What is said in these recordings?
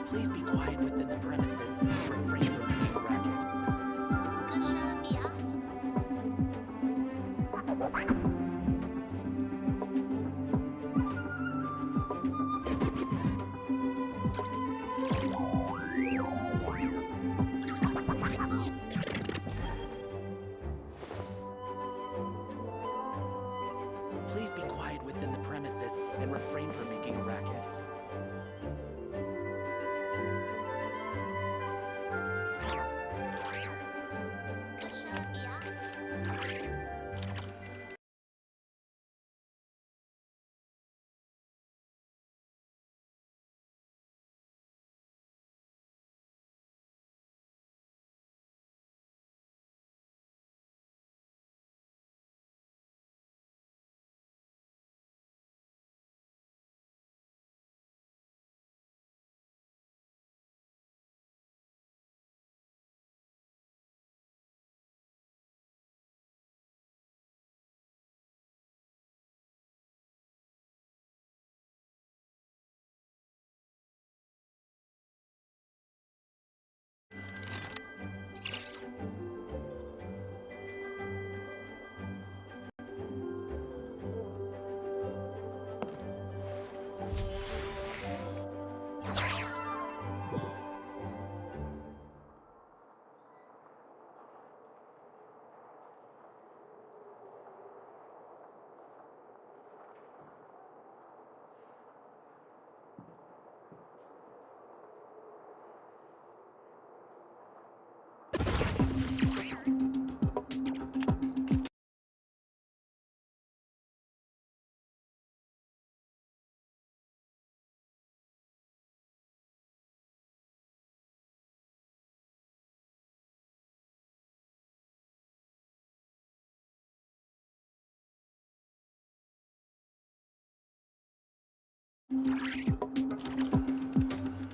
Please be quiet within the premises and refrain from making a racket. Please be quiet within the premises and refrain from making a racket.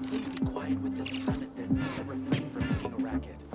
Please be quiet within the premises and refrain from making a racket.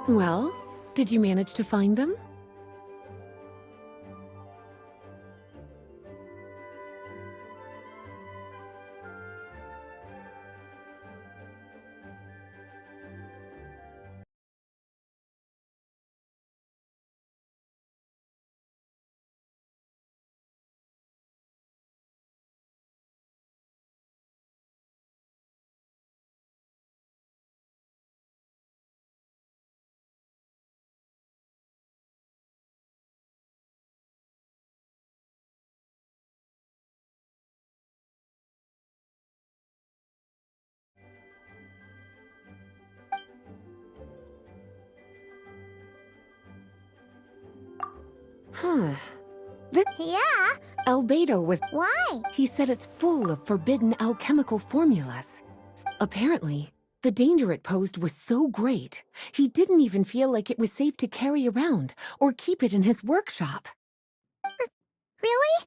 Well, did you manage to find them? Huh. Yeah? Albedo was... Why? He said it's full of forbidden alchemical formulas. Apparently, the danger it posed was so great, he didn't even feel like it was safe to carry around or keep it in his workshop. Really?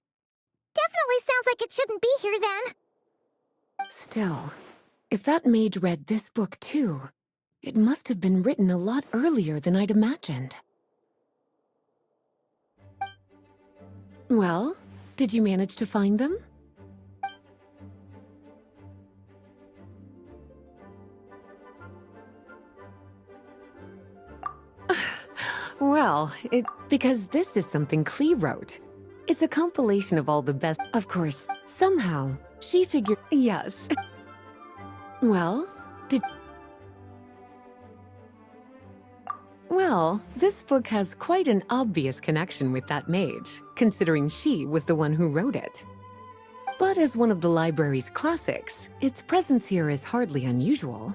Definitely sounds like it shouldn't be here then. Still, if that maid read this book too, it must have been written a lot earlier than I'd imagined. Well, did you manage to find them? Well, because this is something Klee wrote. It's a compilation of all the best. Of course, somehow, she figured... Yes. Well, Well, this book has quite an obvious connection with that mage, considering she was the one who wrote it. But as one of the library's classics, its presence here is hardly unusual.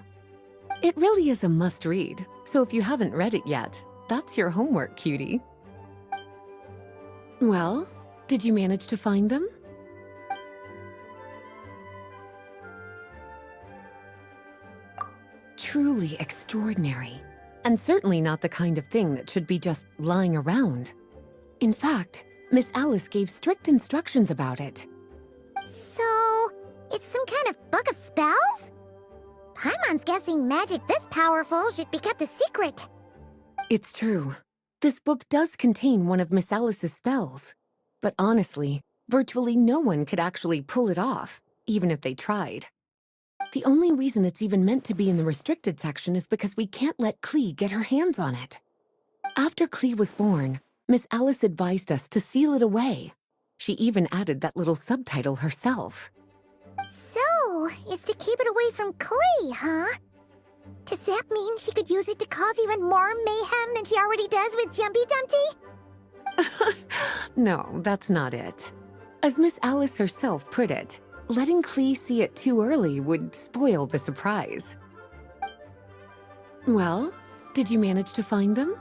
It really is a must-read, so if you haven't read it yet, that's your homework, cutie. Well, did you manage to find them? Truly extraordinary, and certainly not the kind of thing that should be just lying around. In fact, Miss Alice gave strict instructions about it. So, it's some kind of book of spells? Paimon's guessing magic this powerful should be kept a secret. It's true. This book does contain one of Miss Alice's spells. But honestly, virtually no one could actually pull it off, even if they tried. The only reason it's even meant to be in the restricted section is because we can't let Klee get her hands on it. After Klee was born, Miss Alice advised us to seal it away. She even added that little subtitle herself. So, it's to keep it away from Klee, huh? Does that mean she could use it to cause even more mayhem than she already does with Jumpy Dumpty? No, that's not it. As Miss Alice herself put it, letting Klee see it too early would spoil the surprise. Well, did you manage to find them?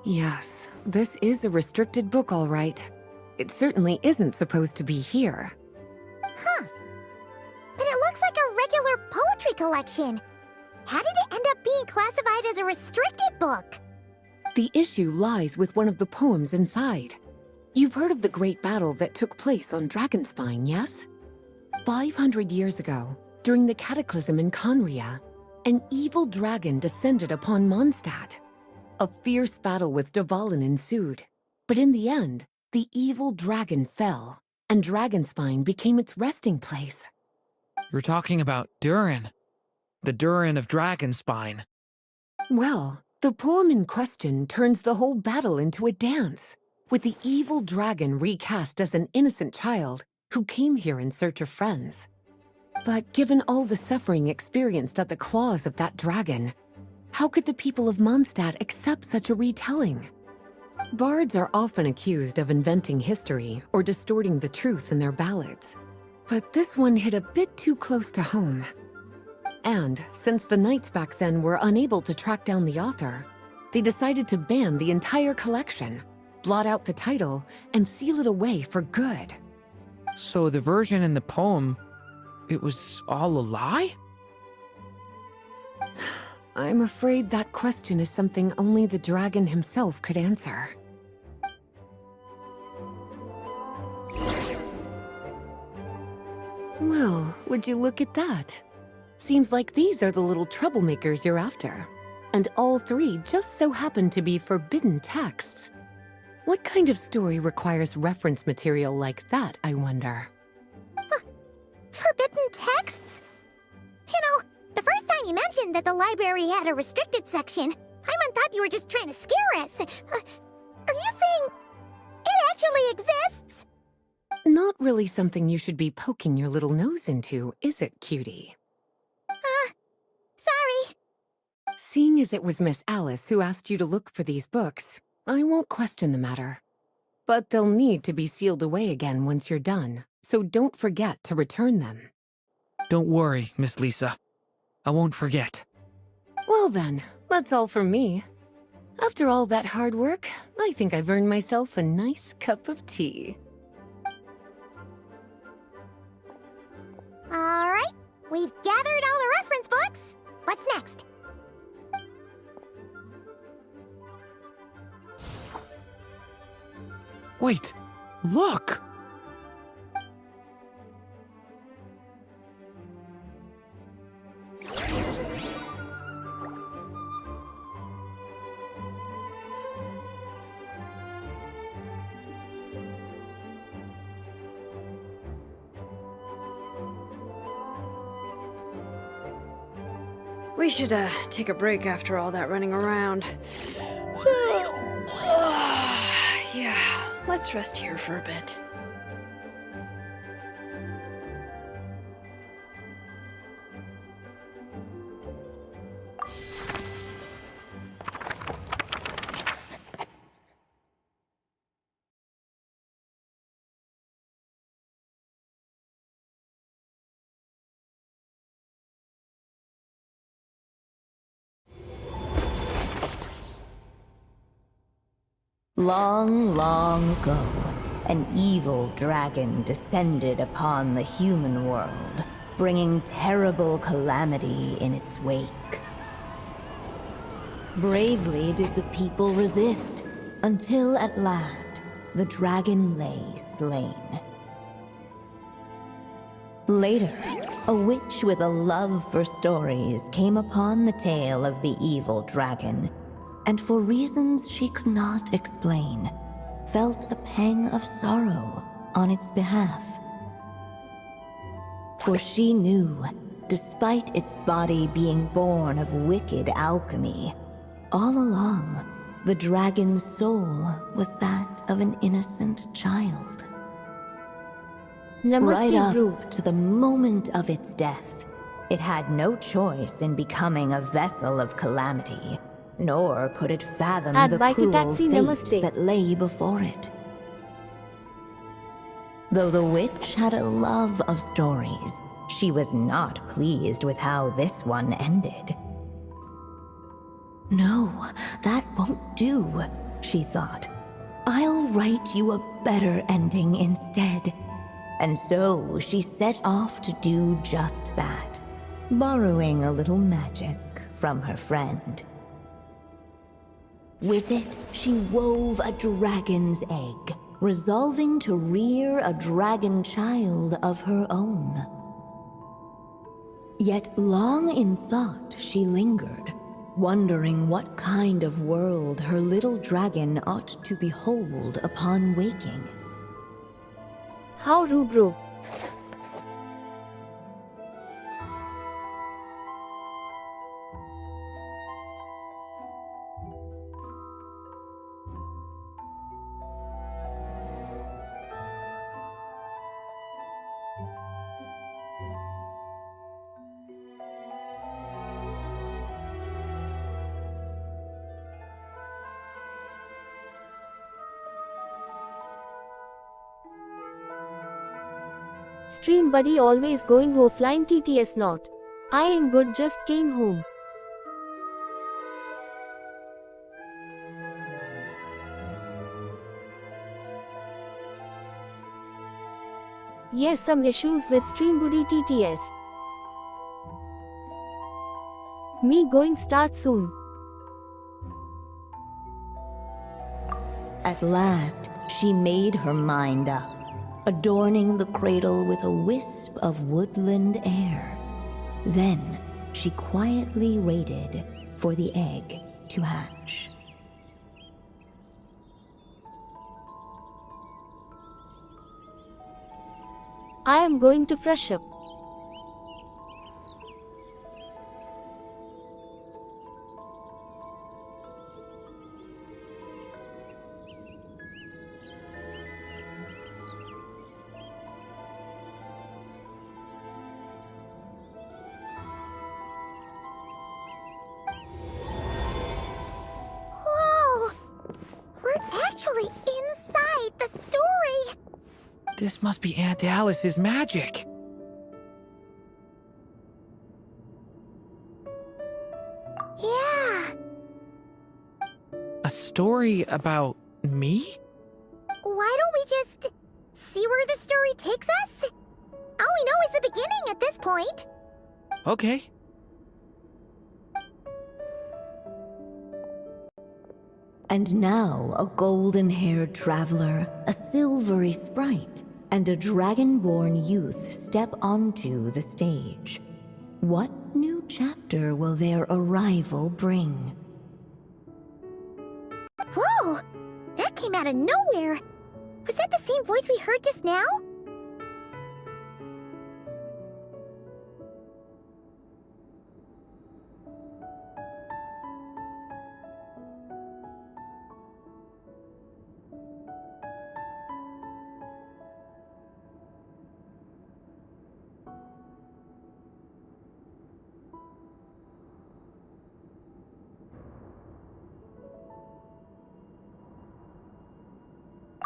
Yes, this is a restricted book, all right. It certainly isn't supposed to be here. Huh. But it looks like a regular poetry collection. How did it end up being classified as a restricted book? The issue lies with one of the poems inside. You've heard of the great battle that took place on Dragonspine, yes? 500 years ago, during the cataclysm in Conria, an evil dragon descended upon Mondstadt. A fierce battle with Dvalin ensued, but in the end, the evil dragon fell, and Dragonspine became its resting place. You're talking about Durin. The Durin of Dragonspine. Well, the poem in question turns the whole battle into a dance, with the evil dragon recast as an innocent child who came here in search of friends. But given all the suffering experienced at the claws of that dragon, how could the people of Mondstadt accept such a retelling? Bards are often accused of inventing history or distorting the truth in their ballads. But this one hit a bit too close to home. And since the knights back then were unable to track down the author, they decided to ban the entire collection, blot out the title, and seal it away for good. So the version in the poem, it was all a lie? I'm afraid that question is something only the dragon himself could answer. Well, would you look at that? Seems like these are the little troublemakers you're after. And all three just so happen to be forbidden texts. What kind of story requires reference material like that, I wonder? Forbidden texts? You know, the first time you mentioned that the library had a restricted section, Paimon thought you were just trying to scare us. Are you saying it actually exists? Not really something you should be poking your little nose into, is it, cutie? Sorry. Seeing as it was Miss Alice who asked you to look for these books, I won't question the matter. But they'll need to be sealed away again once you're done, so don't forget to return them. Don't worry, Miss Lisa. I won't forget. Well then, that's all from me. After all that hard work, I think I've earned myself a nice cup of tea. All right, we've gathered all the reference books. What's next? Wait, look! We should, take a break after all that running around. Yeah, let's rest here for a bit. Long, long ago, an evil dragon descended upon the human world, bringing terrible calamity in its wake. Bravely did the people resist, until at last, the dragon lay slain. Later, a witch with a love for stories came upon the tale of the evil dragon, and for reasons she could not explain, felt a pang of sorrow on its behalf. For she knew, despite its body being born of wicked alchemy, all along, the dragon's soul was that of an innocent child. Namaste, Right bro. up to the moment of its death, it had no choice in becoming a vessel of calamity, nor could it fathom Add the bike cruel taxi, fate namaste. that lay before it. Though the witch had a love of stories, she was not pleased with how this one ended. No, that won't do, she thought. I'll write you a better ending instead. And so she set off to do just that, borrowing a little magic from her friend. With it, she wove a dragon's egg, resolving to rear a dragon child of her own. Yet long in thought she lingered, wondering what kind of world her little dragon ought to behold upon waking. How ru, bro? Stream buddy always going offline TTS not. I am good, just came home. Yes, some issues with stream buddy TTS. Me going start soon. At last, she made her mind up, adorning the cradle with a wisp of woodland air. Then, she quietly waited for the egg to hatch. I am going to fresh up. Whoa! We're actually inside the story! This must be Aunt Alice's magic. Yeah. A story about me? Why don't we just see where the story takes us? All we know is the beginning at this point. Okay. And now a golden-haired traveler, a silvery sprite, and a dragon-born youth step onto the stage. What new chapter will their arrival bring? Whoa! That came out of nowhere! Was that the same voice we heard just now?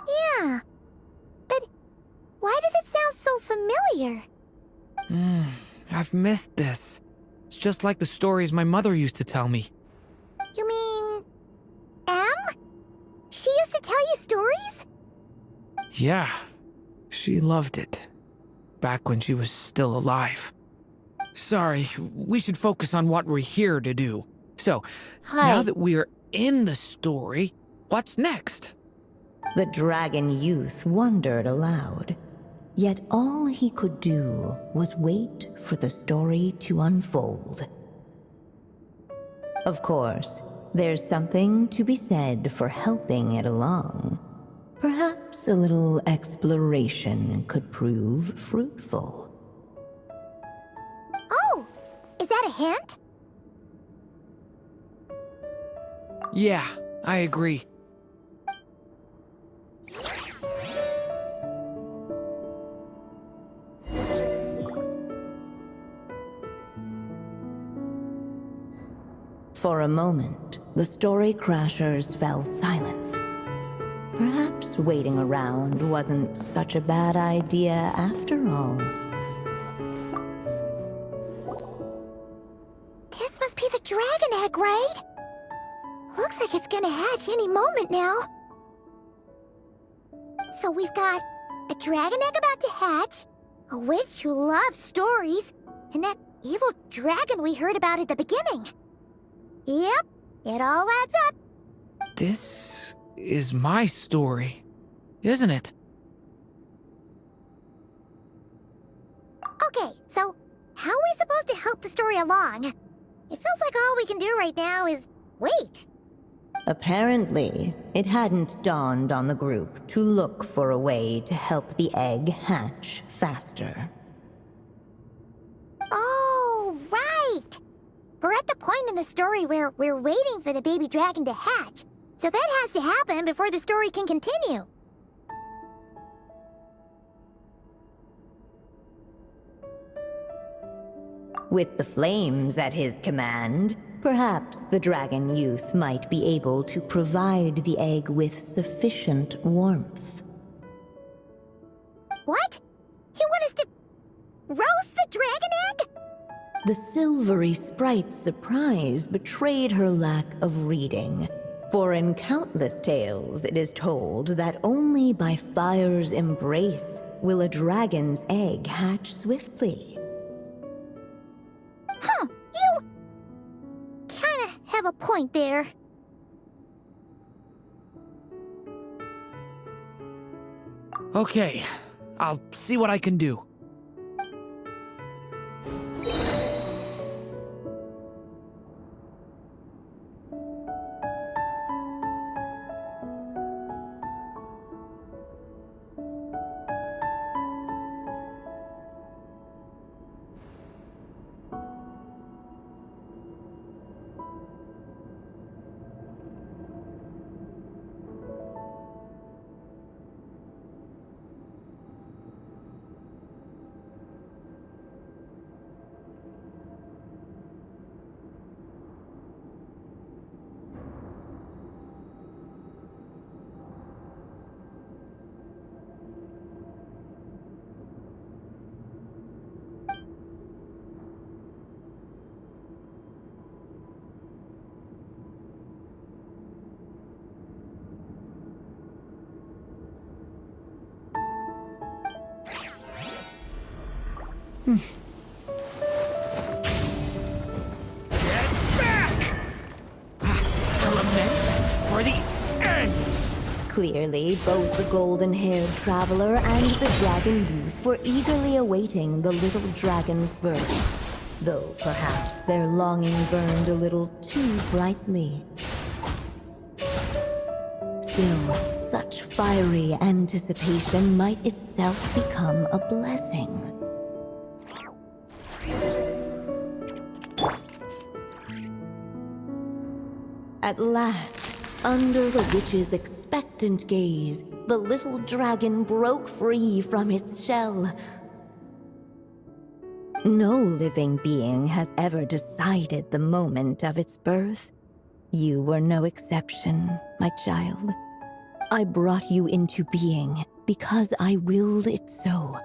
Yeah. But why does it sound so familiar? I've missed this. It's just like the stories my mother used to tell me. You mean... M? She used to tell stories? Yeah, she loved it. Back when she was still alive. Sorry, we should focus on what we're here to do. So, now Hi. that we're in the story, what's next? The dragon youth wondered aloud. Yet all he could do was wait for the story to unfold. Of course, there's something to be said for helping it along. Perhaps a little exploration could prove fruitful. Oh, is that a hint? Yeah, I agree. For a moment, the story crashers fell silent. Perhaps waiting around wasn't such a bad idea after all. This must be the dragon egg, right? Looks like it's gonna hatch any moment now. So we've got a dragon egg about to hatch, a witch who loves stories, and that evil dragon we heard about at the beginning. Yep, it all adds up. This is my story, isn't it? Okay, so how are we supposed to help the story along? It feels like all we can do right now is wait. Apparently, it hadn't dawned on the group to look for a way to help the egg hatch faster. Oh, right! We're at the point in the story where we're waiting for the baby dragon to hatch. So that has to happen before the story can continue. With the flames at his command, perhaps the dragon youth might be able to provide the egg with sufficient warmth. What? You want us to roast the dragon egg? The silvery sprite's surprise betrayed her lack of reading. For in countless tales it is told that only by fire's embrace will a dragon's egg hatch swiftly. Huh, you kinda have a point there. Okay, I'll see what I can do. Get back! Lament for the end! Clearly, both the golden-haired traveler and the dragon youth were eagerly awaiting the little dragon's birth, though perhaps their longing burned a little too brightly. Still, such fiery anticipation might itself become a blessing. At last, under the witch's expectant gaze, the little dragon broke free from its shell. No living being has ever decided the moment of its birth. You were no exception, my child. I brought you into being because I willed it so,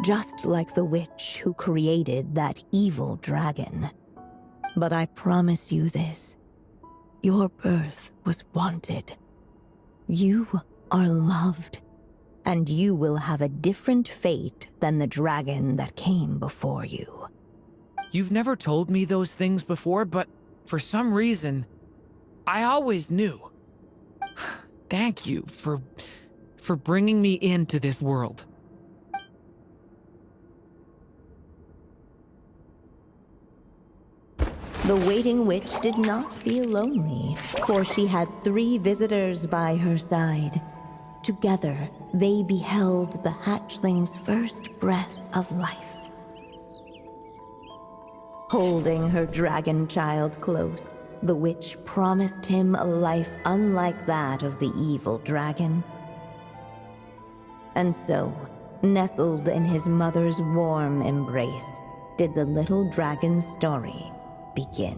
just like the witch who created that evil dragon. But I promise you this. Your birth was wanted. You are loved, and you will have a different fate than the dragon that came before you. You've never told me those things before, but for some reason, I always knew. Thank you for bringing me into this world. The waiting witch did not feel lonely, for she had 3 visitors by her side. Together, they beheld the hatchling's first breath of life. Holding her dragon child close, the witch promised him a life unlike that of the evil dragon. And so, nestled in his mother's warm embrace, did the little dragon's story begin.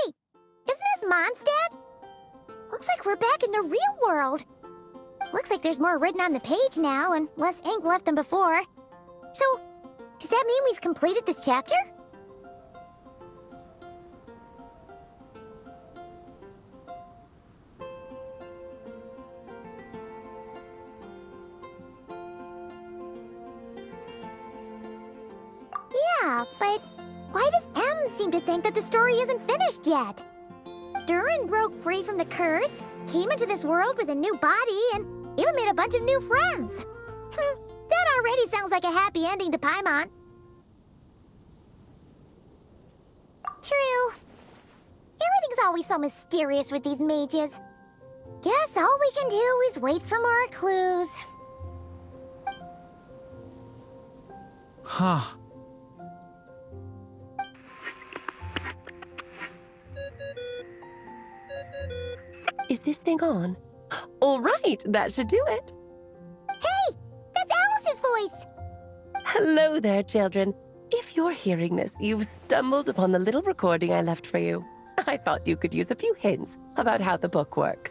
Wait, isn't this Mondstadt? Looks like we're back in the real world. Looks like there's more written on the page now and less ink left than before. So, does that mean we've completed this chapter? Yeah, but why does M seem to think that the story isn't finished yet? Durin broke free from the curse, came into this world with a new body, and even made a bunch of new friends. That already sounds like a happy ending to Paimon. True. Everything's always so mysterious with these mages. Guess all we can do is wait for more clues. Huh. Is this thing on? All right, that should do it. Hey! That's Alice's voice! Hello there, children. If you're hearing this, you've stumbled upon the little recording I left for you. I thought you could use a few hints about how the book works.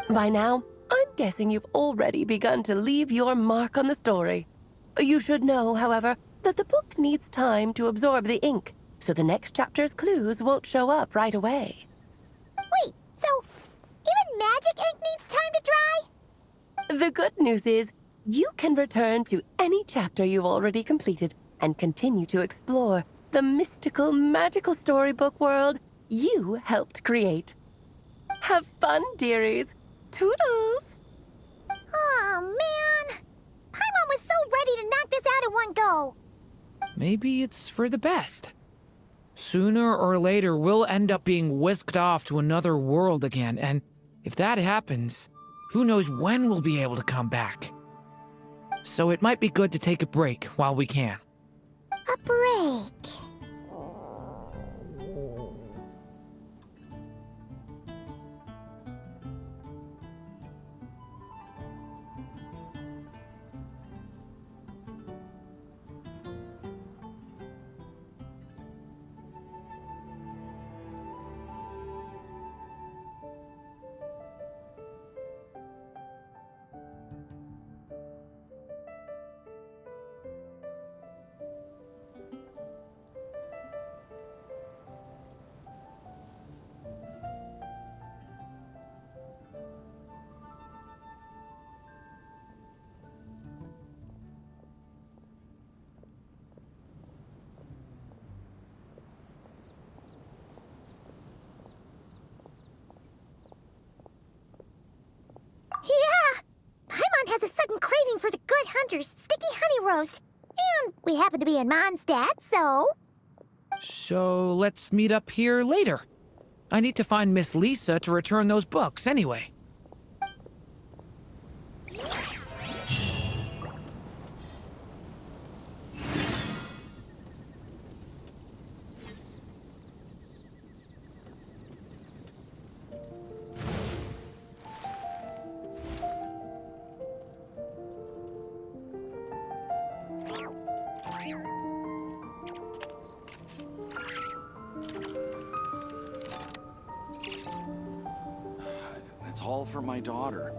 By now, I'm guessing you've already begun to leave your mark on the story. You should know, however, that the book needs time to absorb the ink, so the next chapter's clues won't show up right away. Wait, so even magic ink needs time to dry? The good news is, you can return to any chapter you've already completed and continue to explore the mystical, magical storybook world you helped create. Have fun, dearies. Toodles! Oh, man! Paimon was so ready to knock this out in one go! Maybe it's for the best. Sooner or later, we'll end up being whisked off to another world again, and if that happens, who knows when we'll be able to come back. So it might be good to take a break while we can. A break. Yeah! Paimon has a sudden craving for the Good Hunter's sticky honey roast. And we happen to be in Mondstadt, so... So let's meet up here later. I need to find Miss Lisa to return those books anyway. well for my daughter.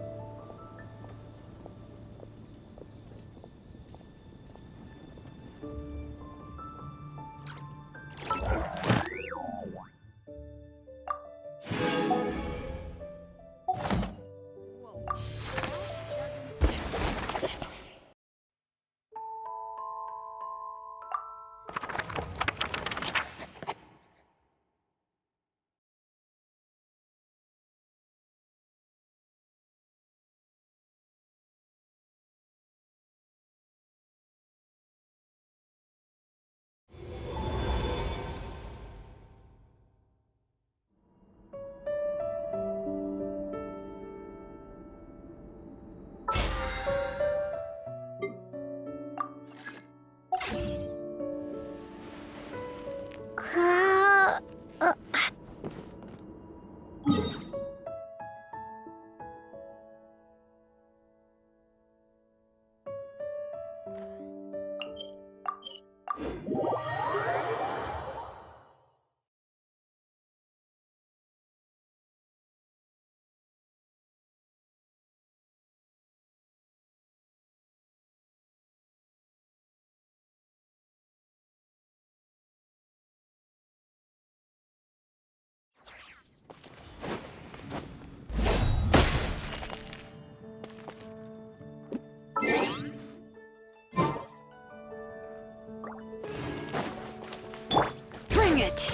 Bring it!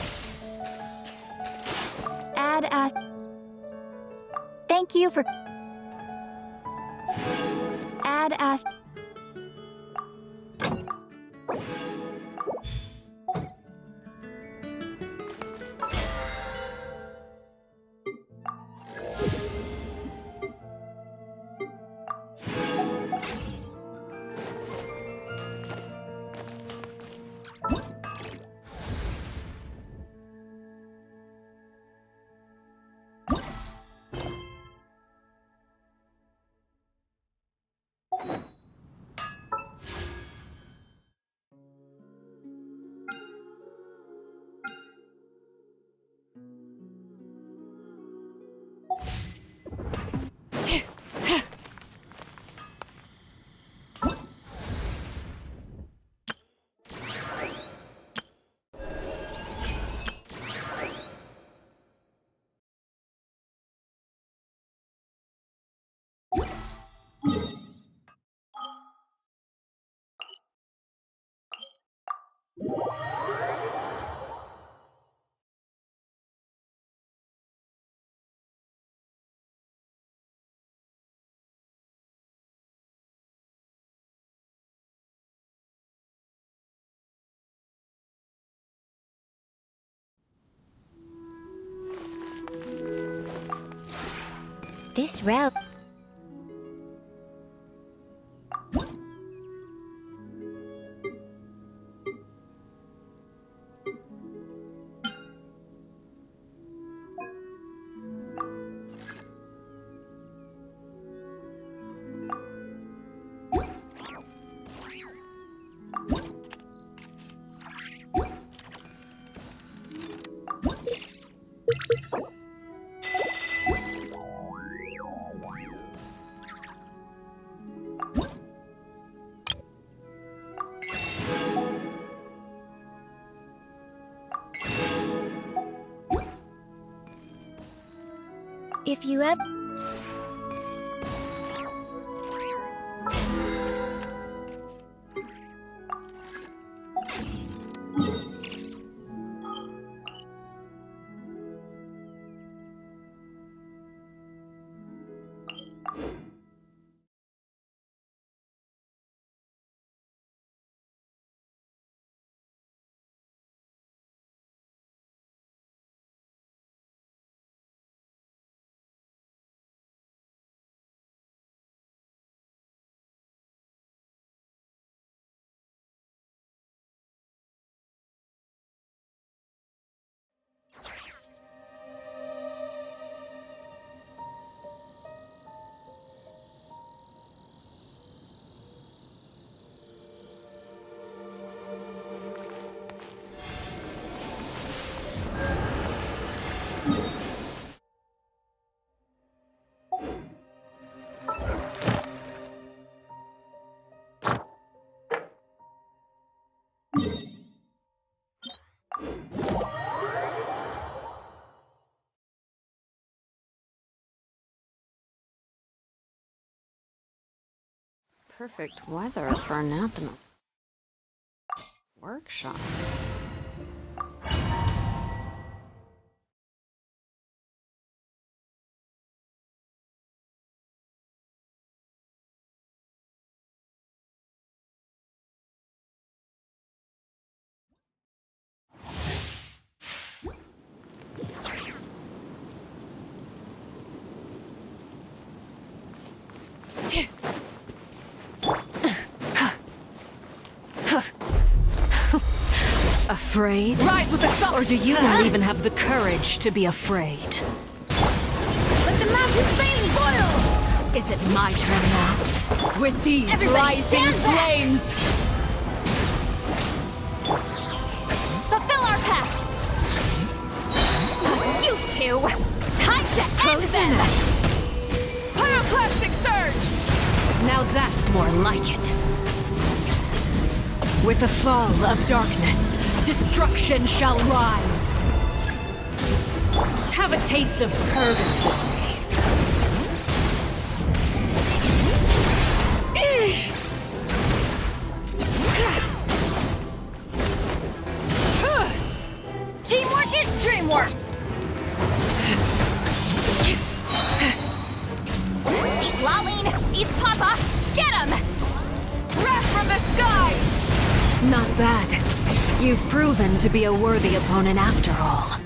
Add as... Thank you for... Add as... This route... If you ever... perfect weather for a nap in the workshop. Afraid? Rise with the sun! Or do you not even have the courage to be afraid? Let the mountain's veins boil! Is it my turn now? With these Everybody rising stand back! flames! Fulfill our pact! You two! Time to end Close them! enough. Pyroclastic surge! Now that's more like it. With the fall of darkness, destruction shall rise. Have a taste of purgatory. Teamwork is dreamwork! Eat Laline! Eat Papa! Get him! Wrath from the sky! Not bad. You've proven to be a worthy opponent after all.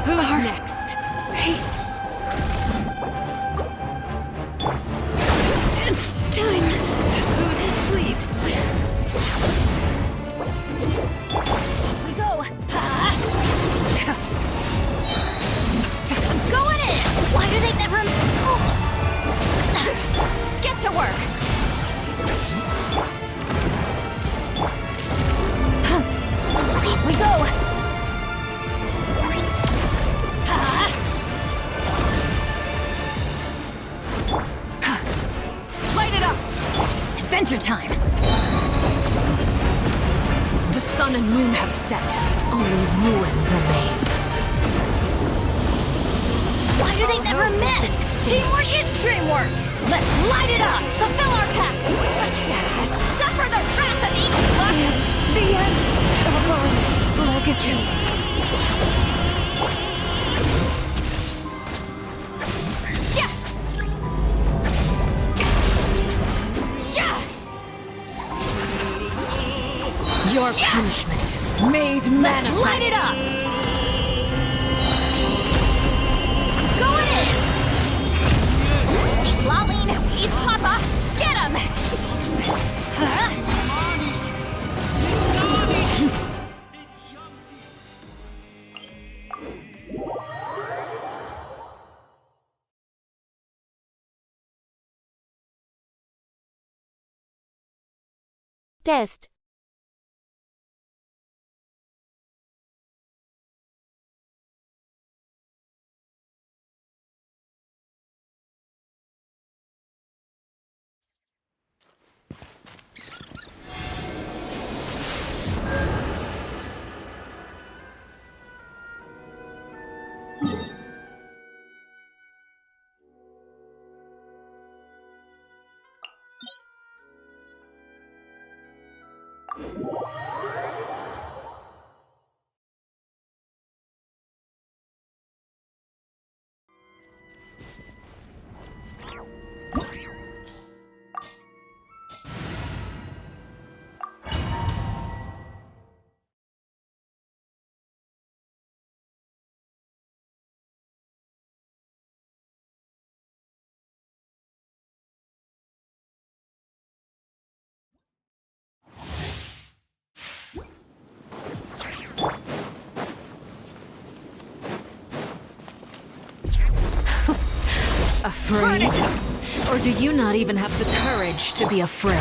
Who's next? Hate. It's time to sleep. We go! I'm going in! Why do they never... Get to work! We go! Light it up! Adventure time! The sun and moon have set. Only ruin remains. Why do they never miss? Teamwork is dreamwork! Let's light it up! Fulfill our pact! Suffer the wrath of each... The end of our legacy. Sha! Sha! Your punishment made manifest. Light it up! Going in! Eat Laline! Eat Papa! Get him! Test. Afraid? Or do you not even have the courage to be afraid?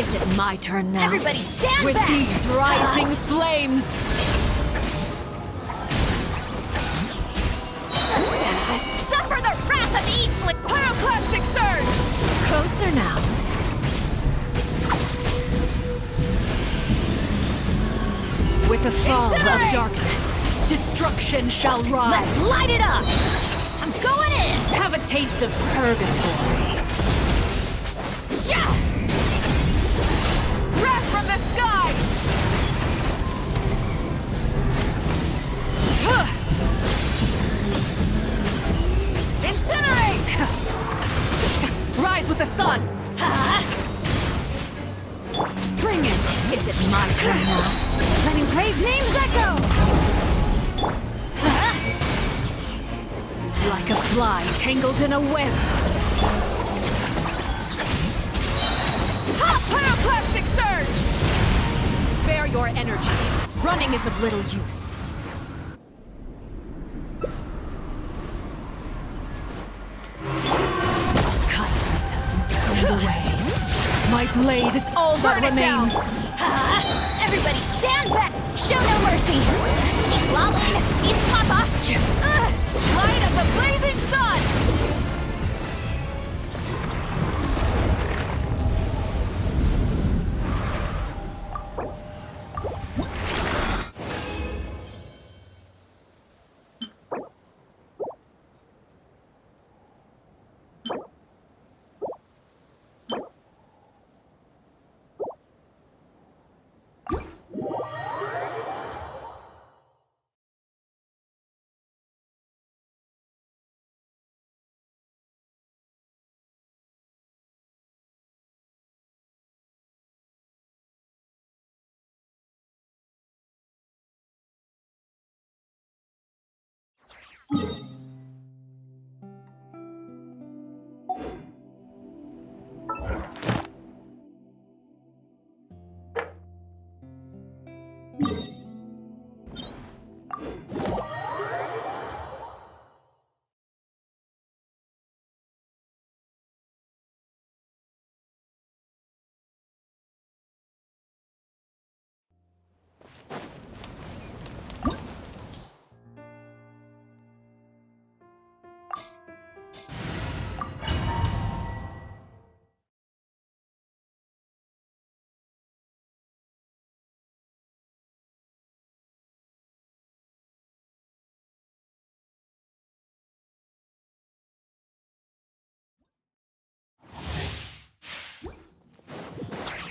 Is it my turn now? Everybody stand With back! these rising flames! Suffer the wrath of Eatflip! Pyroclastic surge! Closer now. With the fall of darkness, destruction shall rise. Let's light it up! I'm going in! Have a taste of purgatory. Shout! Wrath from the sky! Incinerate! Rise with the sun! Bring it! Is it my turn now? Letting brave names echo! Like a fly tangled in a web. Hot pyroclastic surge! Spare your energy. Running is of little use. Kindness has been sealed away. My blade is all that remains. Everybody stand back! Show no mercy! Lolly, eat Papa! Light of the blazing sun!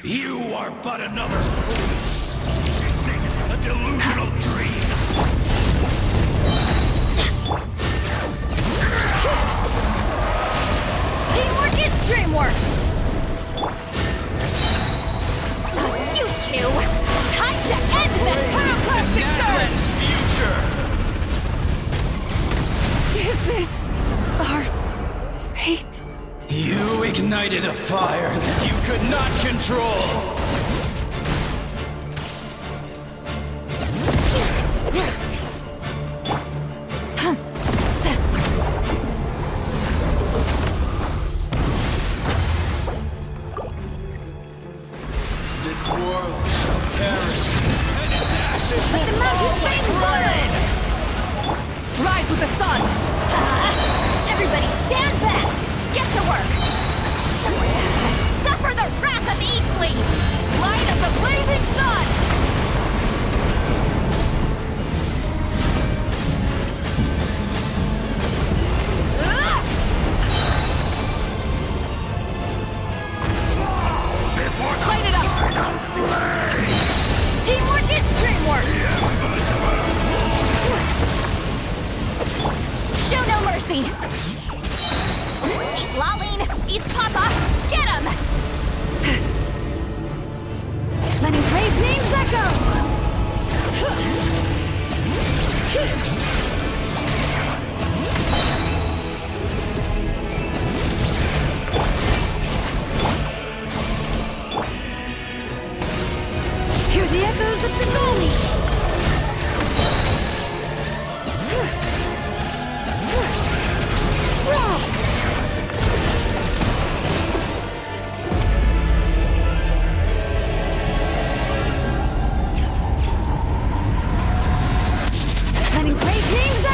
You are but another fool, chasing a delusional dream. Teamwork is dreamwork! You two! Time to end that pyroclastic surge! Future! Is this our fate? You ignited a fire that you could not control! This world shall perish, and its ashes will fall like rain! Rise with the sun! Everybody stand back! Get to work! Suffer the wrath of Eatfleet! Light of the blazing sun! Light it up! Teamwork is dreamwork! Show no mercy! Eat Laline! Eat Papa! Get him! Letting brave names echo! Hear the echoes of the Columbina!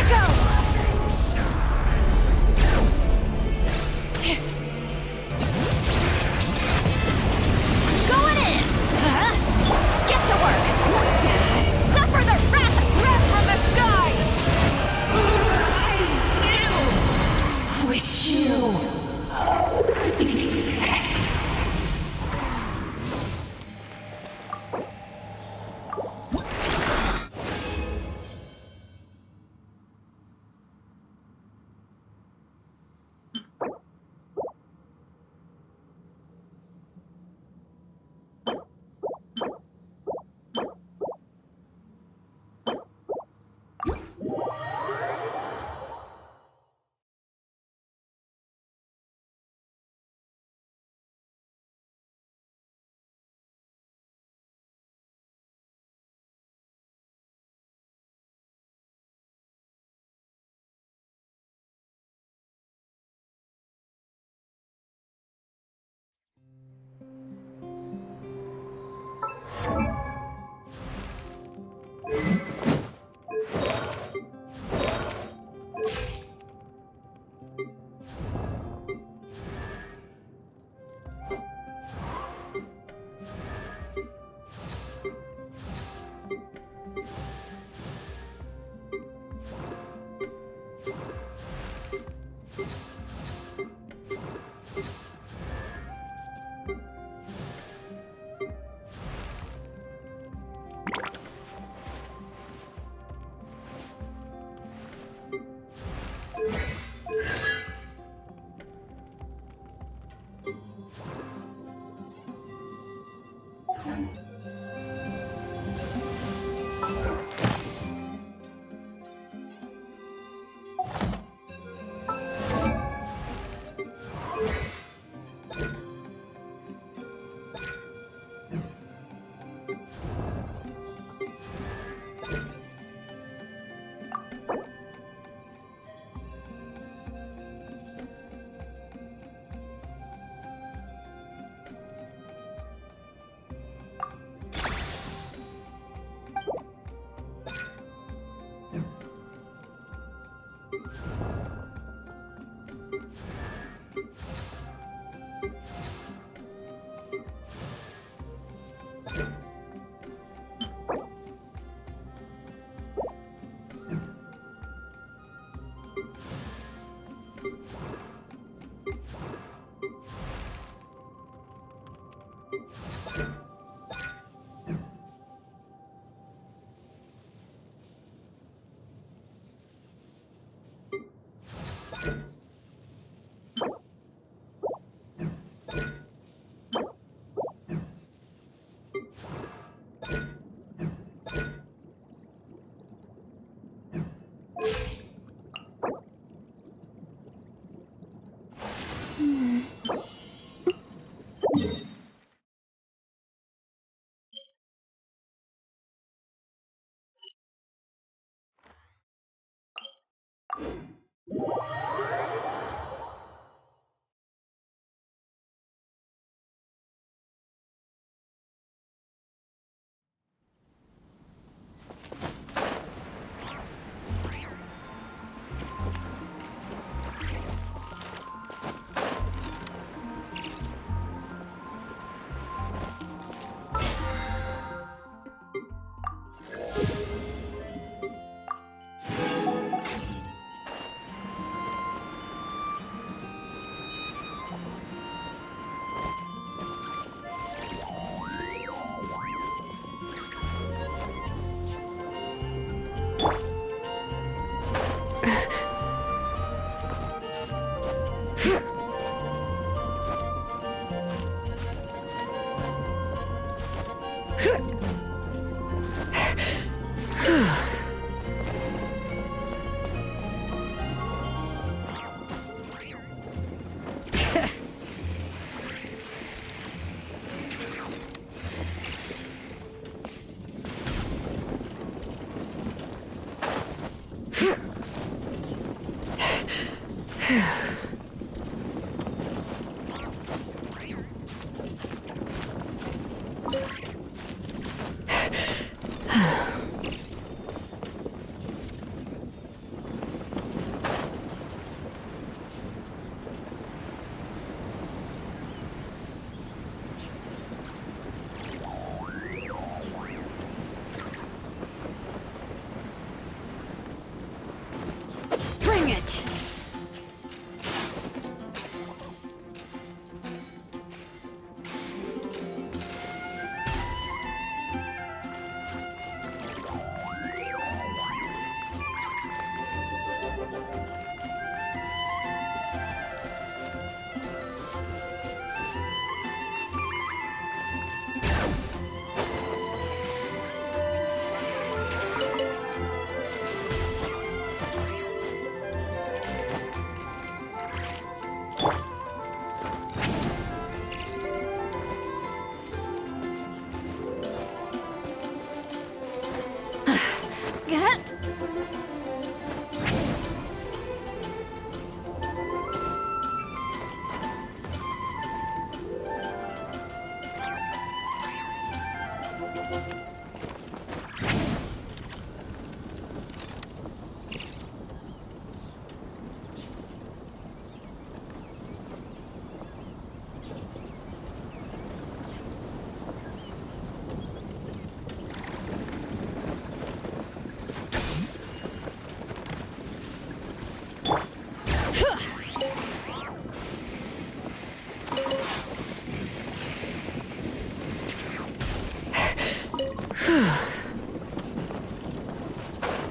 Going in! Huh? Get to work! Suffer the wrath from the sky! I still wish you...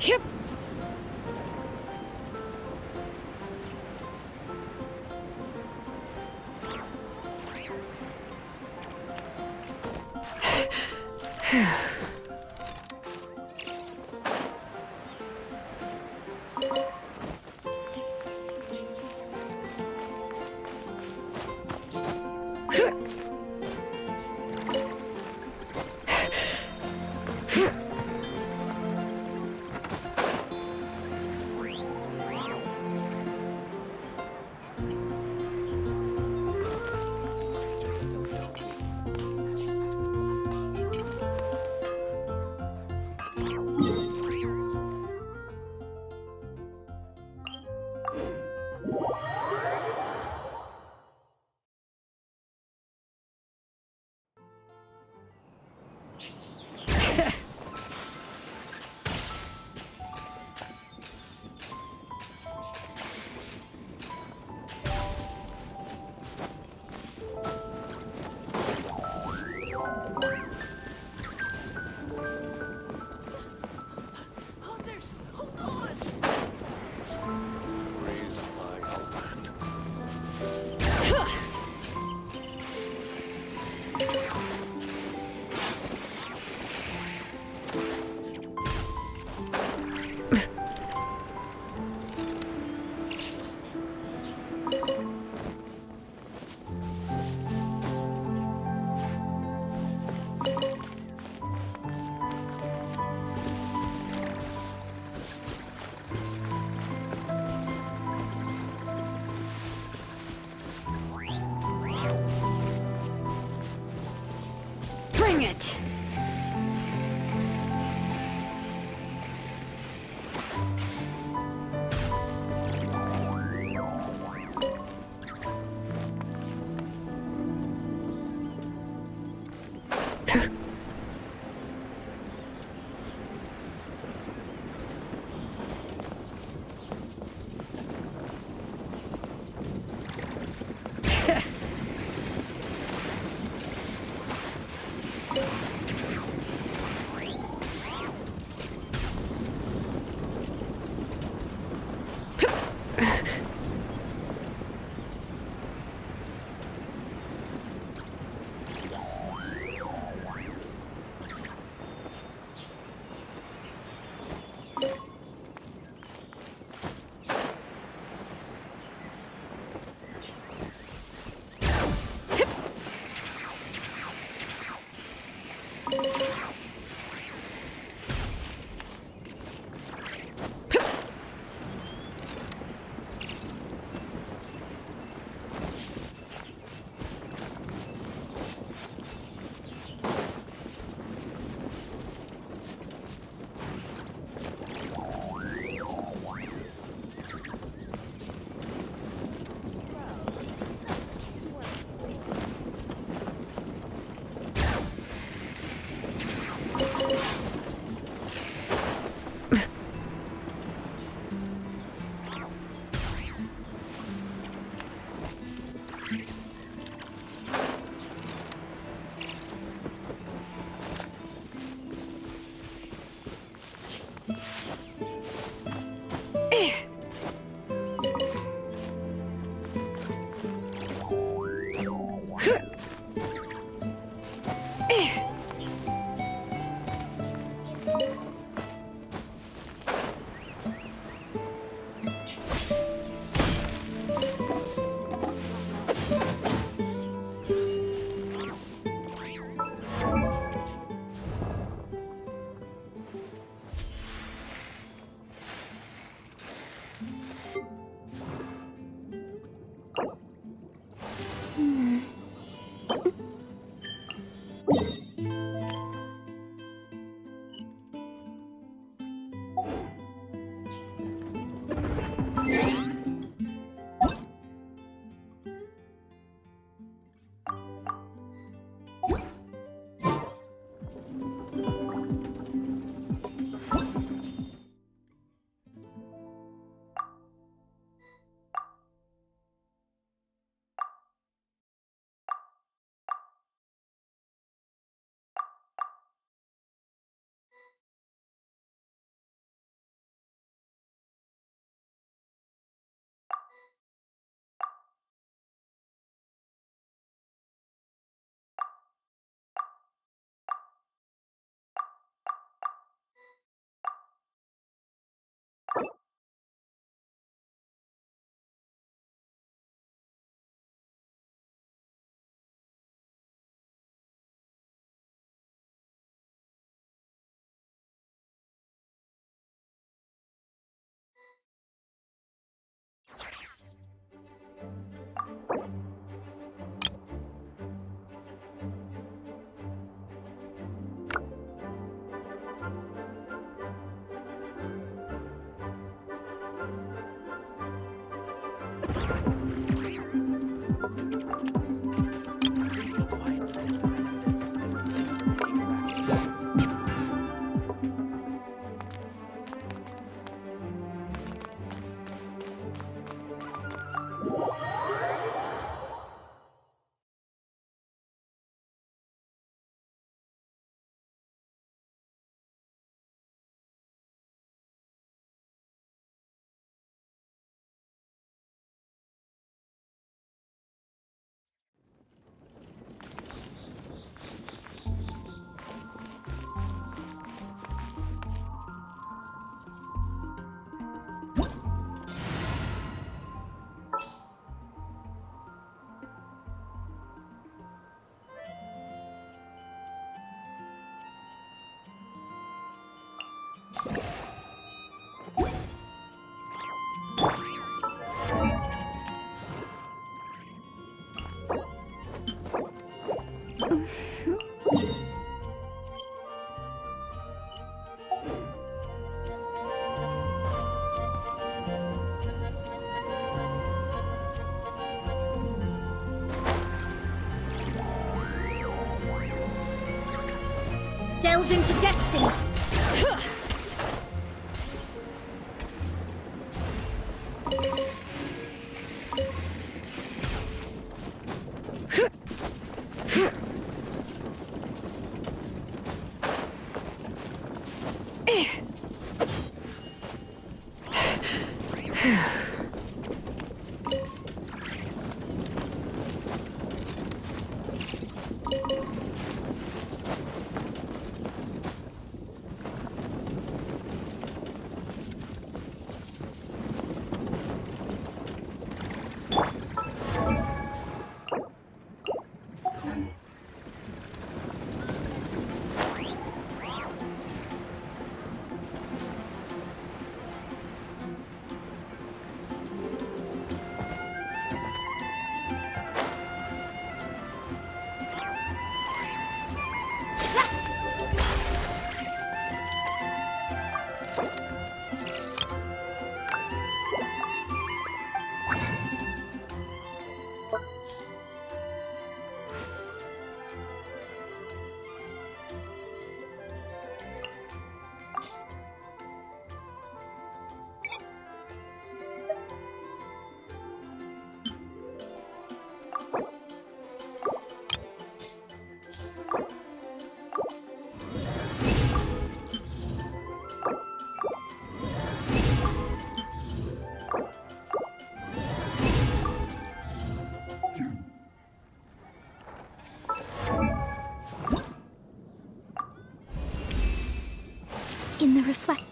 Yep. Hunters, hold on! Raise my hand. Bring it! yourselves into destiny! In the reflect.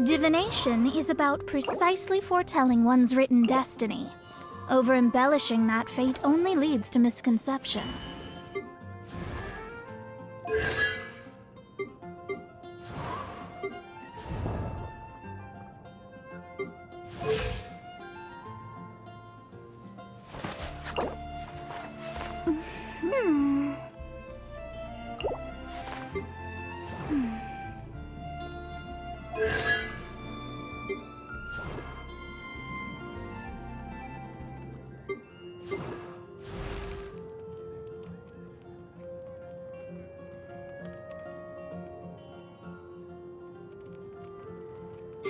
Divination is about precisely foretelling one's written destiny. Over-embellishing that fate only leads to misconception.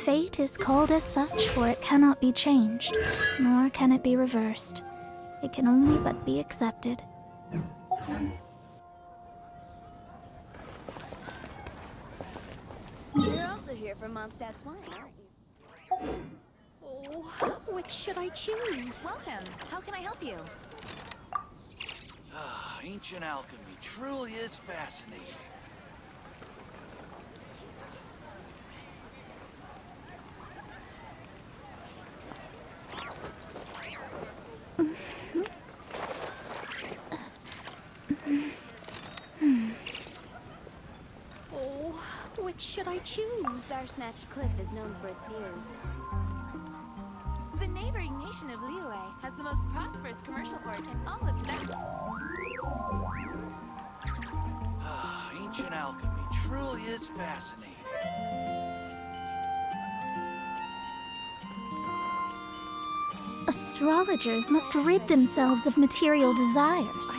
Fate is called as such, for it cannot be changed, nor can it be reversed. It can only but be accepted. You're also here for Mondstadt's wine, aren't you? Oh, which should I choose? Welcome. How can I help you? Ancient alchemy truly is fascinating. Oh, which should I choose? Starsnatch Cliff is known for its views. The neighboring nation of Liyue has the most prosperous commercial port in all of Tibet. Ancient alchemy truly is fascinating. Astrologers must rid themselves of material desires.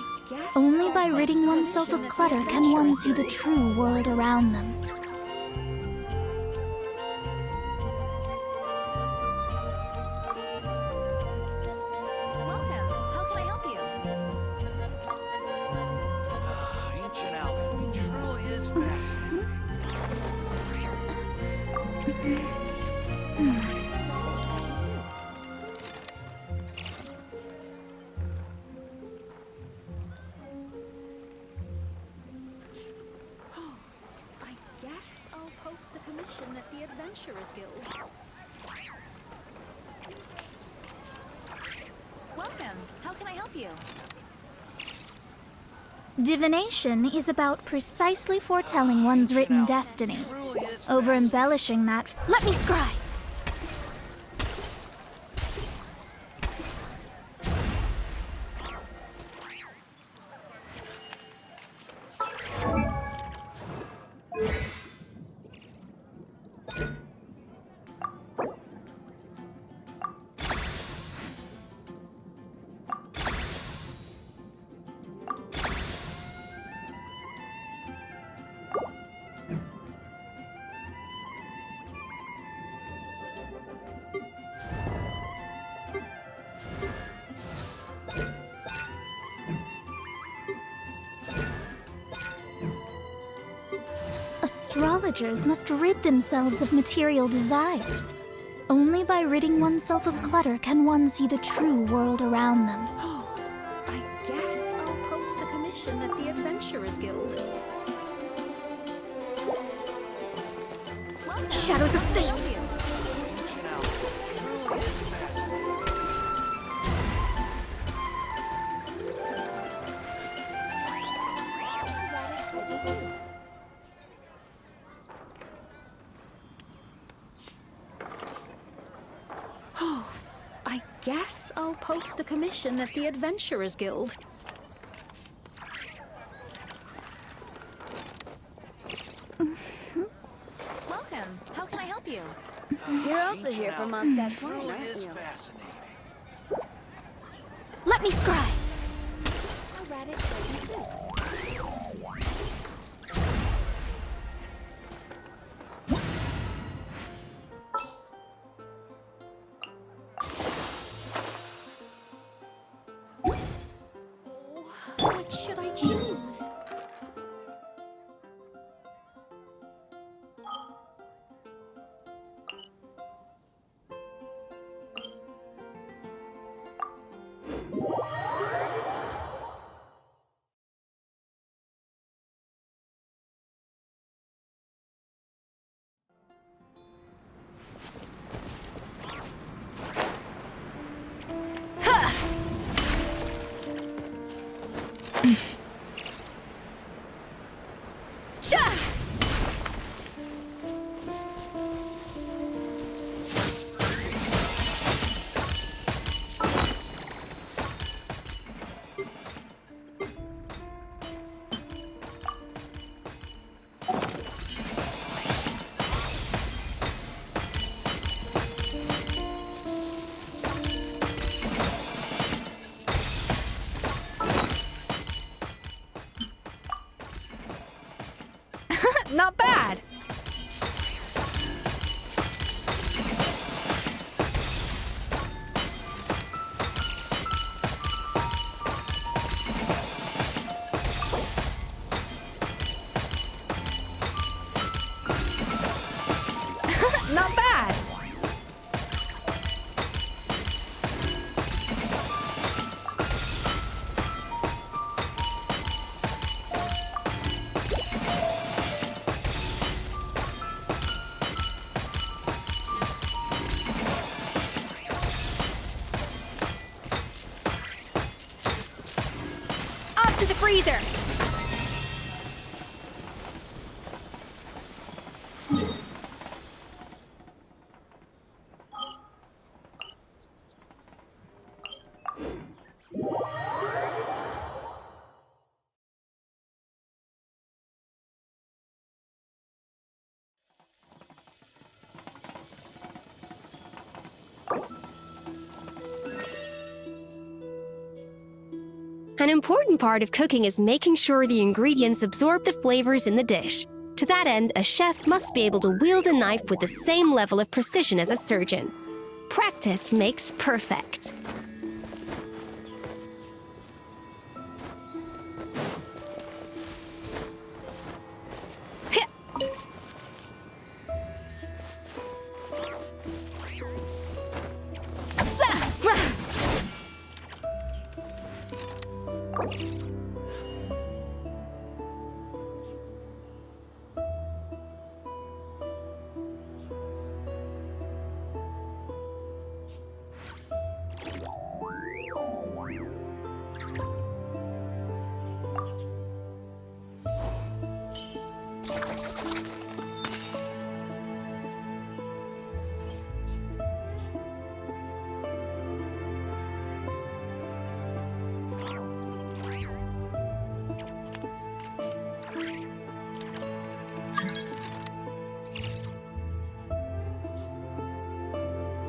Only by ridding oneself of clutter can one see the true world around them. I guess I'll post a commission at the Adventurers Guild. Welcome. How can I help you? Divination is about precisely foretelling one's written destiny. Over-embellishing that. Let me scry! Astrologers must rid themselves of material desires. Only by ridding oneself of clutter can one see the true world around them. I guess I'll post a commission at the Adventurers Guild. Welcome. Shadows of fate! I guess I'll post a commission at the Adventurers Guild. Welcome. How can I help you? You're also here for Mondstadt's wine, aren't you? Let me scry! A radish veggie soup. What should I choose? Not bad! Not bad! Up to the freezer! An important part of cooking is making sure the ingredients absorb the flavors in the dish. To that end, a chef must be able to wield a knife with the same level of precision as a surgeon. Practice makes perfect.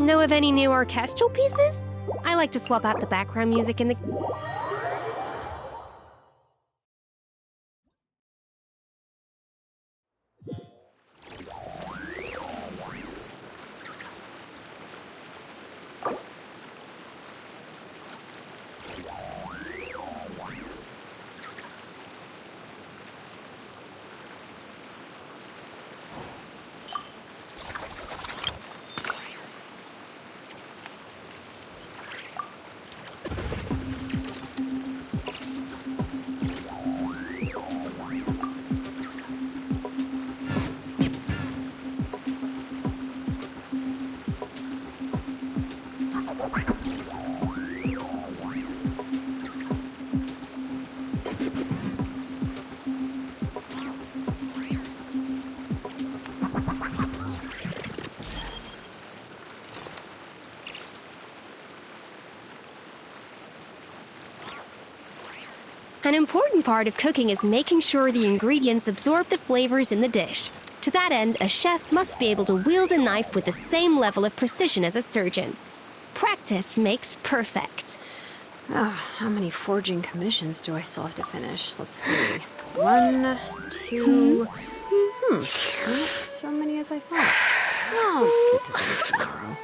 Know of any new orchestral pieces? I like to swap out the background music in the... An important part of cooking is making sure the ingredients absorb the flavors in the dish. To that end, a chef must be able to wield a knife with the same level of precision as a surgeon. Practice makes perfect. How many forging commissions do I still have to finish? Let's see. 1, 2... not so many as I thought. I'll get to this tomorrow.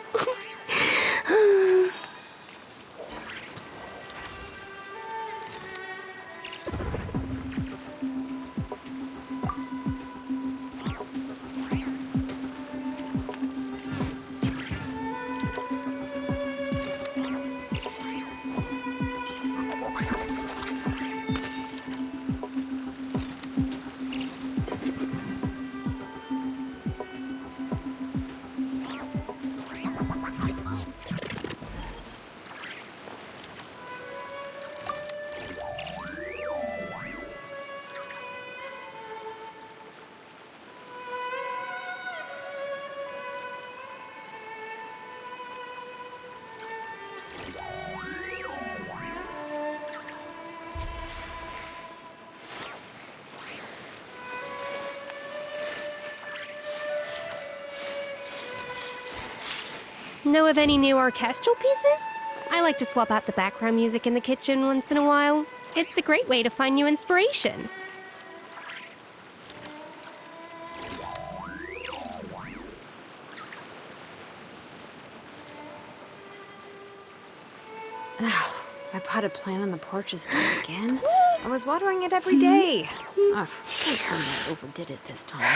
Know of any new orchestral pieces? I like to swap out the background music in the kitchen once in a while. It's a great way to find new inspiration. My potted plant on the porch is dead again. I was watering it every day. Oh, can't tell me I overdid it this time.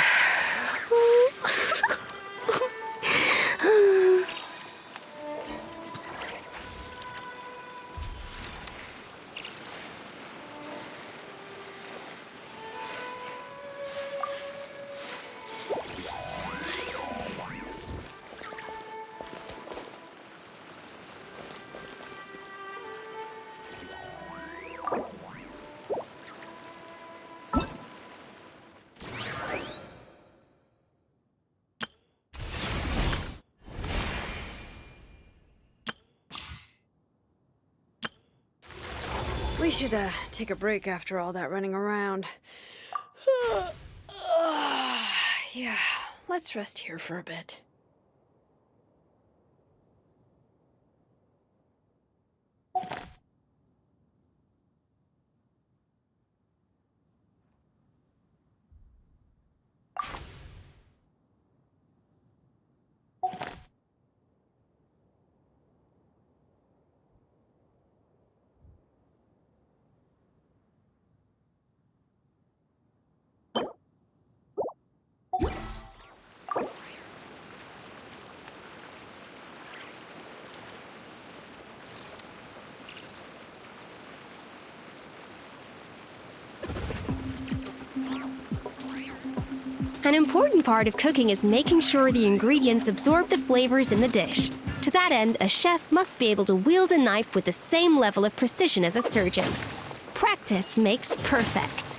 We should take a break after all that running around. Yeah, let's rest here for a bit. An important part of cooking is making sure the ingredients absorb the flavors in the dish. To that end, a chef must be able to wield a knife with the same level of precision as a surgeon. Practice makes perfect.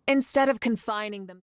instead of confining them.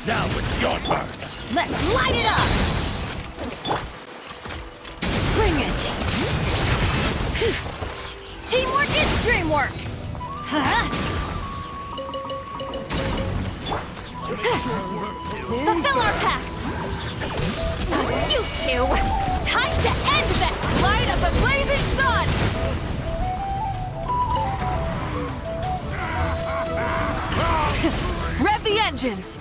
Now it's your turn. Let's light it up! Bring it! Teamwork is dreamwork! Huh? Fulfill our pact! You two! Time to end that! Light up the blazing sun! Rev the engines!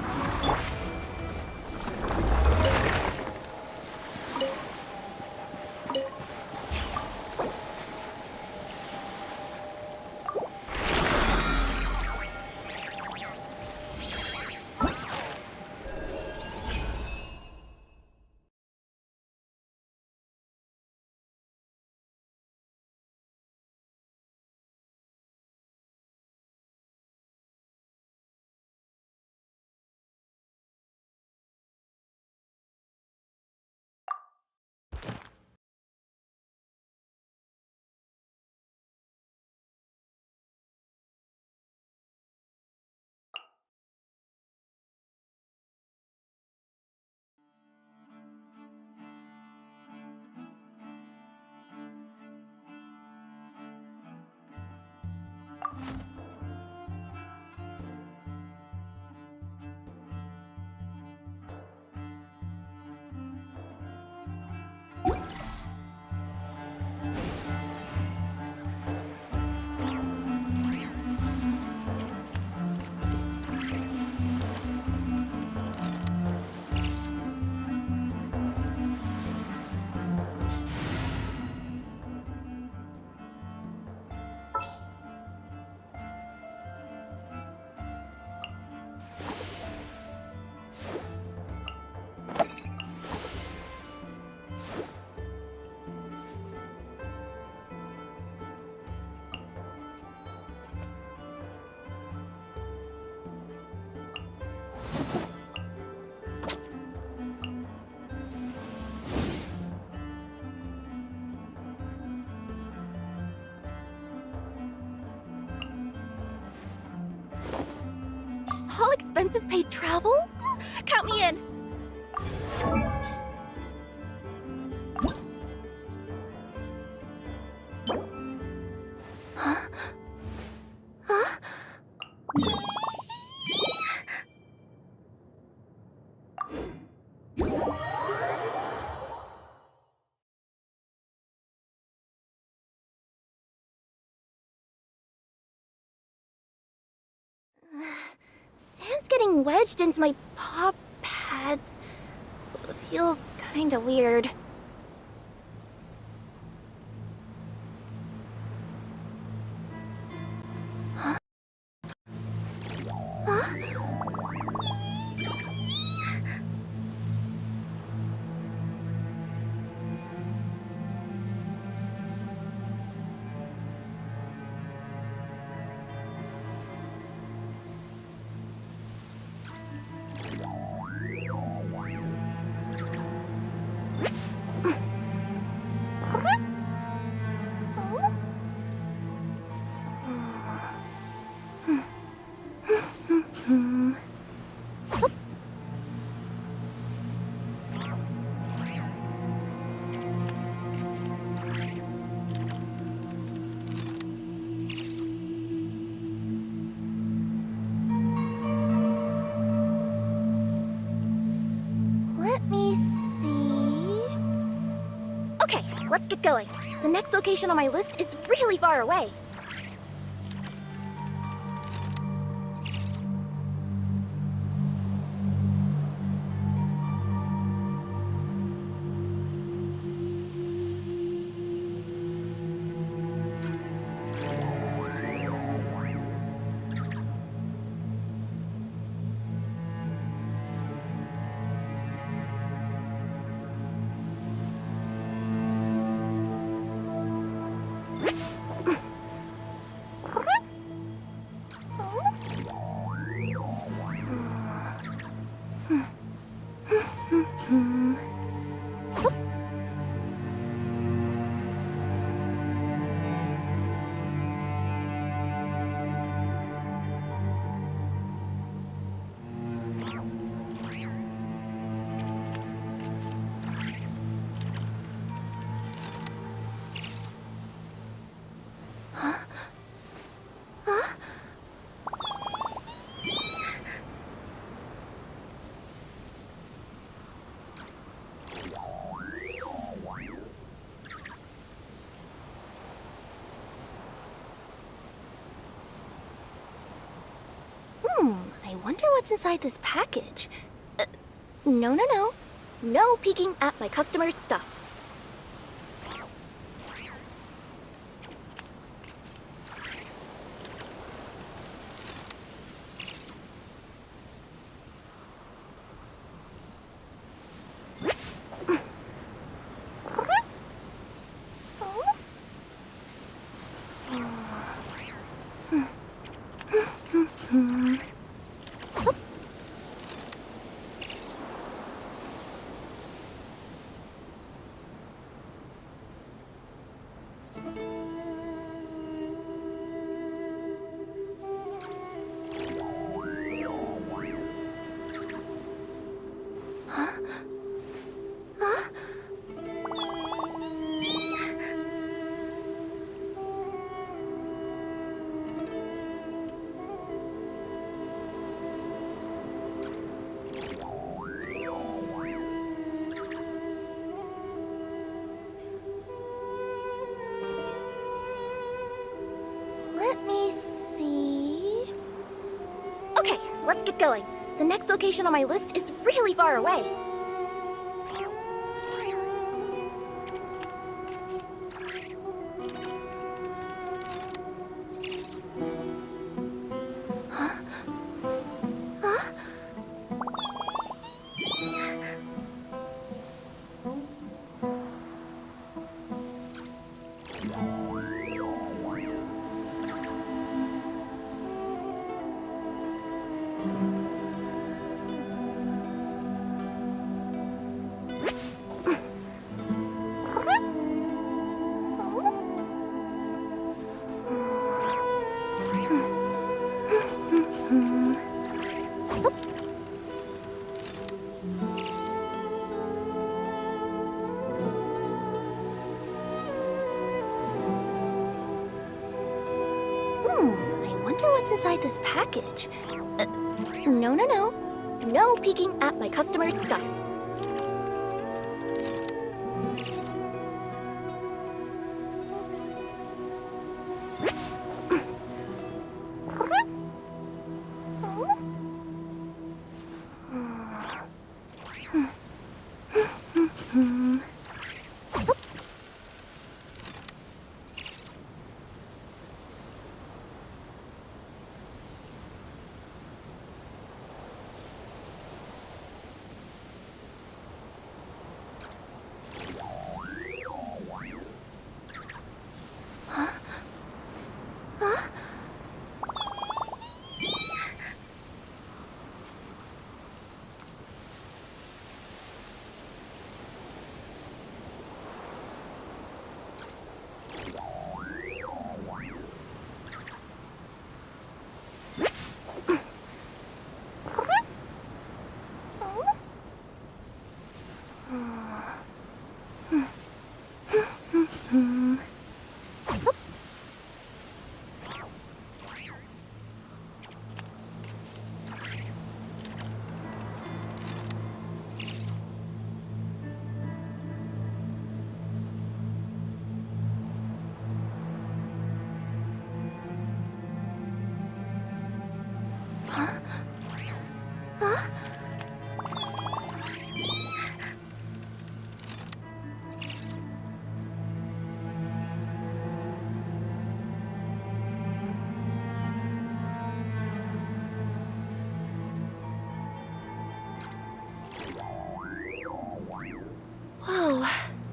All expenses paid travel? Count me in. Huh? Huh? Sand's getting wedged into my paw pads. feels kinda weird. Huh? Huh? Let me see. Okay, let's get going. The next location on my list is really far away. I wonder what's inside this package. No. No peeking at my customer's stuff. Let me see. Okay, let's get going. The next location on my list is really far away. I wonder what's inside this package. No. No peeking at my customer's stuff.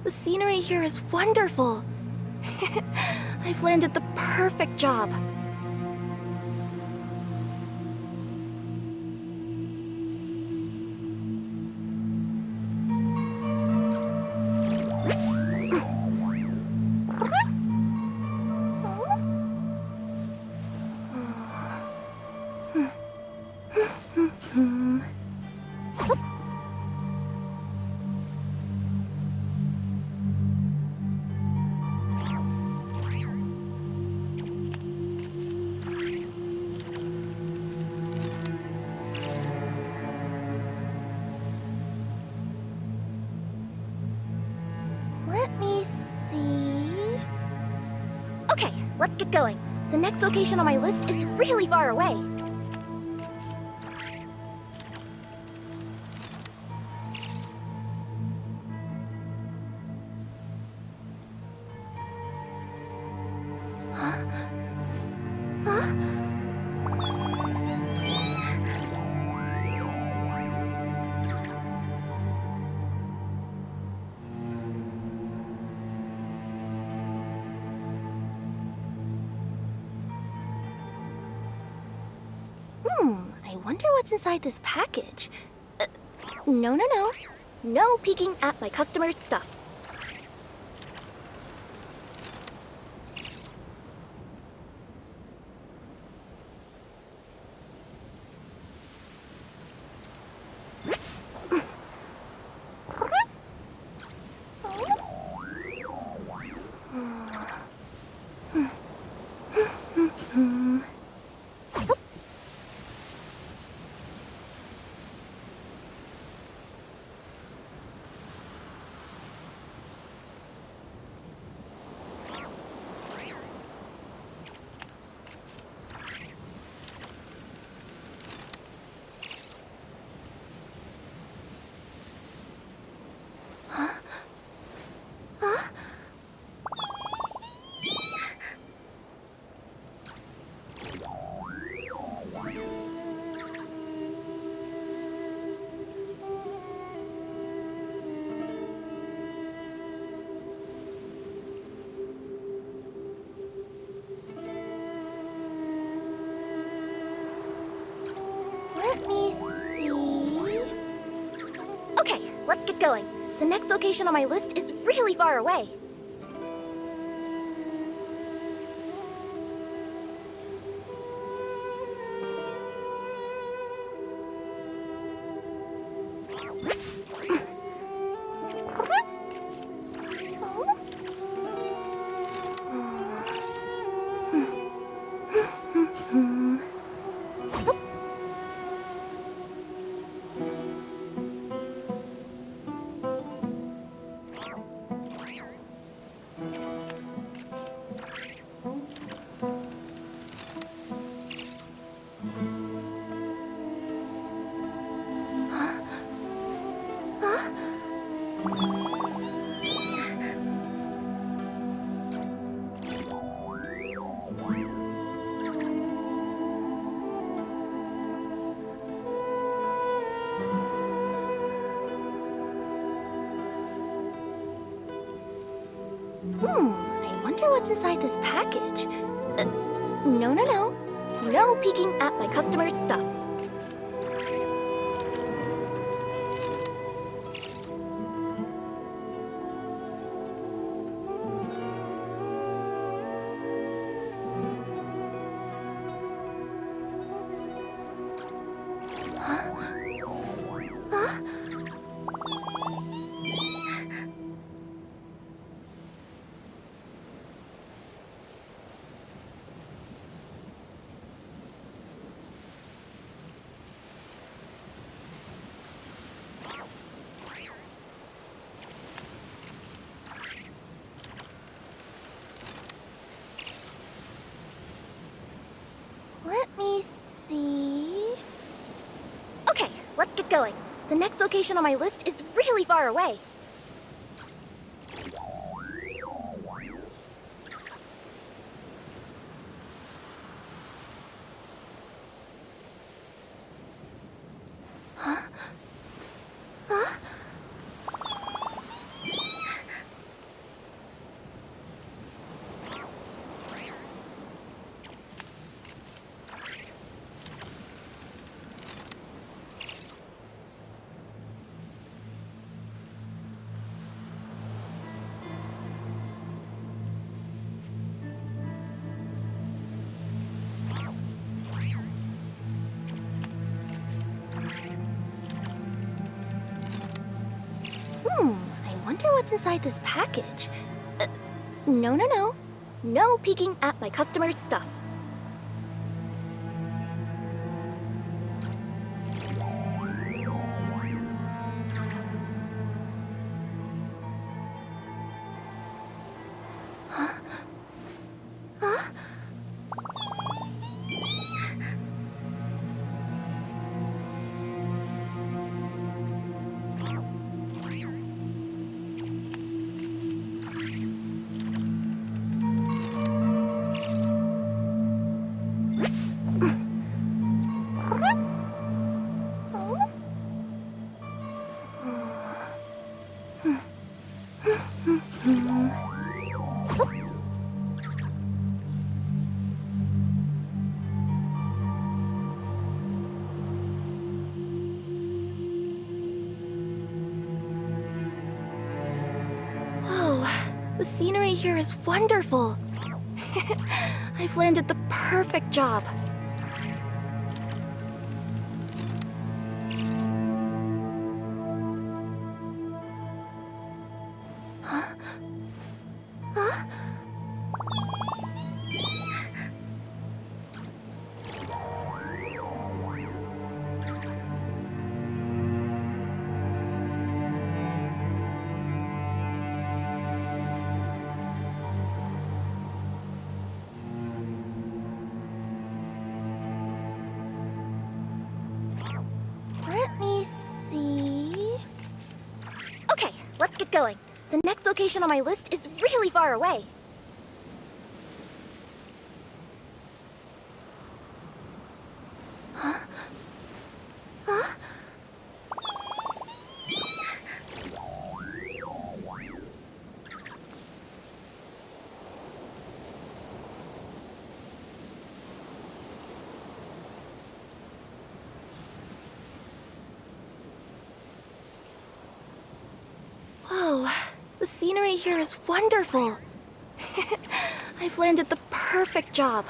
The scenery here is wonderful. I've landed the perfect job. Let me see... Okay, let's get going. The next location on my list is really far away. Huh? Huh? I wonder what's inside this package. No. No peeking at my customers' stuff. Let me see... Okay, let's get going. The next location on my list is really far away. I wonder what's inside this package. No. No peeking at my customers' stuff. Let me see... Okay, let's get going. The next location on my list is really far away. Huh? Huh? what's inside this package. No, no, no. No peeking at my customers' stuff. The scenery here is wonderful. I've landed the perfect job. Huh? Huh? Let me see. Okay, let's get going. The next location on my list is really far away. Huh? Huh? Whoa, the scenery here is wonderful. I've landed the perfect job.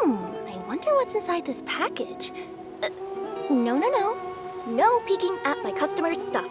I wonder what's inside this package. No, no, no. No peeking at my customers' stuff.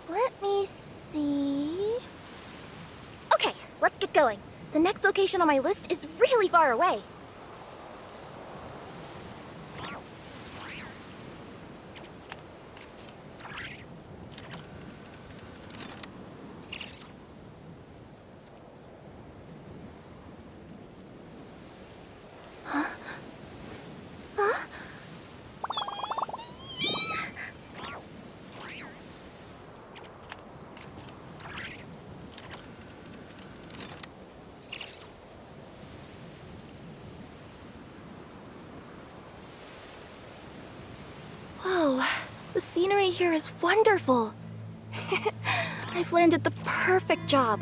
Let me see. Okay, let's get going. The next location on my list is really far away. the scenery here is wonderful. I've landed the perfect job.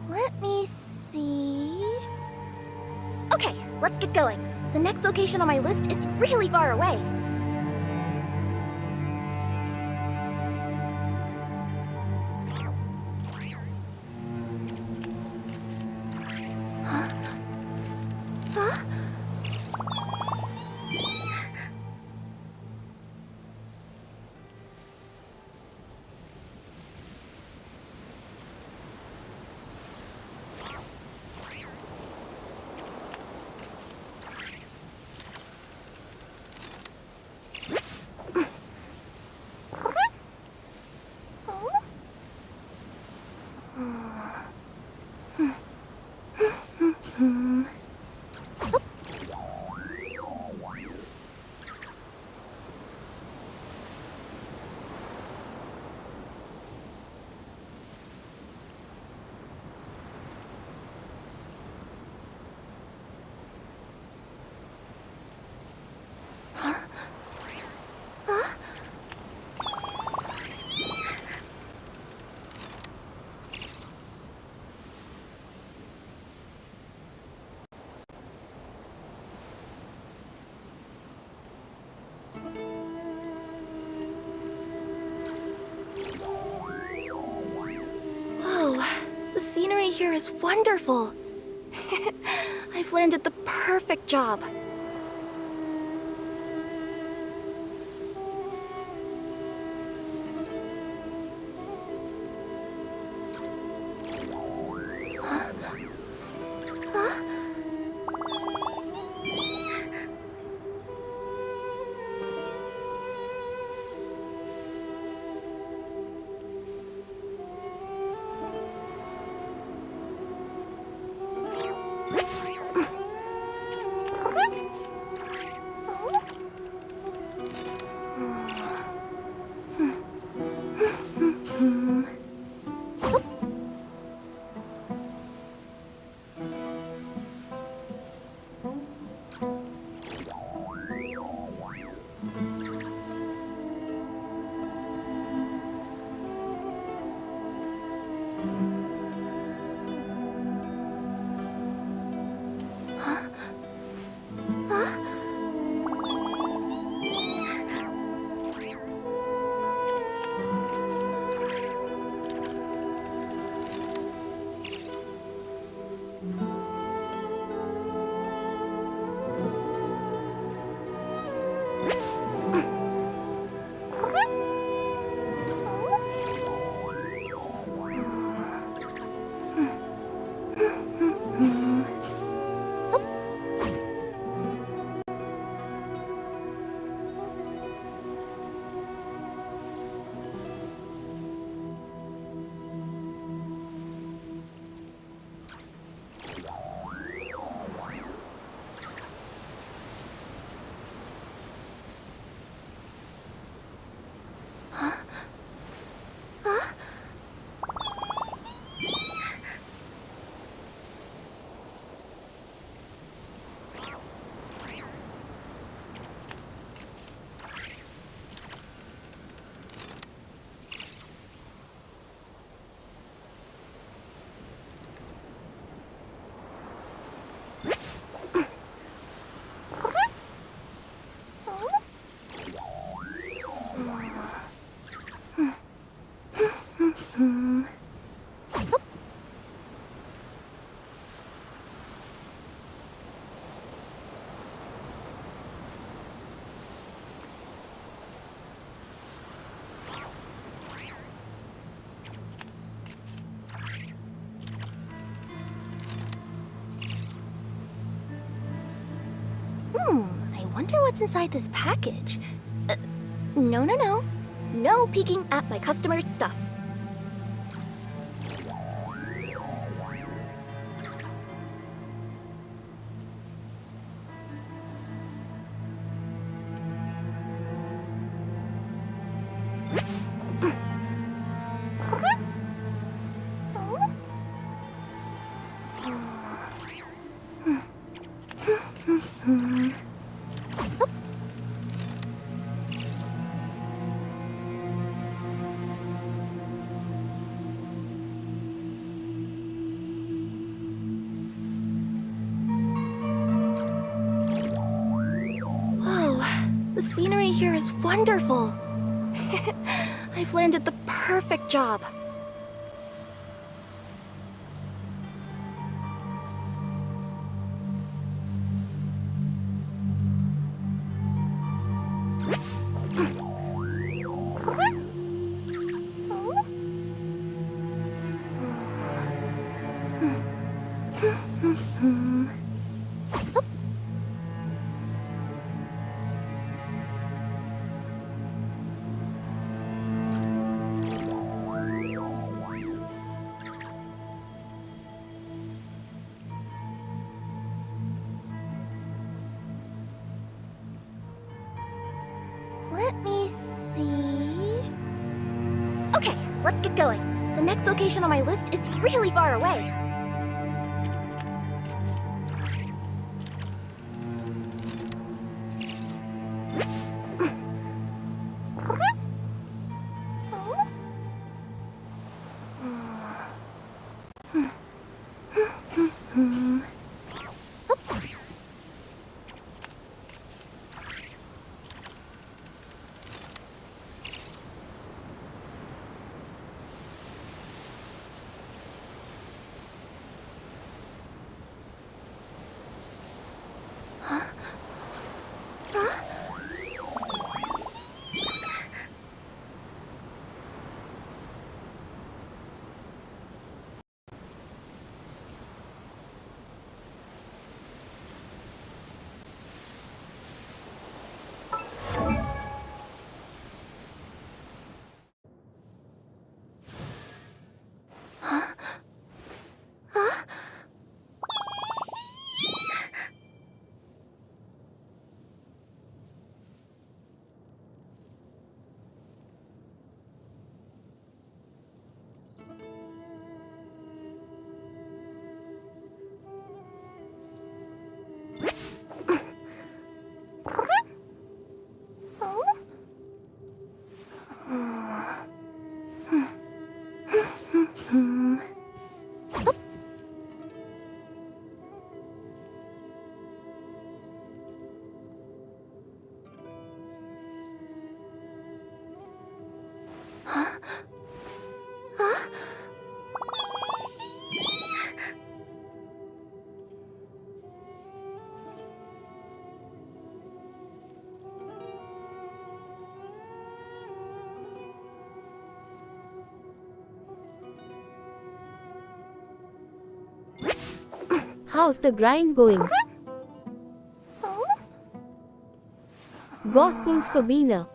Let me see... Okay, let's get going. The next location on my list is really far away. Huh? Huh? Whoa, the scenery here is wonderful. I've landed the perfect job. Huh? Huh? wonder what's inside this package. No, no, no. No peeking at my customers' stuff. The scenery here is wonderful. I've landed the perfect job. Let me see... Okay, let's get going. The next location on my list is really far away. How's the grind going? Got things for Bina.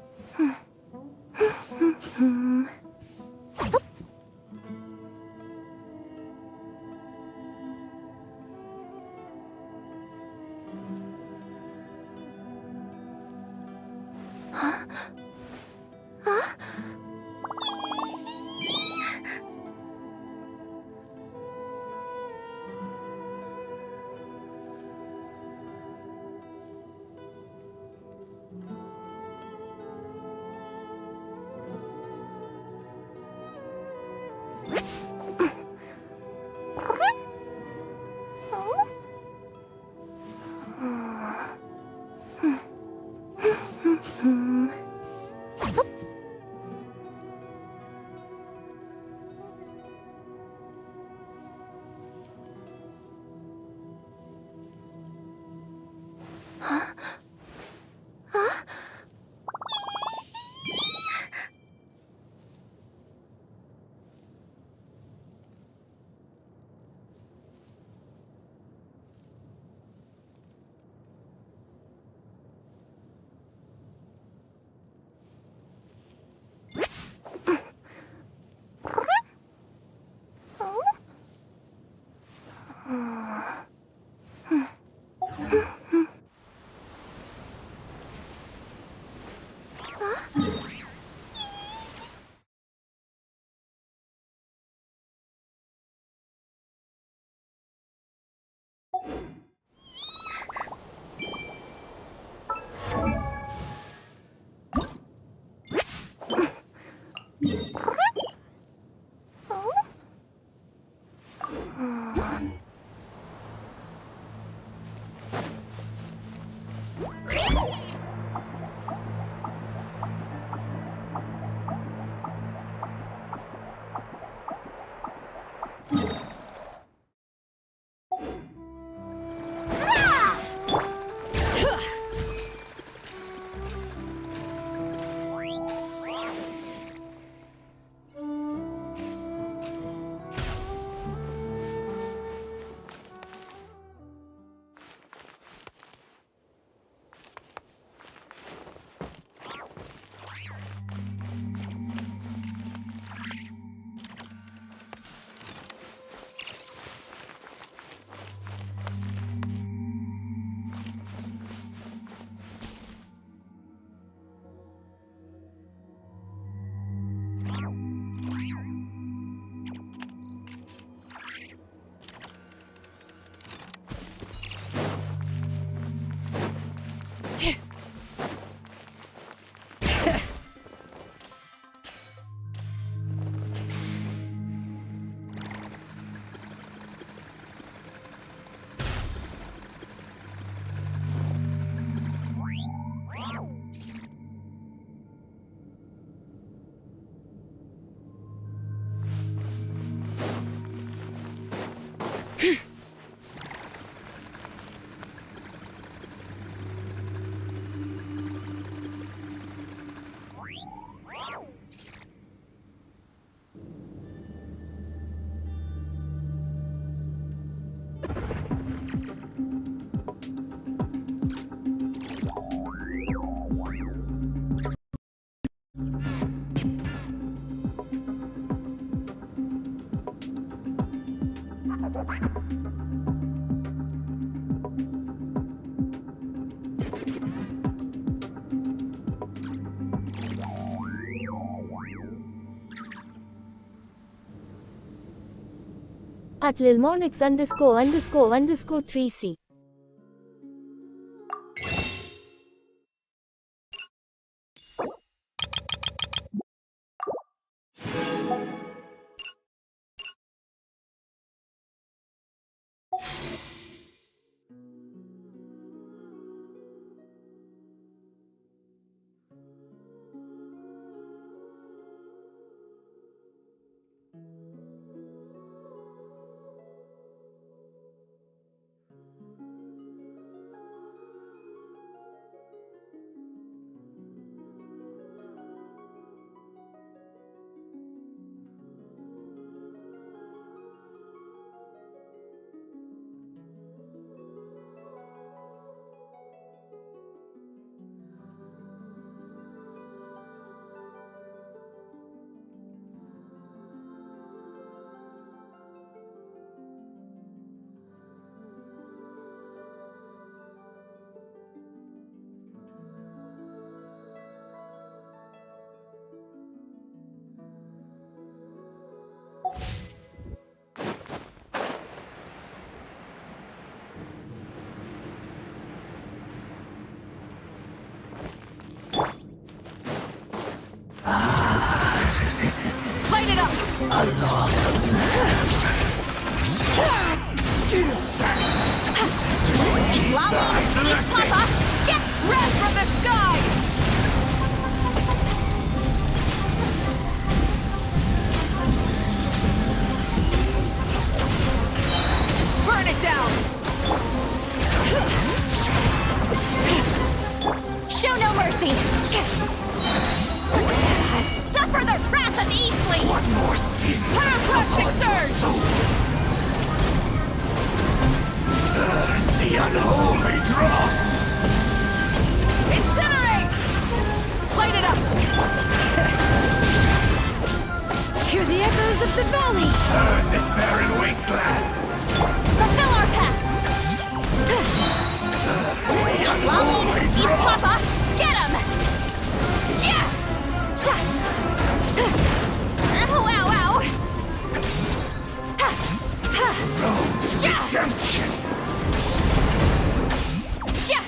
At Lilmonix___3C. Show no mercy! Suffer the wrath of Eastly! One more sin. Pyroclastic surge! Burn the unholy dross. Incinerate! Light it up! Hear the echoes of the valley! Burn this barren wasteland. Fulfill our pact! Lolly, eat Papa! Get him! Yeah! Sha! Ow, ow, ow! Redemption. Sha!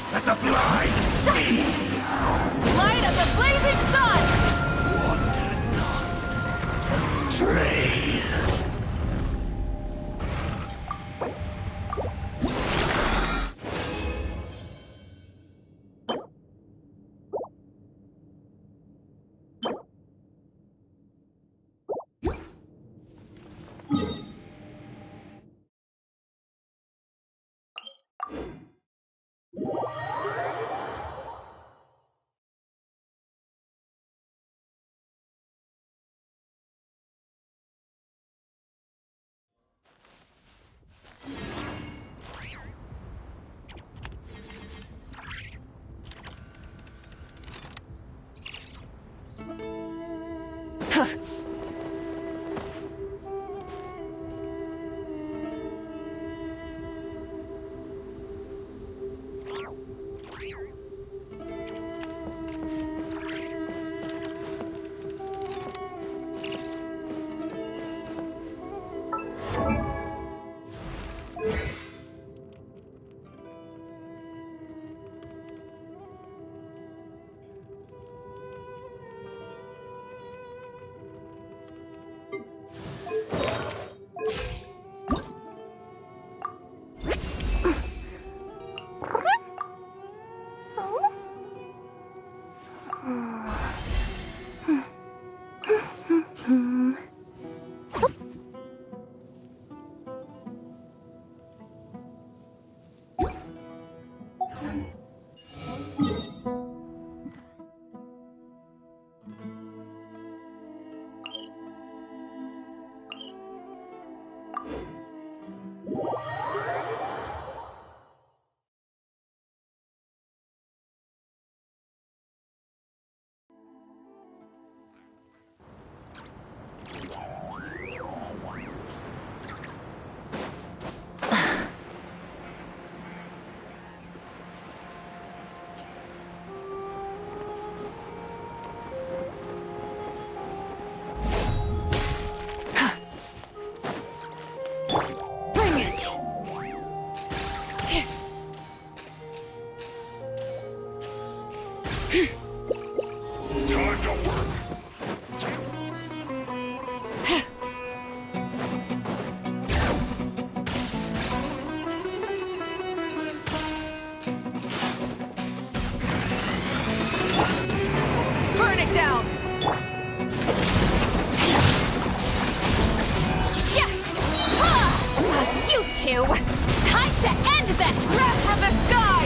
Time to end this! Wrath of the sky!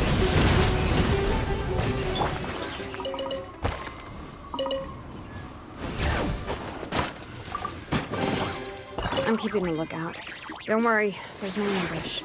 I'm keeping a lookout. Don't worry, there's no ambush.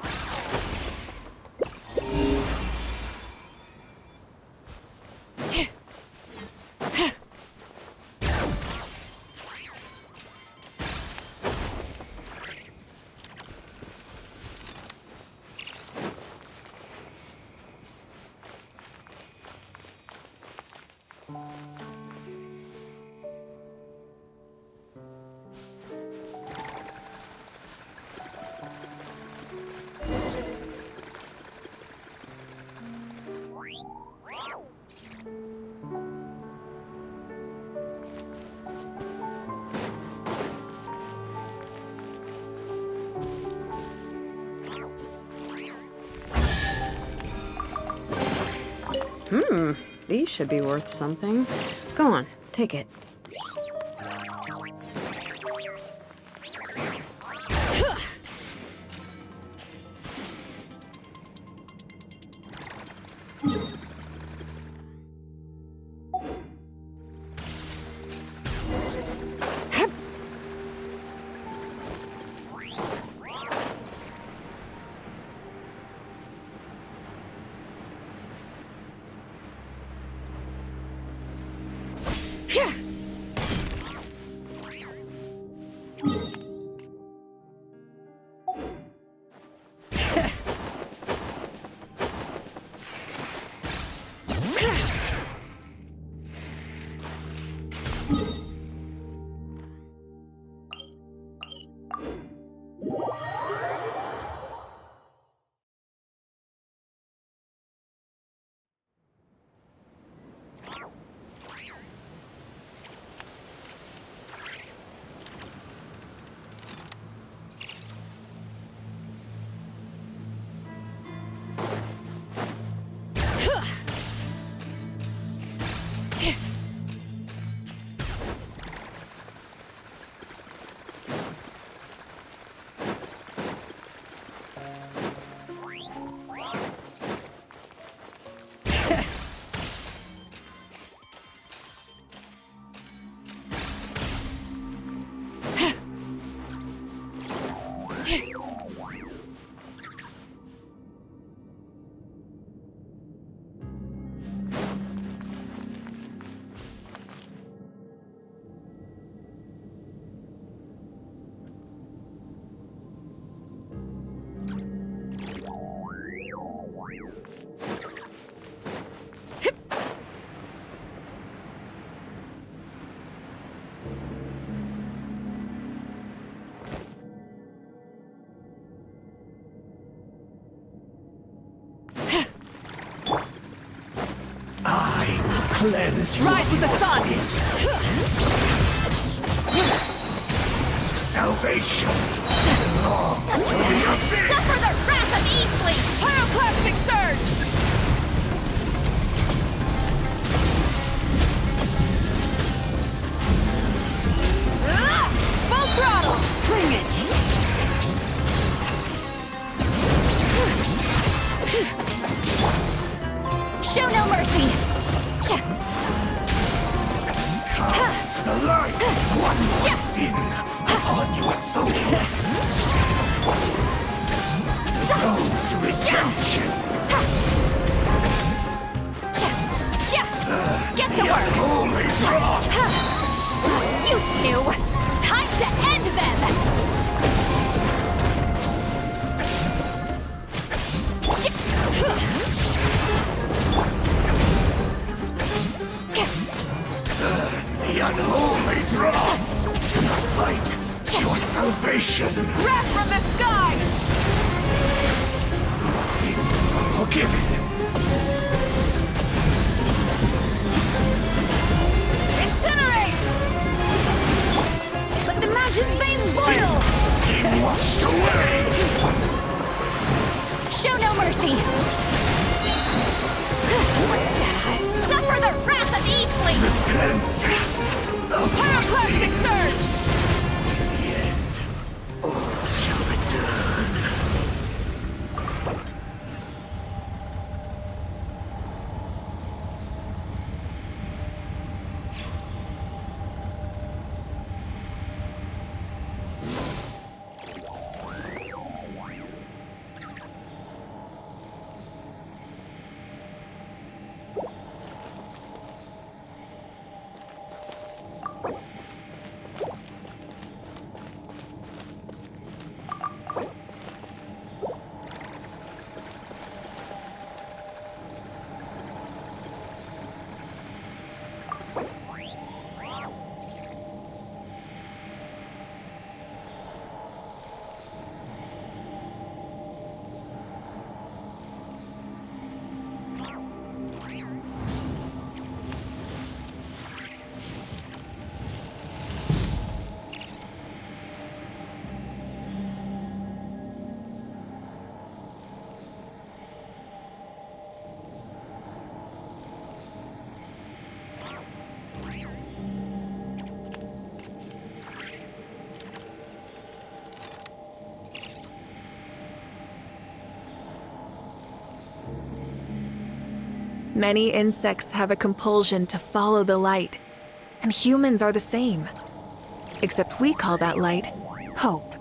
These should be worth something. Go on, take it. Cleanse you Rise with the sun! Salvation belongs to the abyss! Suffer the wrath of Eastling! Pyroclastic surge! The light, one more sin upon your soul. The road to redemption. Get to work! Holy frost! You two! Time to end them! The unholy dross! Do not fight! Your salvation! Wrath from the sky! Your sins are forgiven! Incinerate! Let the magic's veins boil! Be washed away! Show no mercy! Suffer the wrath of Eastling! Repent of your Pyroclastic sins! surge! In the end, all shall return. Many insects have a compulsion to follow the light, and humans are the same. Except we call that light hope.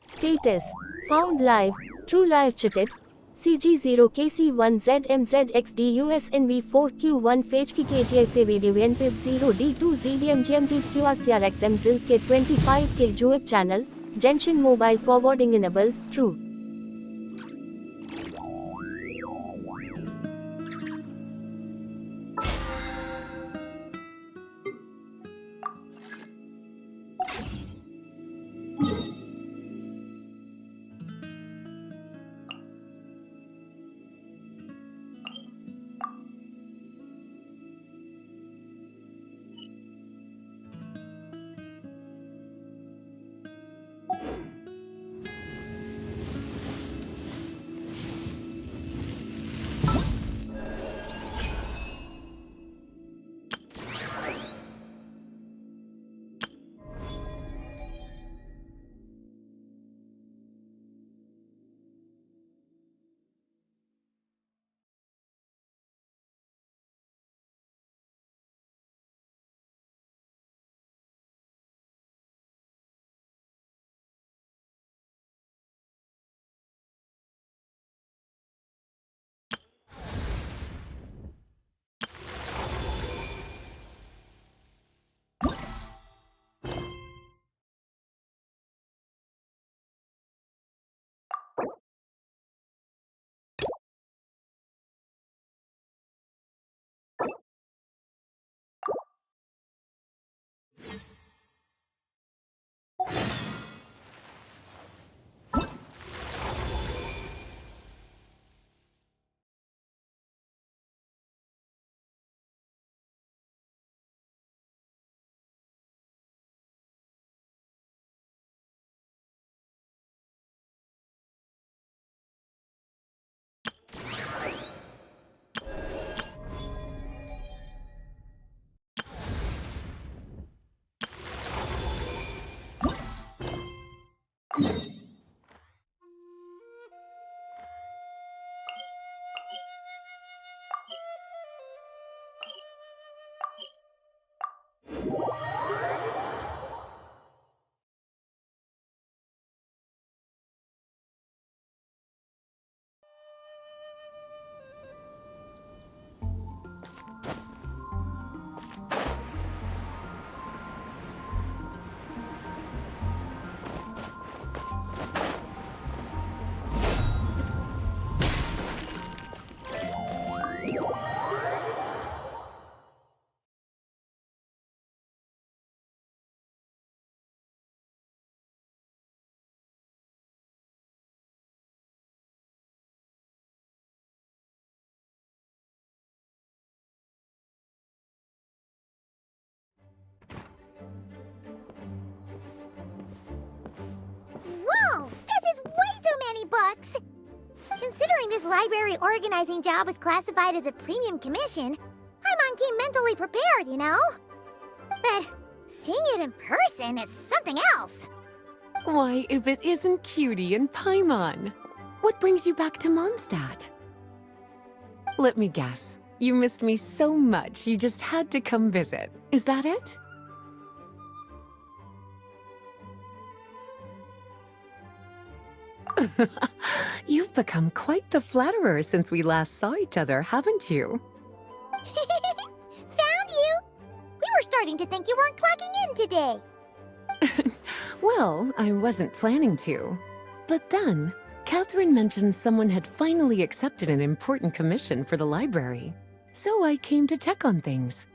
Status: Found live, True live chatted. CG0KC1ZMZXDUSNV4Q1 FHKKJFABDVN50D2ZDMGM2CRXMZK25K Joek channel, Genshin mobile forwarding enable, true. Whoa! This is way too many books! Considering this library organizing job is classified as a premium commission, I'm on key mentally prepared, you know? But seeing it in person is something else. Why, if it isn't Cutie and Paimon? What brings you back to Mondstadt? Let me guess. You missed me so much you just had to come visit. Is that it? You've become quite the flatterer since we last saw each other, haven't you? Found you! We were starting to think you weren't clocking in today. Well, I wasn't planning to. But then, Catherine mentioned someone had finally accepted an important commission for the library. So I came to check on things.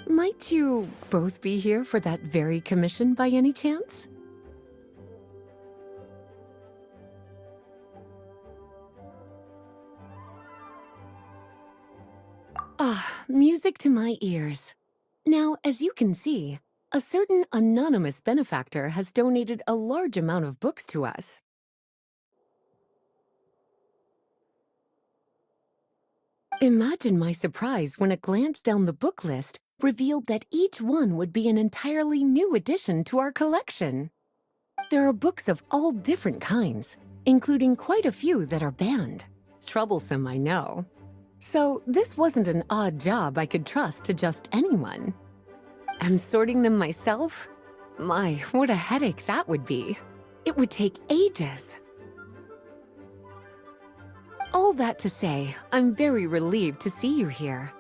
Might you both be here for that very commission by any chance? Ah, music to my ears. Now, as you can see, a certain anonymous benefactor has donated a large amount of books to us. Imagine my surprise when a glance down the book list revealed that each one would be an entirely new addition to our collection. There are books of all different kinds, including quite a few that are banned. Troublesome, I know. So this wasn't an odd job I could trust to just anyone. And sorting them myself? My, what a headache that would be. It would take ages. All that to say, I'm very relieved to see you here.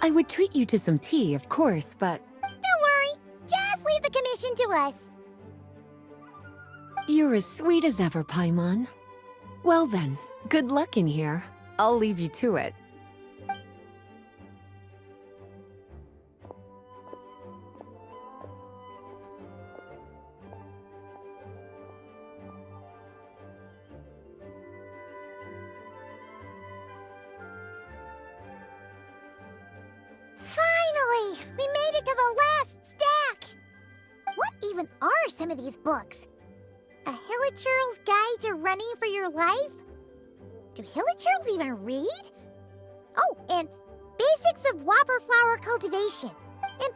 I would treat you to some tea, of course, but... Don't worry. Just leave the commission to us. You're as sweet as ever, Paimon. Well then, good luck in here. I'll leave you to it. Finally! We made it to the last stack! What even are some of these books? A Hilichurl's Guide to Running for Your Life? Do Hilichurls even read? Oh, and Basics of Whopper Flower Cultivation. And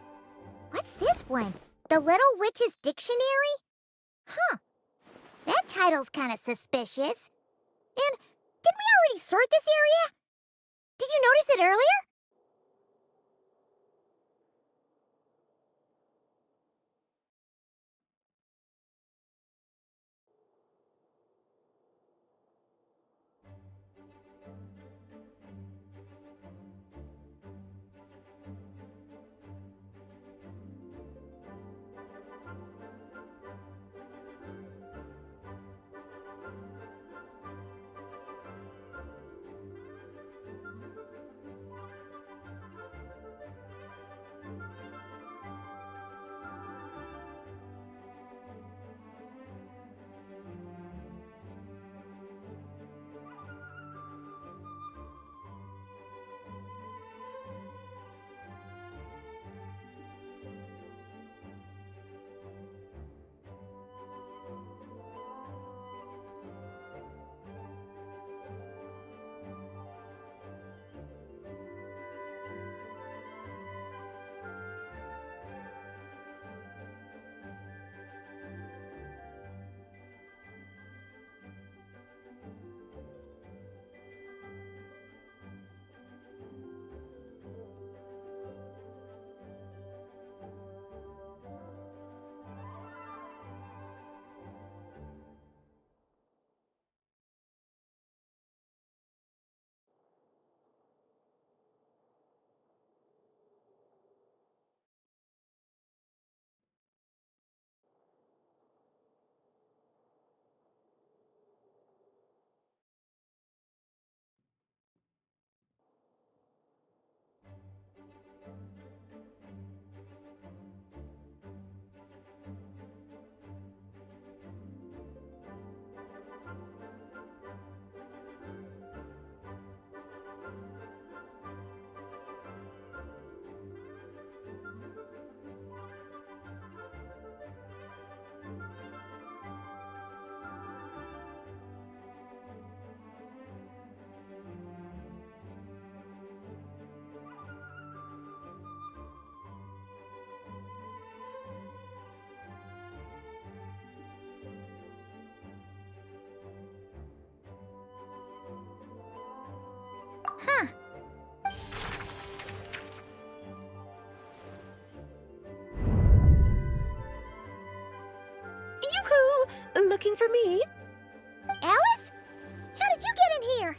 what's this one? The Little Witch's Dictionary? Huh. That title's kinda suspicious. And didn't we already sort this area? Did you notice it earlier? Huh. Yoo-hoo! Looking for me? Alice? How did you get in here?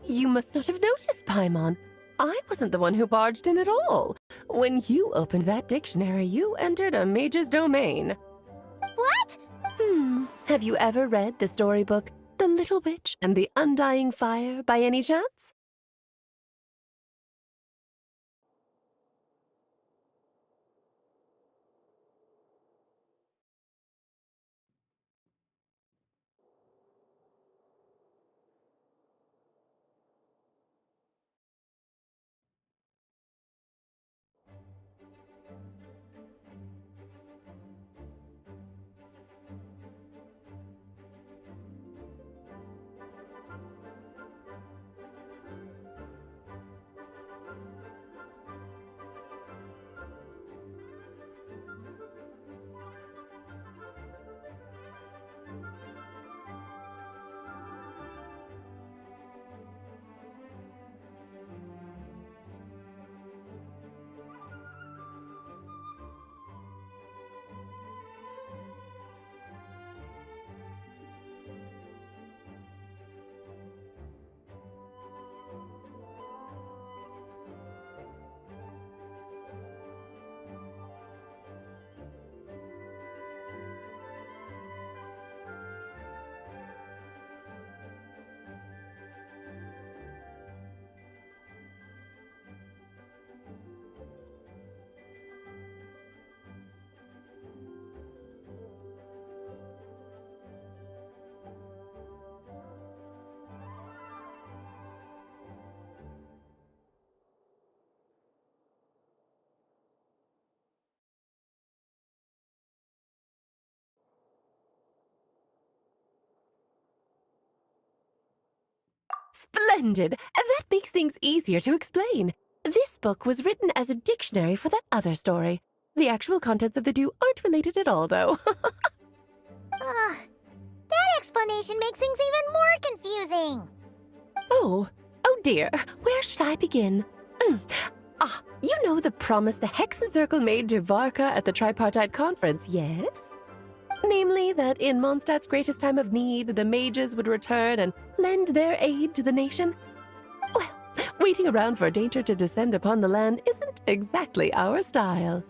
You must not have noticed, Paimon. I wasn't the one who barged in at all. When you opened that dictionary, you entered a mage's domain. What? Have you ever read the storybook The Little Witch and the Undying Fire by any chance? Splendid! That makes things easier to explain. This book was written as a dictionary for that other story. The actual contents of the two aren't related at all, though. That explanation makes things even more confusing. Oh dear. Where should I begin? You know the promise the Hexen Circle made to Varka at the Tripartite Conference, yes? Namely, that in Mondstadt's greatest time of need, the mages would return and lend their aid to the nation? Well, waiting around for danger to descend upon the land isn't exactly our style.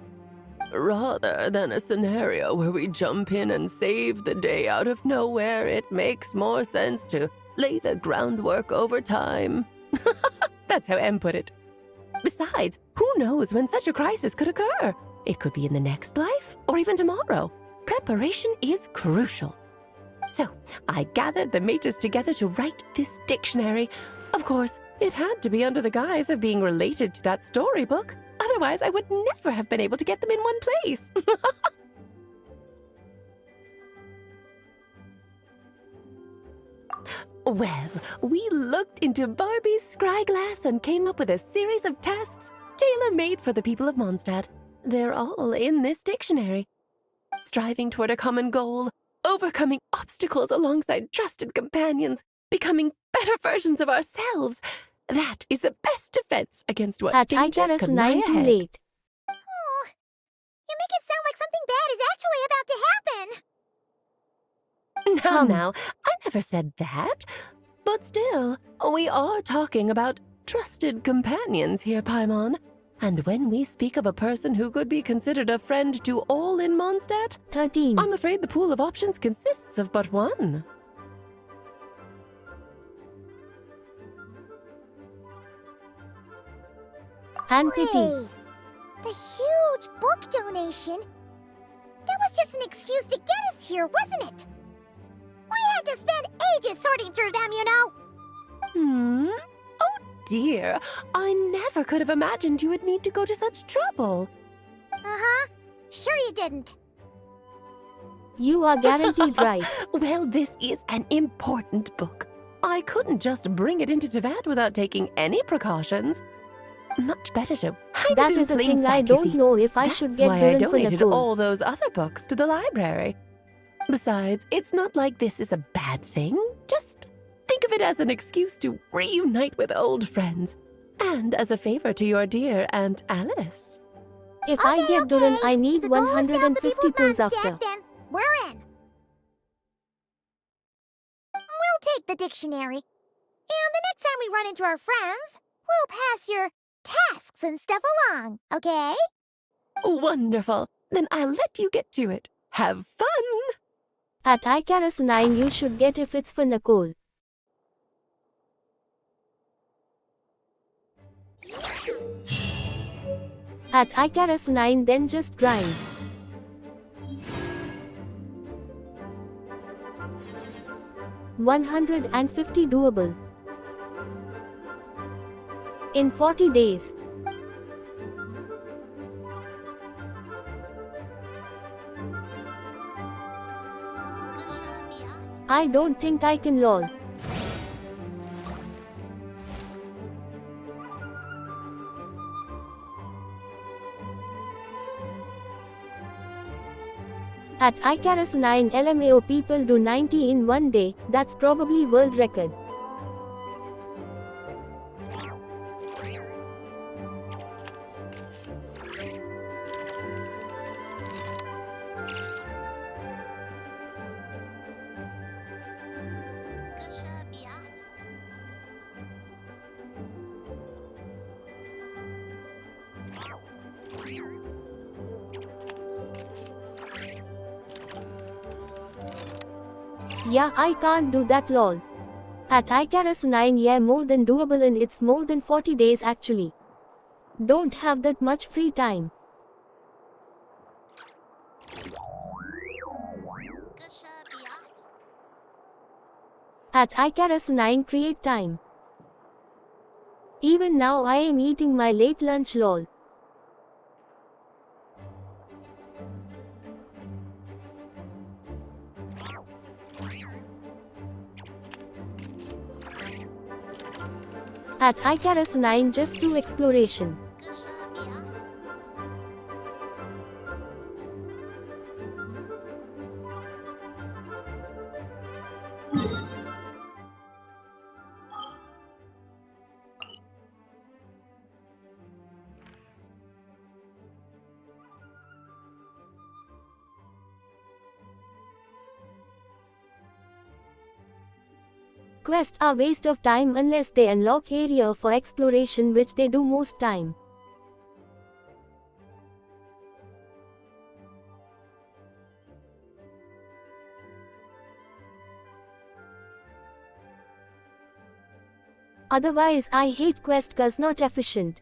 Rather than a scenario where we jump in and save the day out of nowhere, it makes more sense to lay the groundwork over time. That's how Em put it. Besides, who knows when such a crisis could occur? It could be in the next life, or even tomorrow. Preparation is crucial. So, I gathered the mages together to write this dictionary. Of course, it had to be under the guise of being related to that storybook. Otherwise, I would never have been able to get them in one place. Well, we looked into Barbie's scryglass and came up with a series of tasks tailor-made for the people of Mondstadt. They're all in this dictionary. Striving toward a common goal, overcoming obstacles alongside trusted companions, becoming better versions of ourselves. That is the best defense against what dangers could lie ahead. Too late. Oh, you make it sound like something bad is actually about to happen. Now, I never said that. But still, we are talking about trusted companions here, Paimon. And when we speak of a person who could be considered a friend to all in Mondstadt, 13. I'm afraid the pool of options consists of but one. And pity. Wait, the huge book donation? That was just an excuse to get us here, wasn't it? We had to spend ages sorting through them, you know. Oh dear, I never could have imagined you would need to go to such trouble. Uh-huh. Sure you didn't. You are guaranteed right. Well, this is an important book. I couldn't just bring it into Tevat without taking any precautions. Much better to hide That it in is a plain thing I sight, you don't see. know if I That's should get why I Durin for donated Nicole. all those other books to the library. Besides, it's not like this is a bad thing. Just think of it as an excuse to reunite with old friends. And as a favor to your dear Aunt Alice. If I get Durin, I need If the goal is to help the people 150 of pulls Mondstadt, after. then we're in. We'll take the dictionary. And the next time we run into our friends, we'll pass your tasks and stuff along, okay? Wonderful. Then I'll let you get to it. Have fun! At Icarus 9 you should get if it's for Nicole. At Icarus 9 then just grind. $150 doable. In 40 days. I don't think I can lol. At Icarus 9 LMAO people do 90 in one day, that's probably world record. Yeah, I can't do that lol. At Icarus 9 yeah, more than doable and it's more than 40 days actually. Don't have that much free time. At Icarus 9 create time. Even now I am eating my late lunch lol. At Icarus 9 just do exploration. Quests are waste of time unless they unlock area for exploration, which they do most time. Otherwise I hate quest cause not efficient.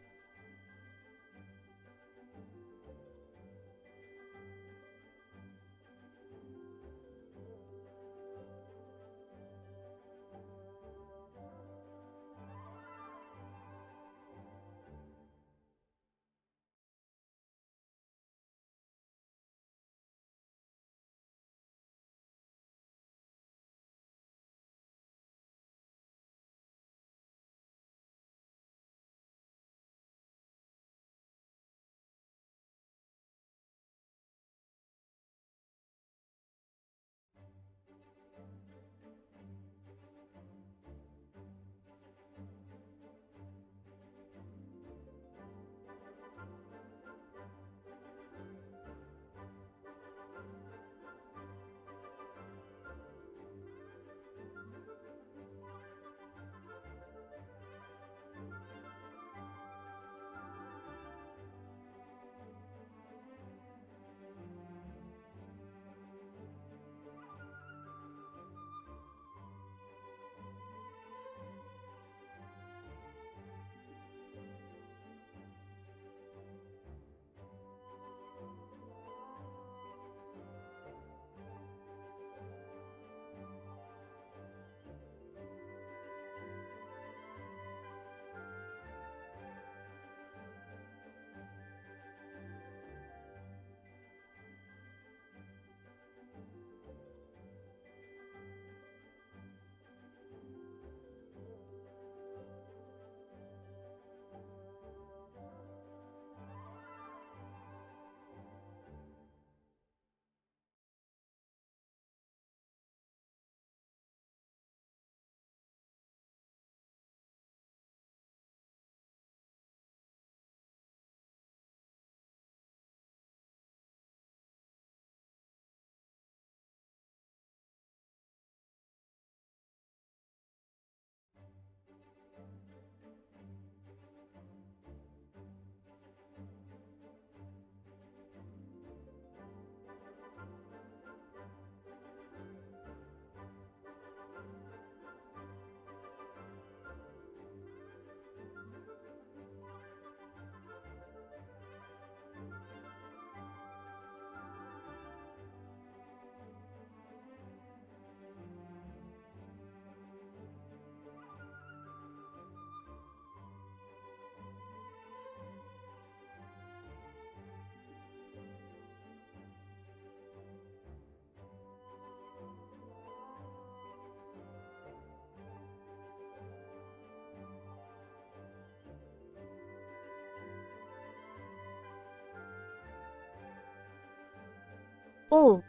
Oh.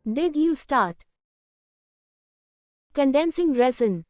Did you start condensing resin?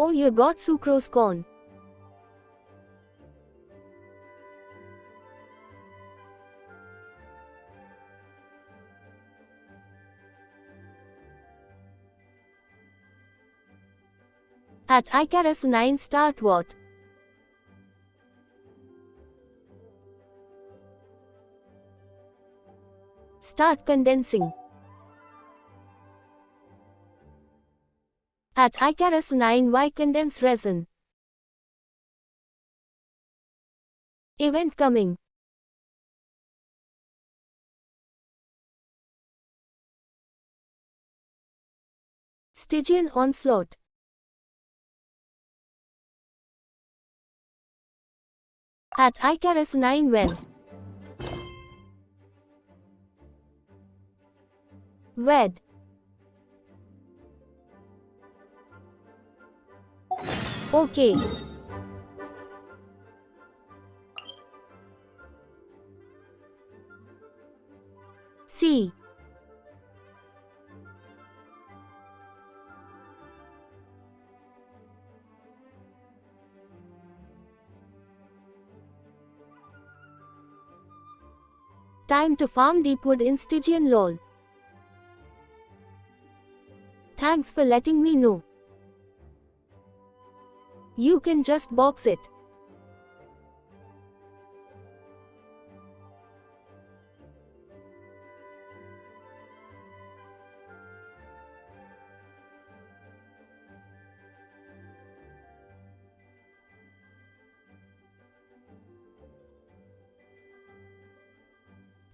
Oh, you got sucrose corn. At Icarus 9 start what? Start condensing. At Icarus 9 why condense resin? Event coming. Stygian onslaught. At Icarus 9 when? Wed. Okay. C. Time to farm deepwood in Stygian lol. Thanks for letting me know. You can just box it.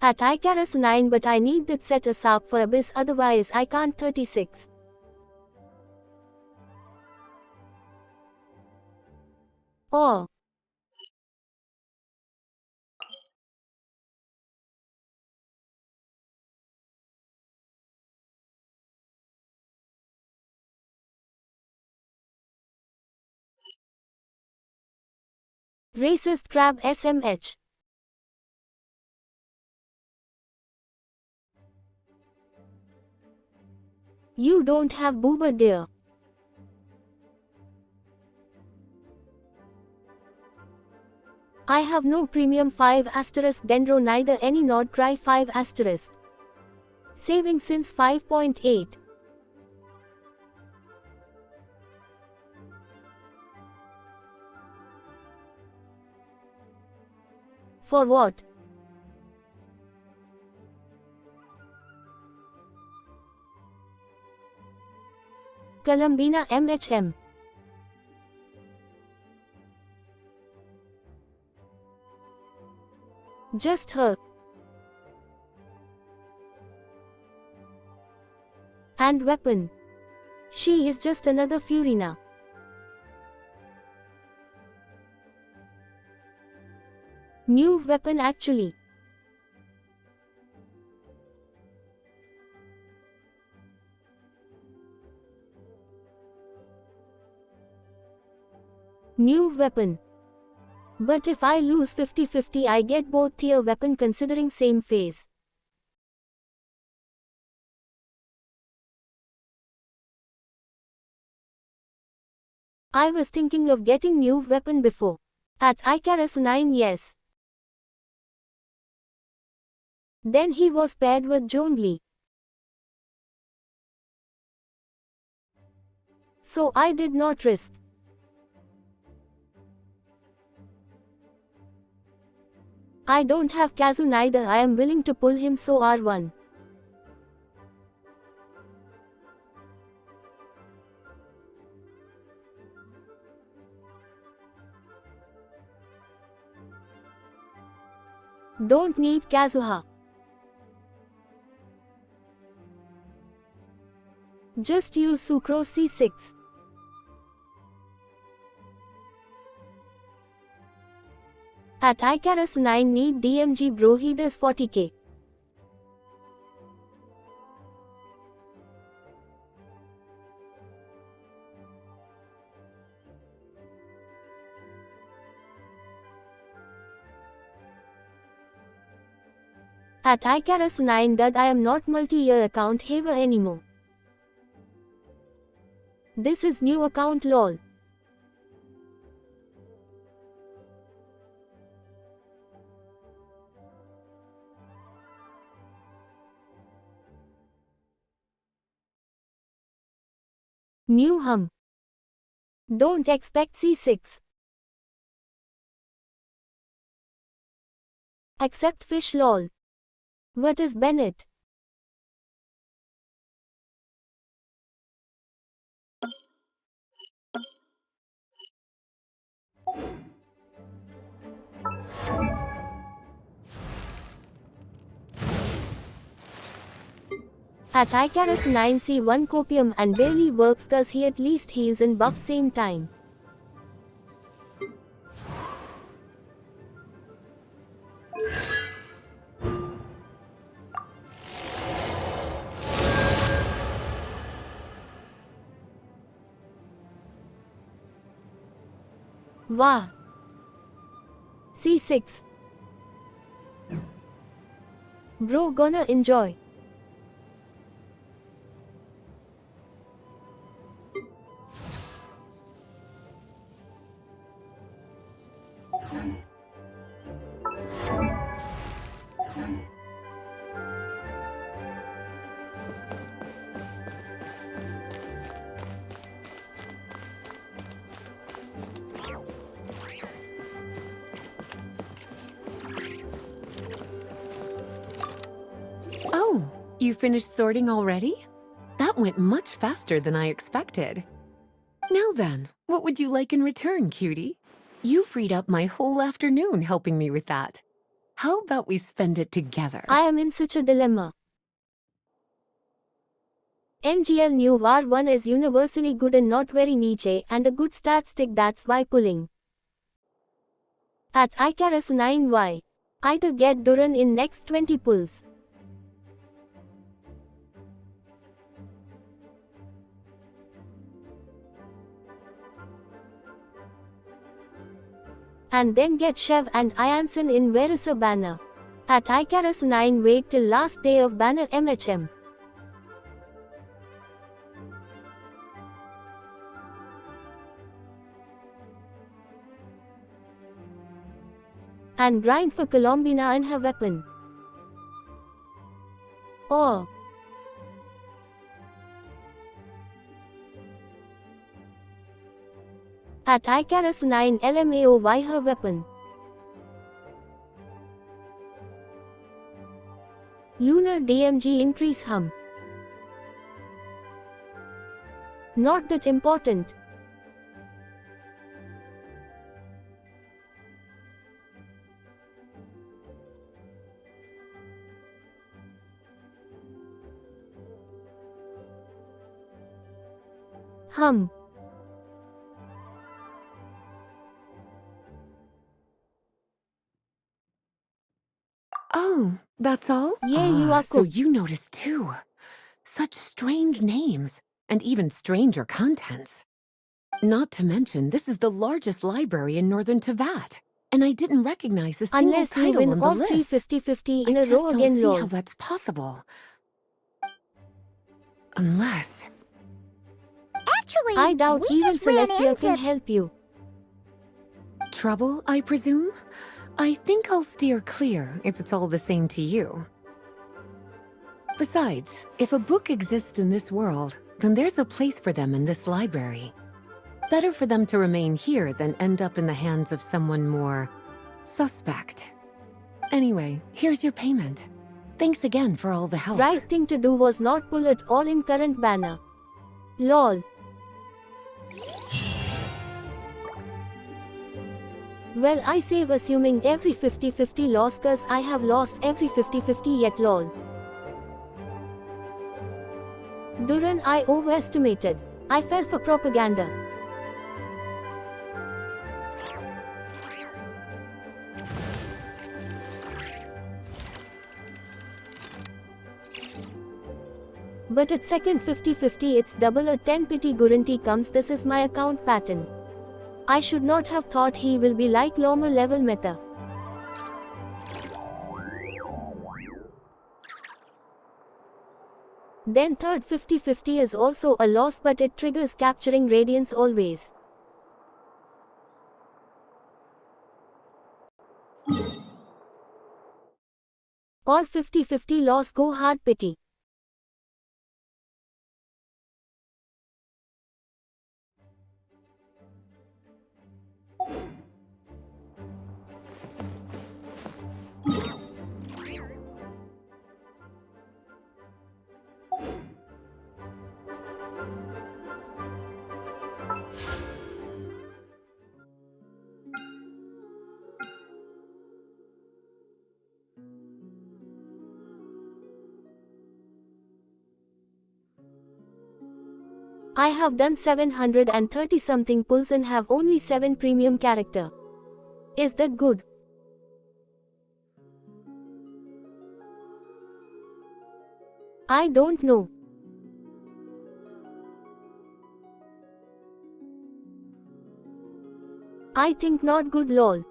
At Icarus 9 but I need that set asap for Abyss otherwise I can't 36. Oh. Racist crab SMH. You don't have boober dear. I have no premium 5 asterisk dendro neither any nod cry 5 asterisk. Saving since 5.8. For what? Columbina MHM. Just her. And weapon. She is just another Furina. New weapon actually. New weapon. But if I lose 50-50 I get both tier weapon considering same phase. I was thinking of getting new weapon before. At Icarus 9 yes. Then he was paired with Zhongli. So I did not risk. I don't have Kazu neither I am willing to pull him so R1. Don't need Kazuha. Just use sucrose C6. At Icarus 9 need DMG bro he does 40k. At Icarus 9 dud I am not multi-year account haver anymore. This is new account lol. New hum. Don't expect C6. Accept fish lol. What is Bennett? At Icarus 9C1 copium and barely works cause he at least heals and buffs same time. Wah. C6. Bro gonna enjoy. Oh, you finished sorting already? That went much faster than I expected. Now then, what would you like in return, cutie? You freed up my whole afternoon helping me with that. How about we spend it together? I am in such a dilemma. MGL knew War 1 is universally good and not very niche, and a good stat stick, that's why pulling. At Icarus 9Y. Either get Duran in next 20 pulls. And then get Chev and Ianson in Verisa banner. At Icarus 9 wait till last day of banner MHM. And grind for Colombina and her weapon. Oh. At Icarus 9 LMAOY her weapon. Lunar DMG increase hum. Not that important. Hum. Oh, that's all? Yeah, you are so cooked. you noticed too. Such strange names, and even stranger contents. Not to mention, this is the largest library in northern Tevat, and I didn't recognize a single Unless you title win on the all three list. 50-50 in I a just row don't again see lol. how that's possible. Unless... Actually, I doubt we even just ran Celestia into... can help you. Trouble, I presume? I think I'll steer clear if it's all the same to you. Besides, if a book exists in this world, then there's a place for them in this library. Better for them to remain here than end up in the hands of someone more suspect. Anyway, here's your payment. Thanks again for all the help. Right thing to do was not pull it all in current banner. Lol. Well, I save assuming every 50-50 loss cause I have lost every 50-50 yet lol. Duran, I overestimated. I fell for propaganda. But at second 50-50 it's double a 10 pity guarantee comes. This is my account pattern. I should not have thought he will be like Loma level meta. Then third 50-50 is also a loss, but it triggers capturing radiance always. All 50-50 loss go hard pity. I have done 730 something pulls and have only 7 premium character. Is that good? I don't know. I think not good lol.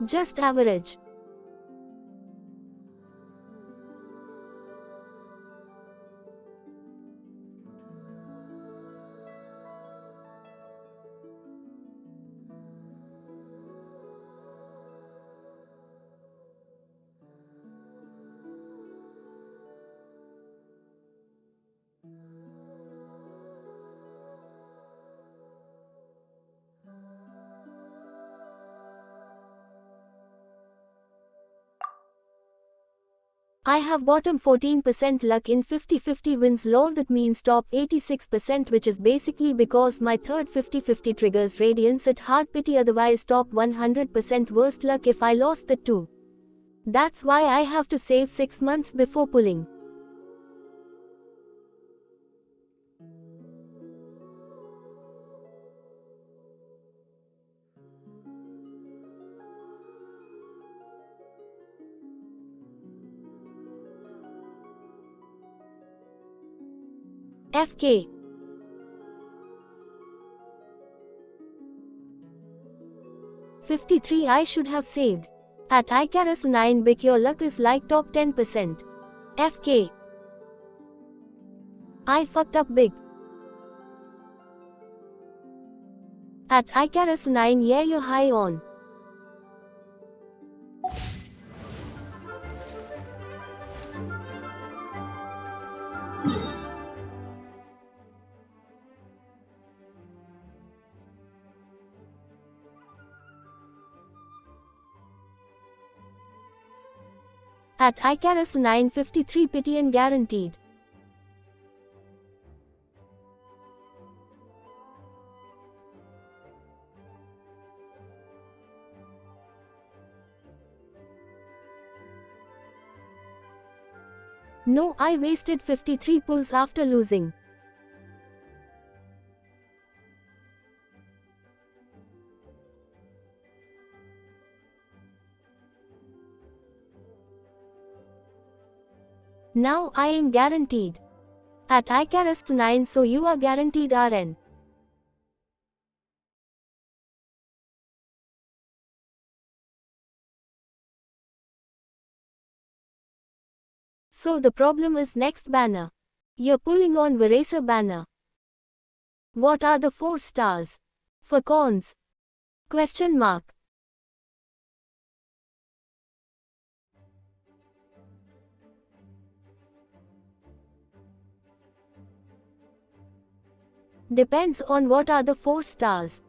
Just average. I have bottom 14% luck in 50-50 wins lol, that means top 86%, which is basically because my third 50-50 triggers radiance at hard pity, otherwise top 100% worst luck if I lost the two. That's why I have to save 6 months before pulling. FK. $53 I should have saved. At Icarus 9 big your luck is like top 10%. FK. I fucked up big. At Icarus 9 yeah you're high on. At Icarus 953 pity and guaranteed. No, I wasted 53 pulls after losing. Now I am guaranteed. At Icarus 9 so you are guaranteed RN. So the problem is next banner. You're pulling on Veracer banner. What are the 4 stars? For cons? Question mark. Depends on what are the 4 stars.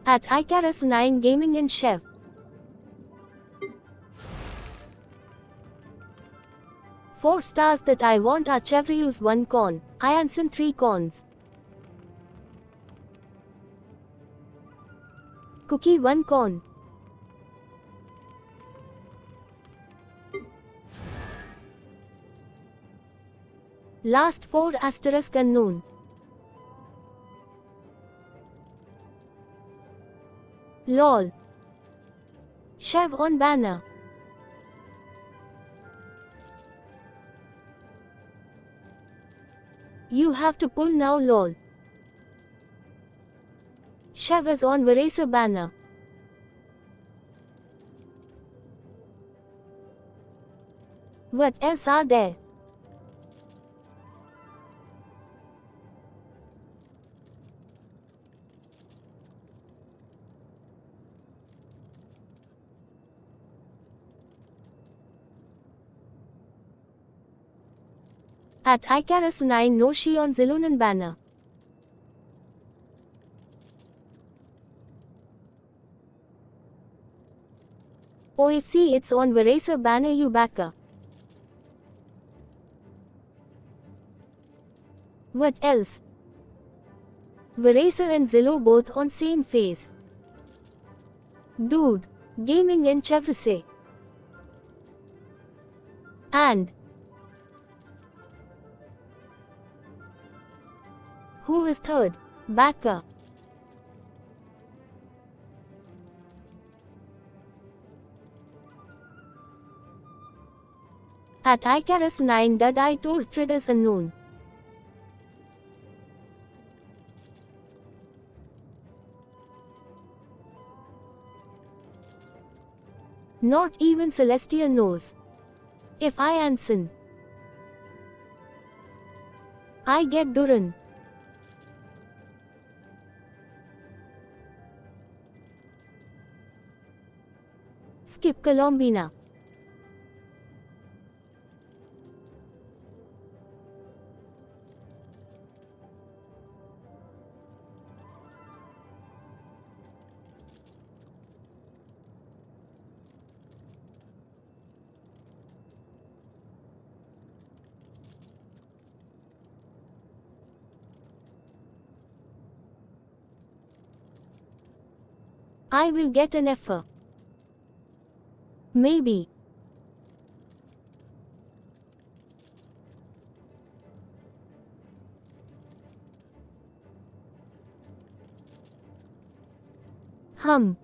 At Icarus 9 Gaming and Chef. Four stars that I want are Chevreuse 1 corn, Ianson 3 corns, Cookie 1 corn, Last 4 asterisk unknown, LOL, Chev on banner, you have to pull now lol. Chev is on Veracer banner. What else are there? At Icarus 9 Noshi on Zilunan banner. OFC it's on Veracer banner you backer. What else? Veracer and Zillow both on same phase. Dude, gaming in Chevrolet. And who is third? Backer. At Icarus 9 Dud I told traders unknown. Not even Celestia knows. If I answer, I get Duran. Skip Colombina. I will get an F. Maybe. Hum.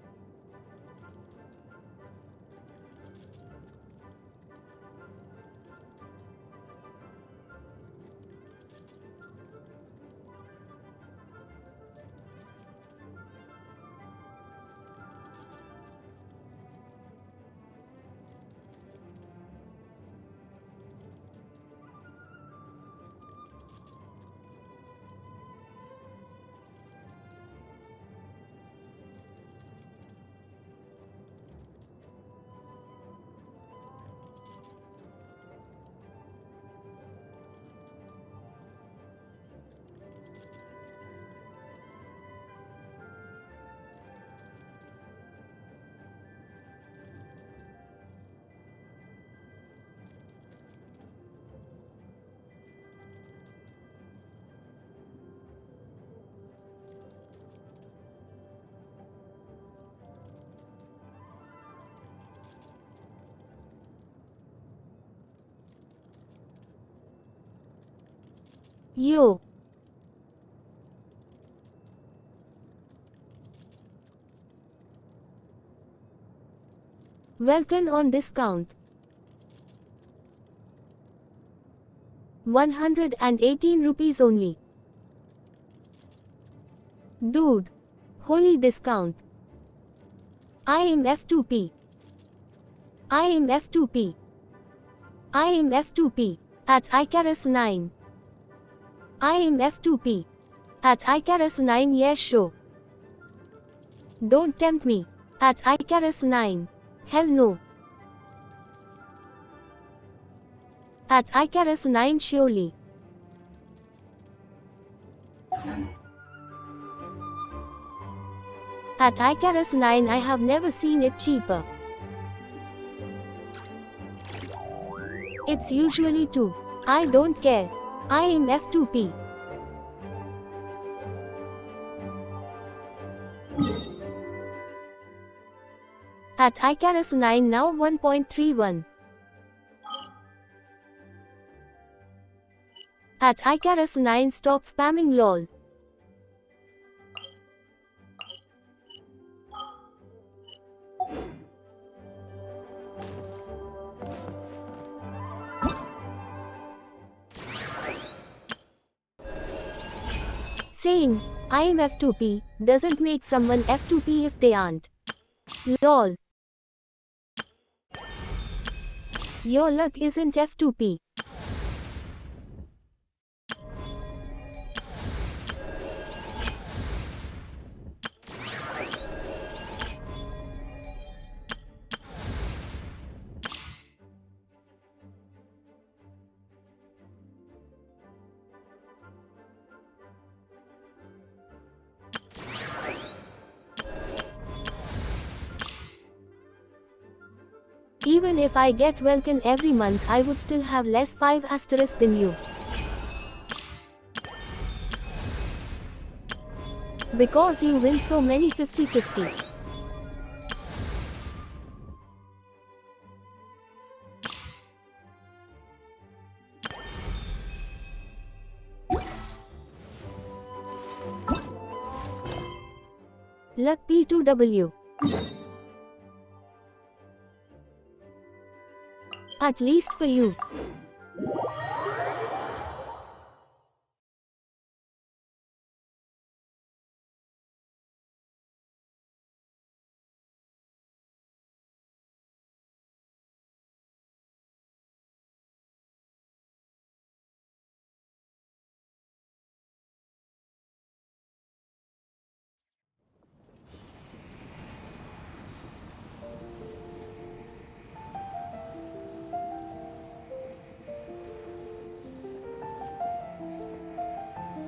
Yo. Welcome on discount. 118 rupees only. Dude. Holy discount. I am F2P. I am F2P. I am F2P. At Icarus 9. I am F2P. At Icarus 9 yes show. Don't tempt me. At Icarus 9. Hell no. At Icarus 9 surely. At Icarus 9 I have never seen it cheaper. It's usually 2. I don't care. I am F2P. At Icarus 9 now 1.31. At Icarus 9 stop spamming lol. Saying, I am F2P, doesn't make someone F2P if they aren't. Lol. Your luck isn't F2P. Even if I get Welkin every month, I would still have less 5 asterisk than you. Because you win so many 50-50. Luck P2W. At least for you.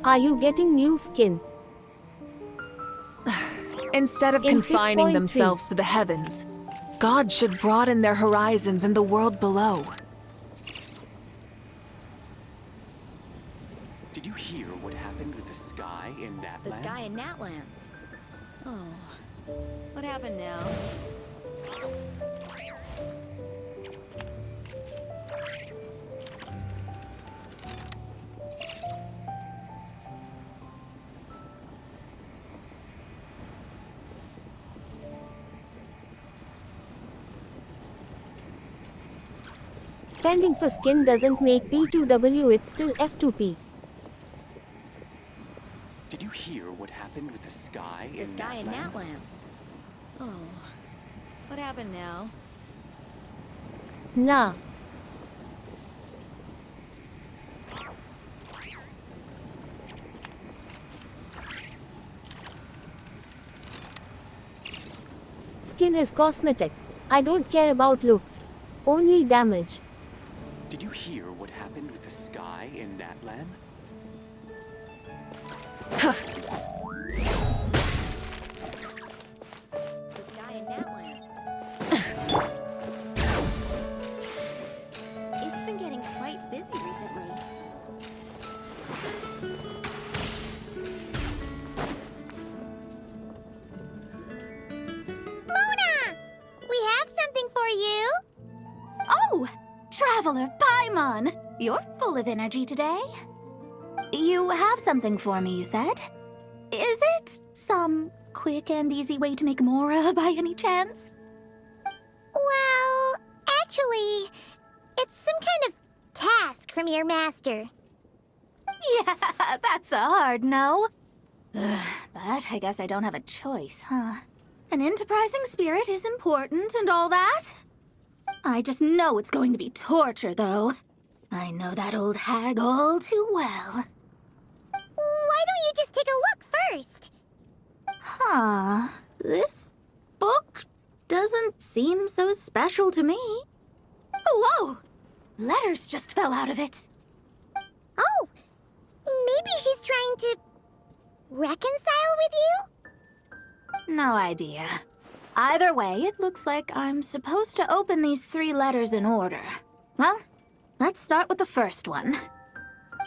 Are you getting new skin? Instead of In confining 6.3. themselves to the heavens, God should broaden their horizons in the world below. Did you hear what happened with the sky in Natland? The sky in Natland. Oh. What happened now? Spending for skin doesn't make P2W, it's still F2P. Did you hear what happened with the sky The in sky in Natland? Natland. Oh. What happened now? Nah. Skin is cosmetic. I don't care about looks. Only damage. Did you hear what happened with the sky in Natland? The sky in Natland. It's been getting quite busy recently. Mona! We have something for you! Oh, Traveler Paimon! You're full of energy today. You have something for me, you said? Is it some quick and easy way to make Mora by any chance? Well, actually, it's some kind of task from your master. Yeah, that's a hard no. Ugh, but I guess I don't have a choice, huh? An enterprising spirit is important and all that. I just know it's going to be torture, though. I know that old hag all too well. Why don't you just take a look first? Huh. This book doesn't seem so special to me. Whoa! Letters just fell out of it. Oh, maybe she's trying to reconcile with you? No idea. Either way, it looks like I'm supposed to open these 3 letters in order. Well, let's start with the first one.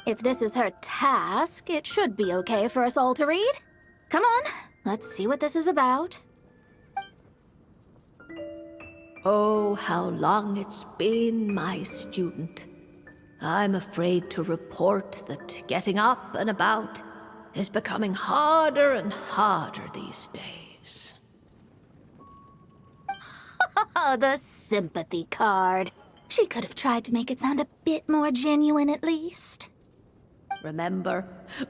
If this is her task, it should be okay for us all to read. Come on, let's see what this is about. Oh, how long it's been, my student. I'm afraid to report that getting up and about is becoming harder and harder these days. Oh, the sympathy card. She could have tried to make it sound a bit more genuine at least. Remember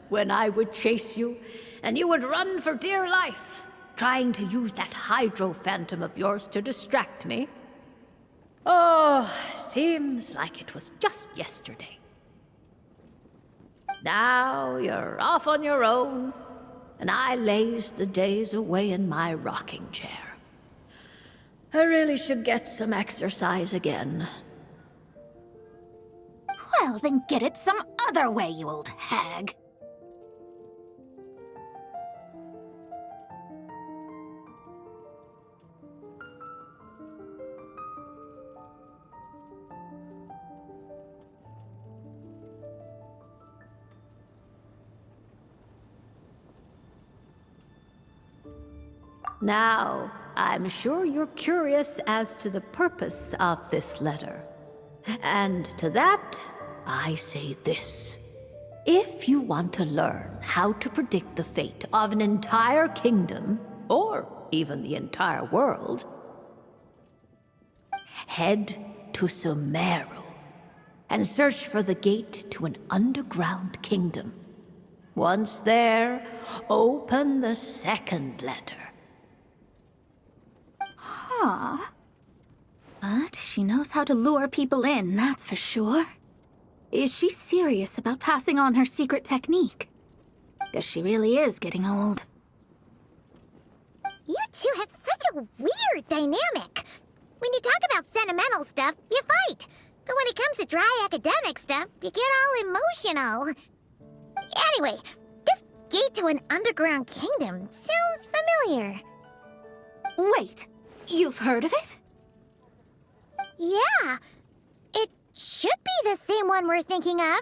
when I would chase you and you would run for dear life, trying to use that hydro phantom of yours to distract me? Oh, seems like it was just yesterday. Now you're off on your own, and I laze the days away in my rocking chair. I really should get some exercise again. Well, then get it some other way, you old hag. Now, I'm sure you're curious as to the purpose of this letter. And to that, I say this. If you want to learn how to predict the fate of an entire kingdom, or even the entire world, head to Sumeru and search for the gate to an underground kingdom. Once there, open the second letter. Huh. But she knows how to lure people in, that's for sure. Is she serious about passing on her secret technique? Guess she really is getting old. You two have such a weird dynamic. When you talk about sentimental stuff, you fight. But when it comes to dry academic stuff, you get all emotional. Anyway, this gate to an underground kingdom sounds familiar. Wait, you've heard of it? Yeah. It should be the same one we're thinking of.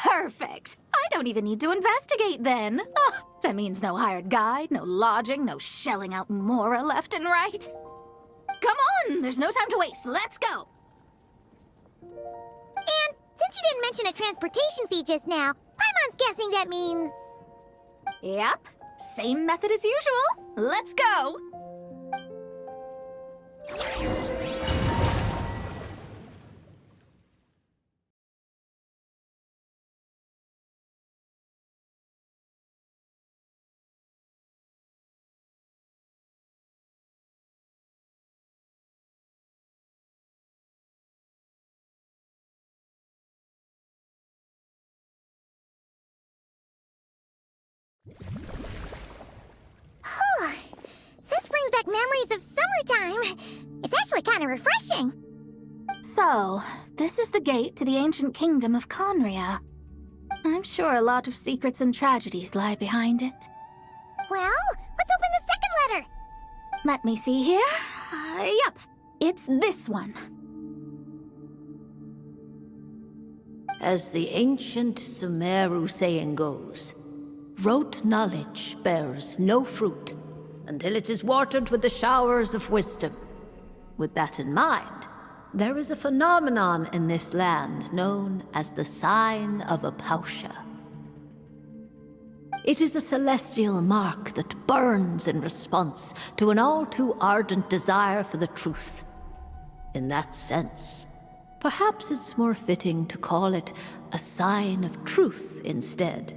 Perfect. I don't even need to investigate then. Oh, that means no hired guide, no lodging, no shelling out Mora left and right. Come on, there's no time to waste. Let's go. And since you didn't mention a transportation fee just now, Paimon's guessing that means... Yep, same method as usual. Let's go. This brings back memories of summertime. It's actually kind of refreshing. So, this is the gate to the ancient kingdom of Conria. I'm sure a lot of secrets and tragedies lie behind it. Well, let's open the second letter. Let me see here. Yep, it's this one. As the ancient Sumeru saying goes, rote knowledge bears no fruit until it is watered with the showers of wisdom. With that in mind, there is a phenomenon in this land known as the Sign of Apausha. It is a celestial mark that burns in response to an all too ardent desire for the truth. In that sense, perhaps it's more fitting to call it a sign of truth instead.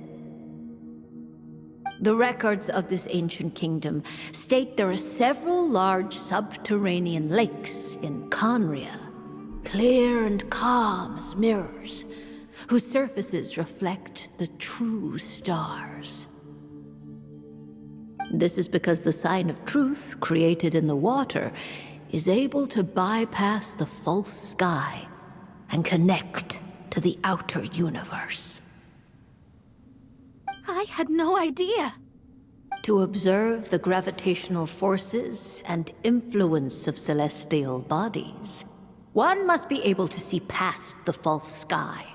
The records of this ancient kingdom state there are several large subterranean lakes in Conria, clear and calm as mirrors, whose surfaces reflect the true stars. This is because the sign of truth created in the water is able to bypass the false sky and connect to the outer universe. I had no idea. To observe the gravitational forces and influence of celestial bodies, one must be able to see past the false sky.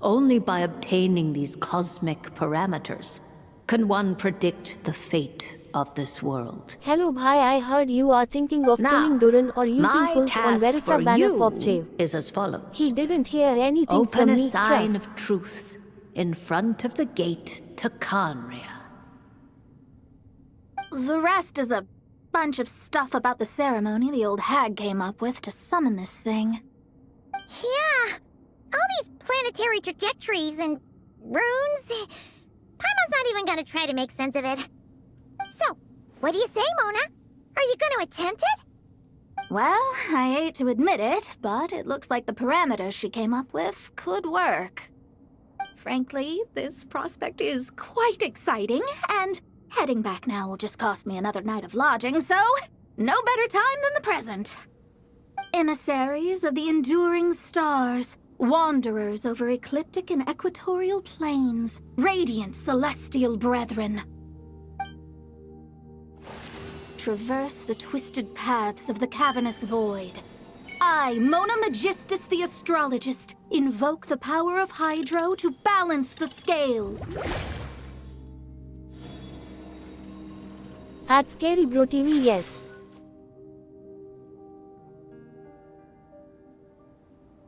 Only by obtaining these cosmic parameters can one predict the fate of this world. Hello bhai, I heard you are thinking of Now, pulling Duran or using my pulse on task Verisa for banner you Fobchev. is as follows. He didn't hear anything Open from a me, sign trust. of truth in front of the gate to Conria. The rest is a bunch of stuff about the ceremony the old hag came up with to summon this thing. Yeah, all these planetary trajectories and runes. Paimon's not even gonna try to make sense of it. So, what do you say, Mona? Are you gonna attempt it? Well, I hate to admit it, but it looks like the parameters she came up with could work. Frankly, this prospect is quite exciting, and heading back now will just cost me another night of lodging, so no better time than the present. Emissaries of the enduring stars, wanderers over ecliptic and equatorial planes, radiant celestial brethren. Traverse the twisted paths of the cavernous void. I, Mona Magistus the Astrologist, invoke the power of Hydro to balance the scales. At Scary Bro TV, yes.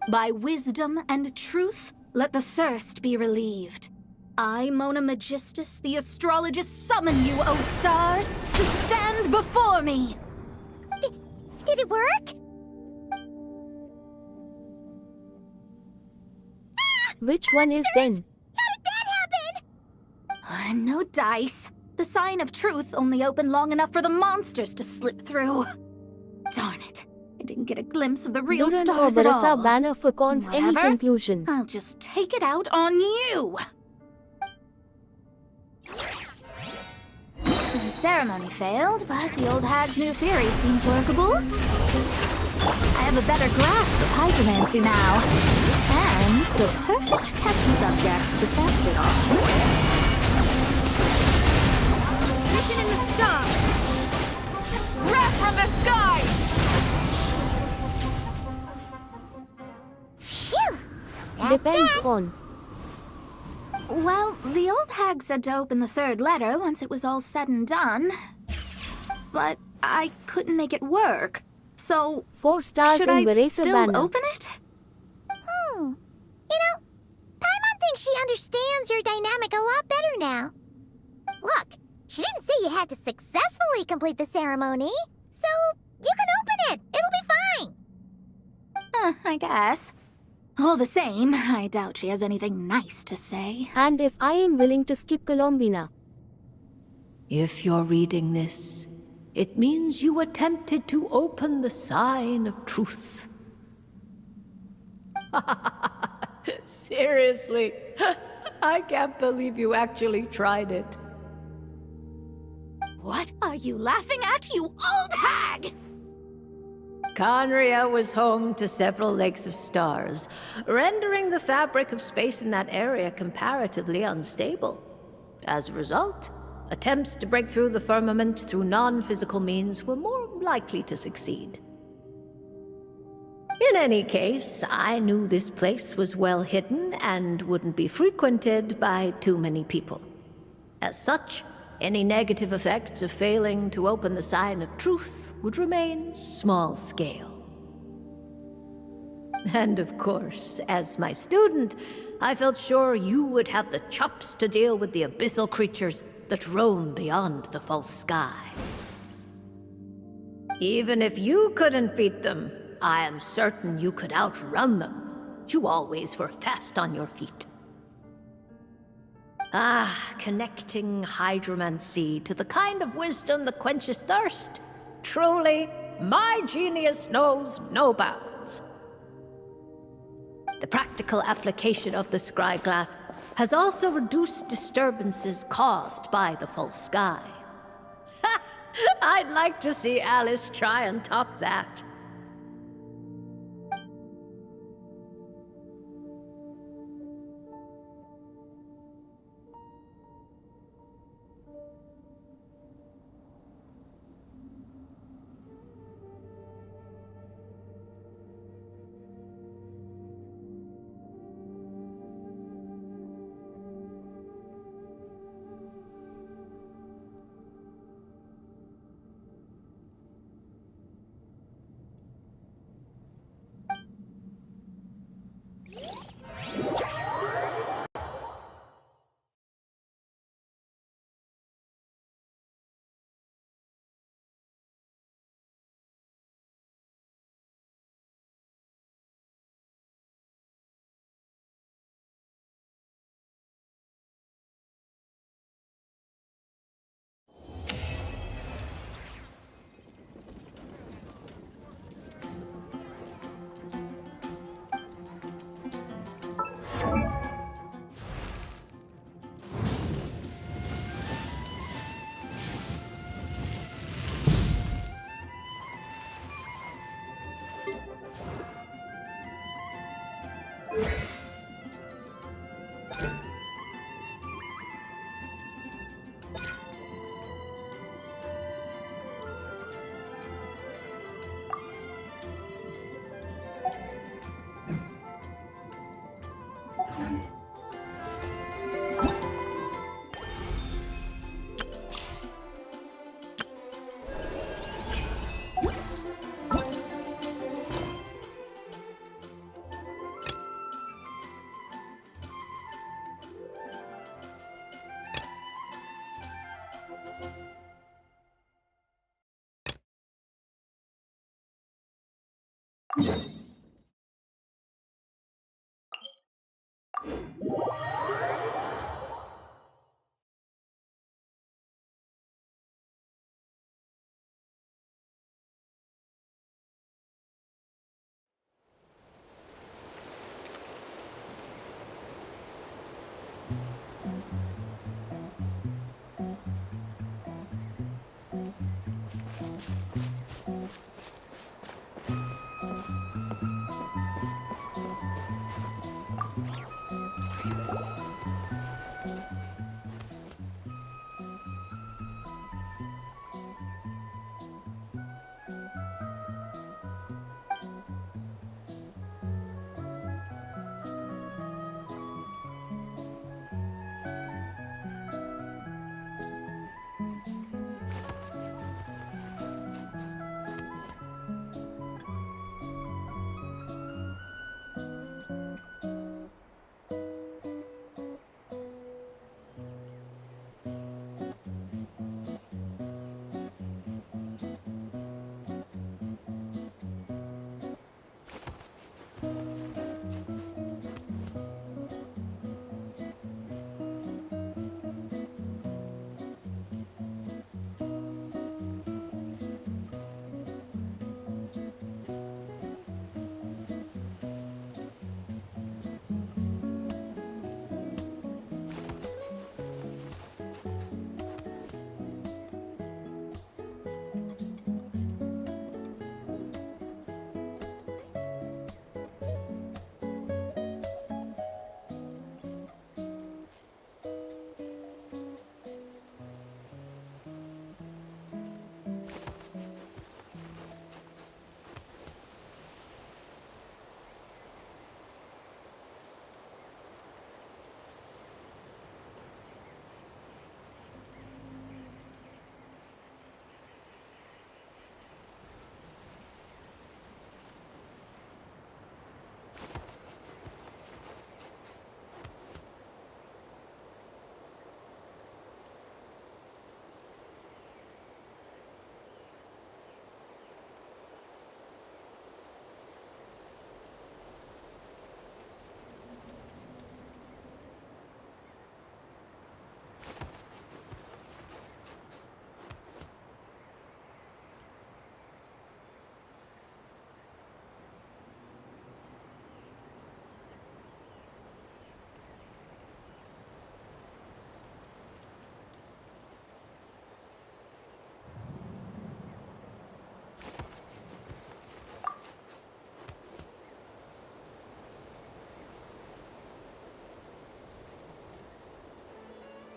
By wisdom and truth, let the thirst be relieved. I, Mona Magistus, the Astrologist, summon you, O stars, to stand before me! Did it work? Which one is then? How did that happen? No dice. The sign of truth only opened long enough for the monsters to slip through. Darn it. I didn't get a glimpse of the real Duran or stars at all. Verisa banner for cons, any Whatever. conclusion? I'll just take it out on you. The ceremony failed, but the old hag's new theory seems workable. I have a better grasp of hydromancy now, and the perfect test subjects to test it on. Written in the stars! Wrath from the skies! Phew! Depends on. Well, the old hag said to open the third letter once it was all said and done. But I couldn't make it work. So, 4 stars should in I Verisa still banner. open it? You know, Paimon thinks she understands your dynamic a lot better now. Look, she didn't say you had to successfully complete the ceremony, so you can open it. It'll be fine. I guess. All the same, I doubt she has anything nice to say. And if I am willing to skip Colombina. If you're reading this, it means you attempted to open the sign of truth. Seriously, I can't believe you actually tried it. What are you laughing at, you old hag? Conria was home to several lakes of stars, rendering the fabric of space in that area comparatively unstable. As a result, attempts to break through the firmament through non-physical means were more likely to succeed. In any case, I knew this place was well hidden and wouldn't be frequented by too many people. As such, any negative effects of failing to open the sign of truth would remain small scale. And of course, as my student, I felt sure you would have the chops to deal with the abyssal creatures that roam beyond the false sky. Even if you couldn't beat them, I am certain you could outrun them. You always were fast on your feet. Connecting hydromancy to the kind of wisdom that quenches thirst. Truly, my genius knows no bounds. The practical application of the scry glass has also reduced disturbances caused by the false sky. I'd like to see Alice try and top that.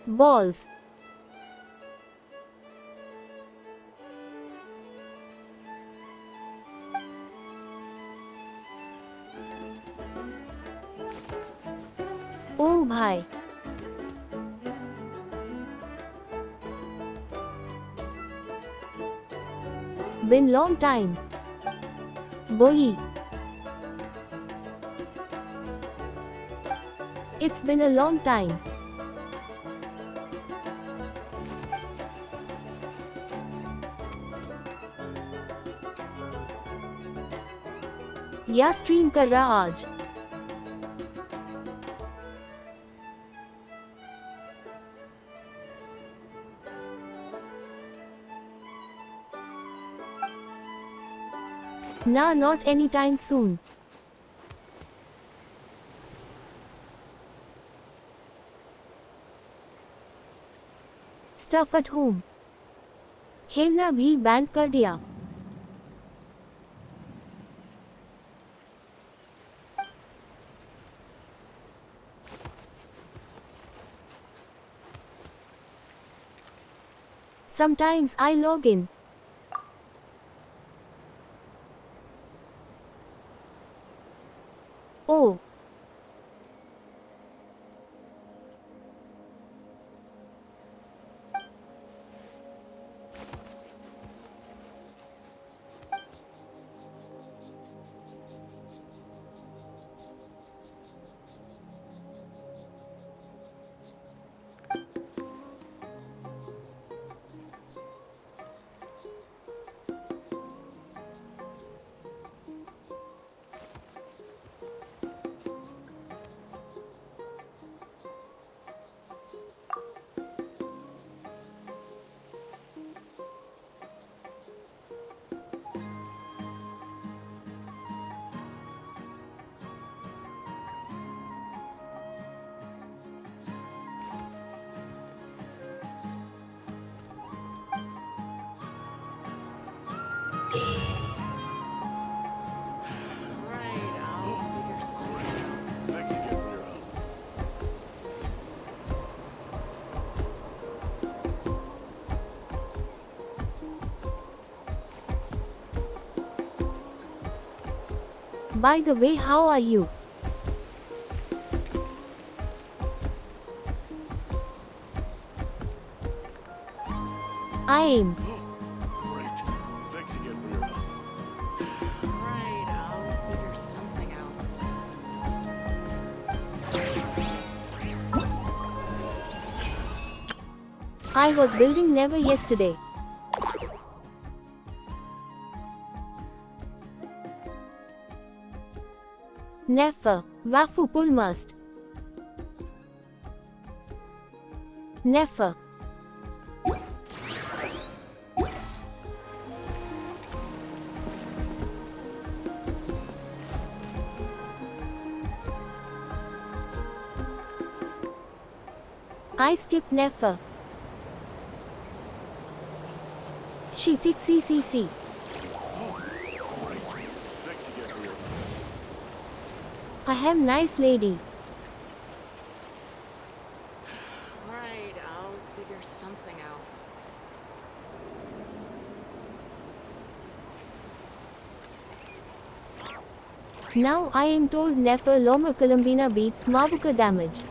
Balls. Oh bhai. Been long time. Boy. It's been a long time. या stream कर रहा आज. Nah, not anytime soon. Stuff at home. खेलना भी ban कर दिया. Sometimes I log in. Oh. By the way, how are you? I am. Great. Thanks again for your help. Alright, I'll figure something out. I was building never yesterday. Never. Wafu pull must. Never. I skip never. She thick CCC. I am nice lady. Alright, I'll figure something out. Now I am told never Loma Columbina beats Mavuka damage.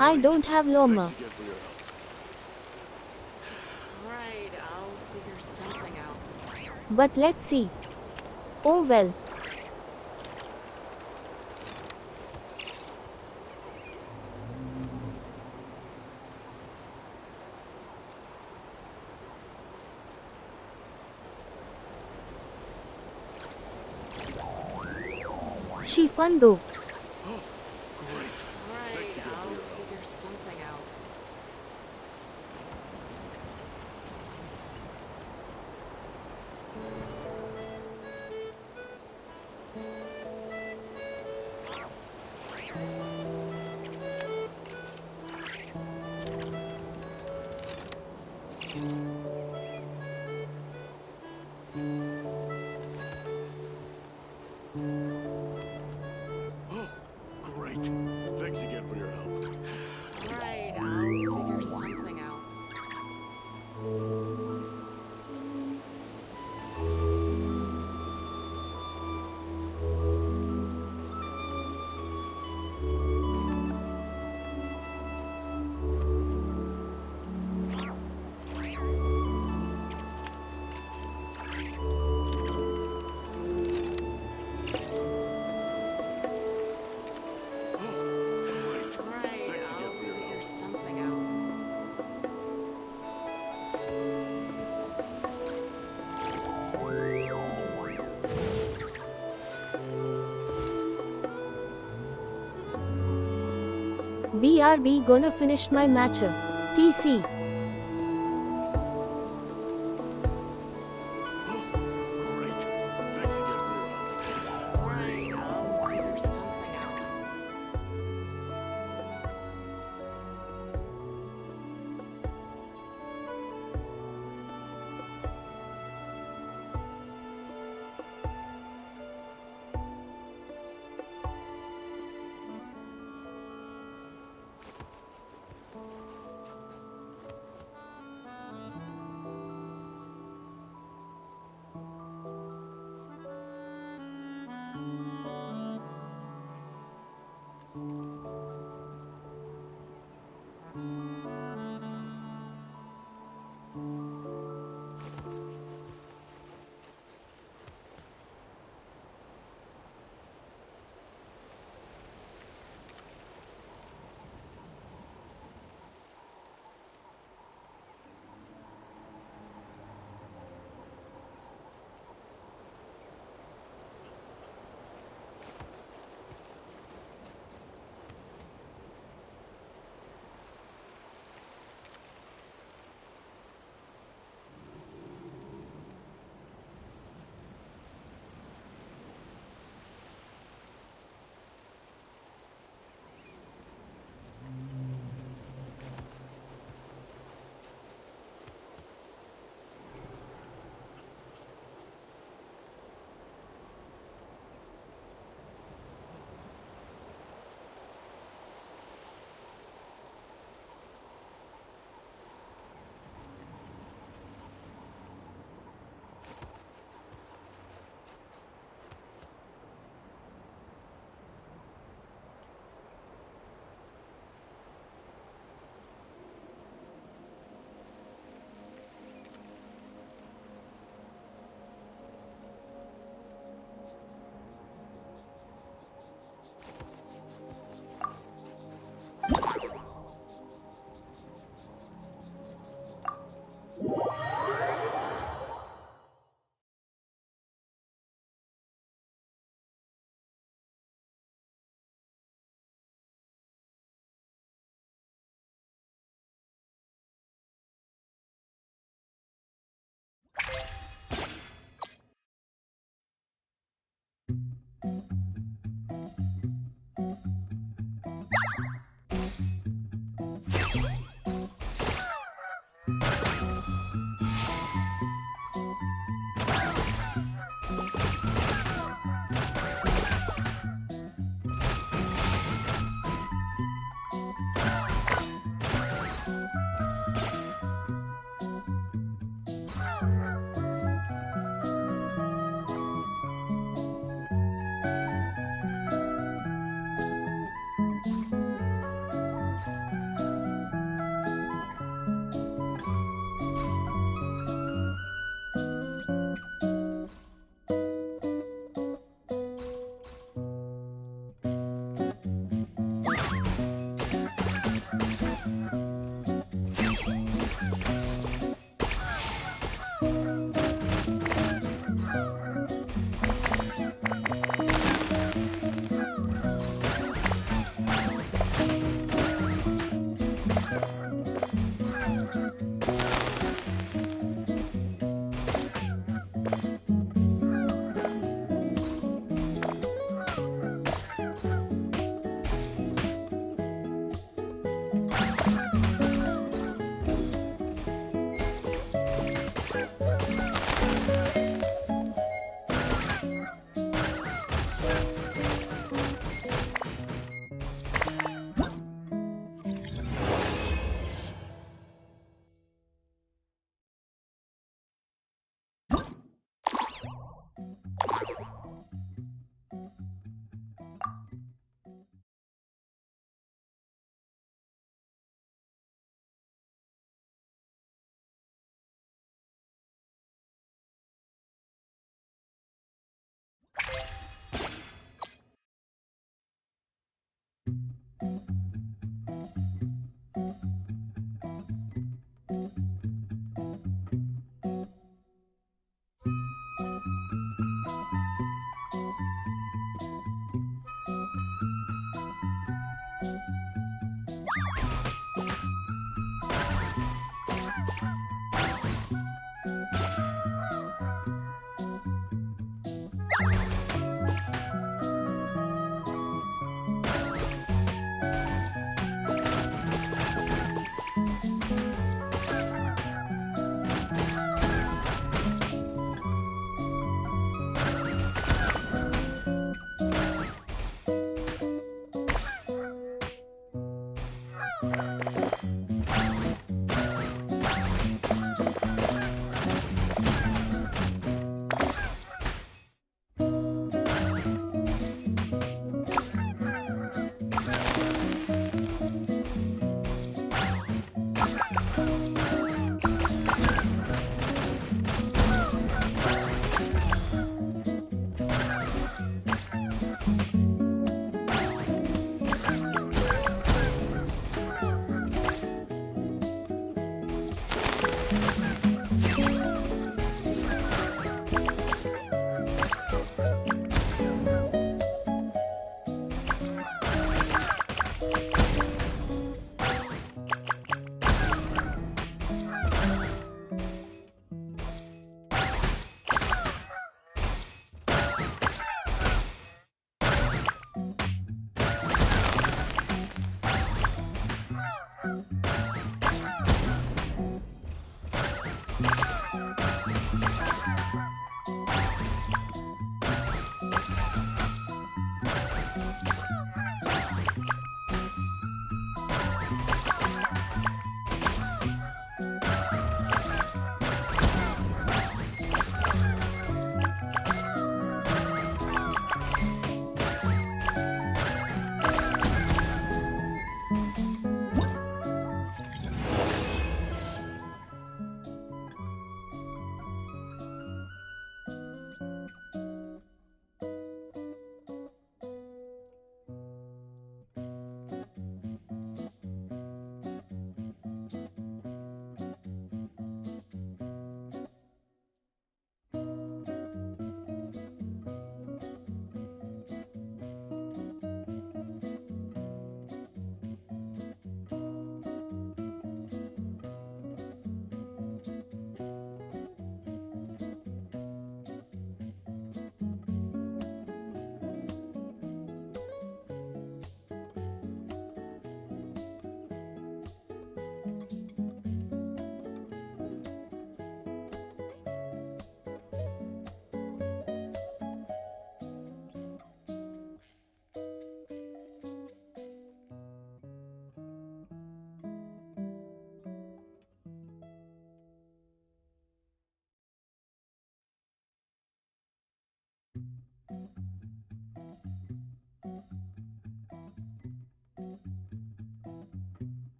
I don't have Loma. Alright, I'll figure something out. But let's see. Oh well. She fun though. Alright, I'll figure something out. Great. Thanks again for your help. Alright, I'll figure something out. Alright, I'll figure something out. BRB gonna finish my matchup. TC. Great. Thanks again for your help. Alright, I'll figure something out.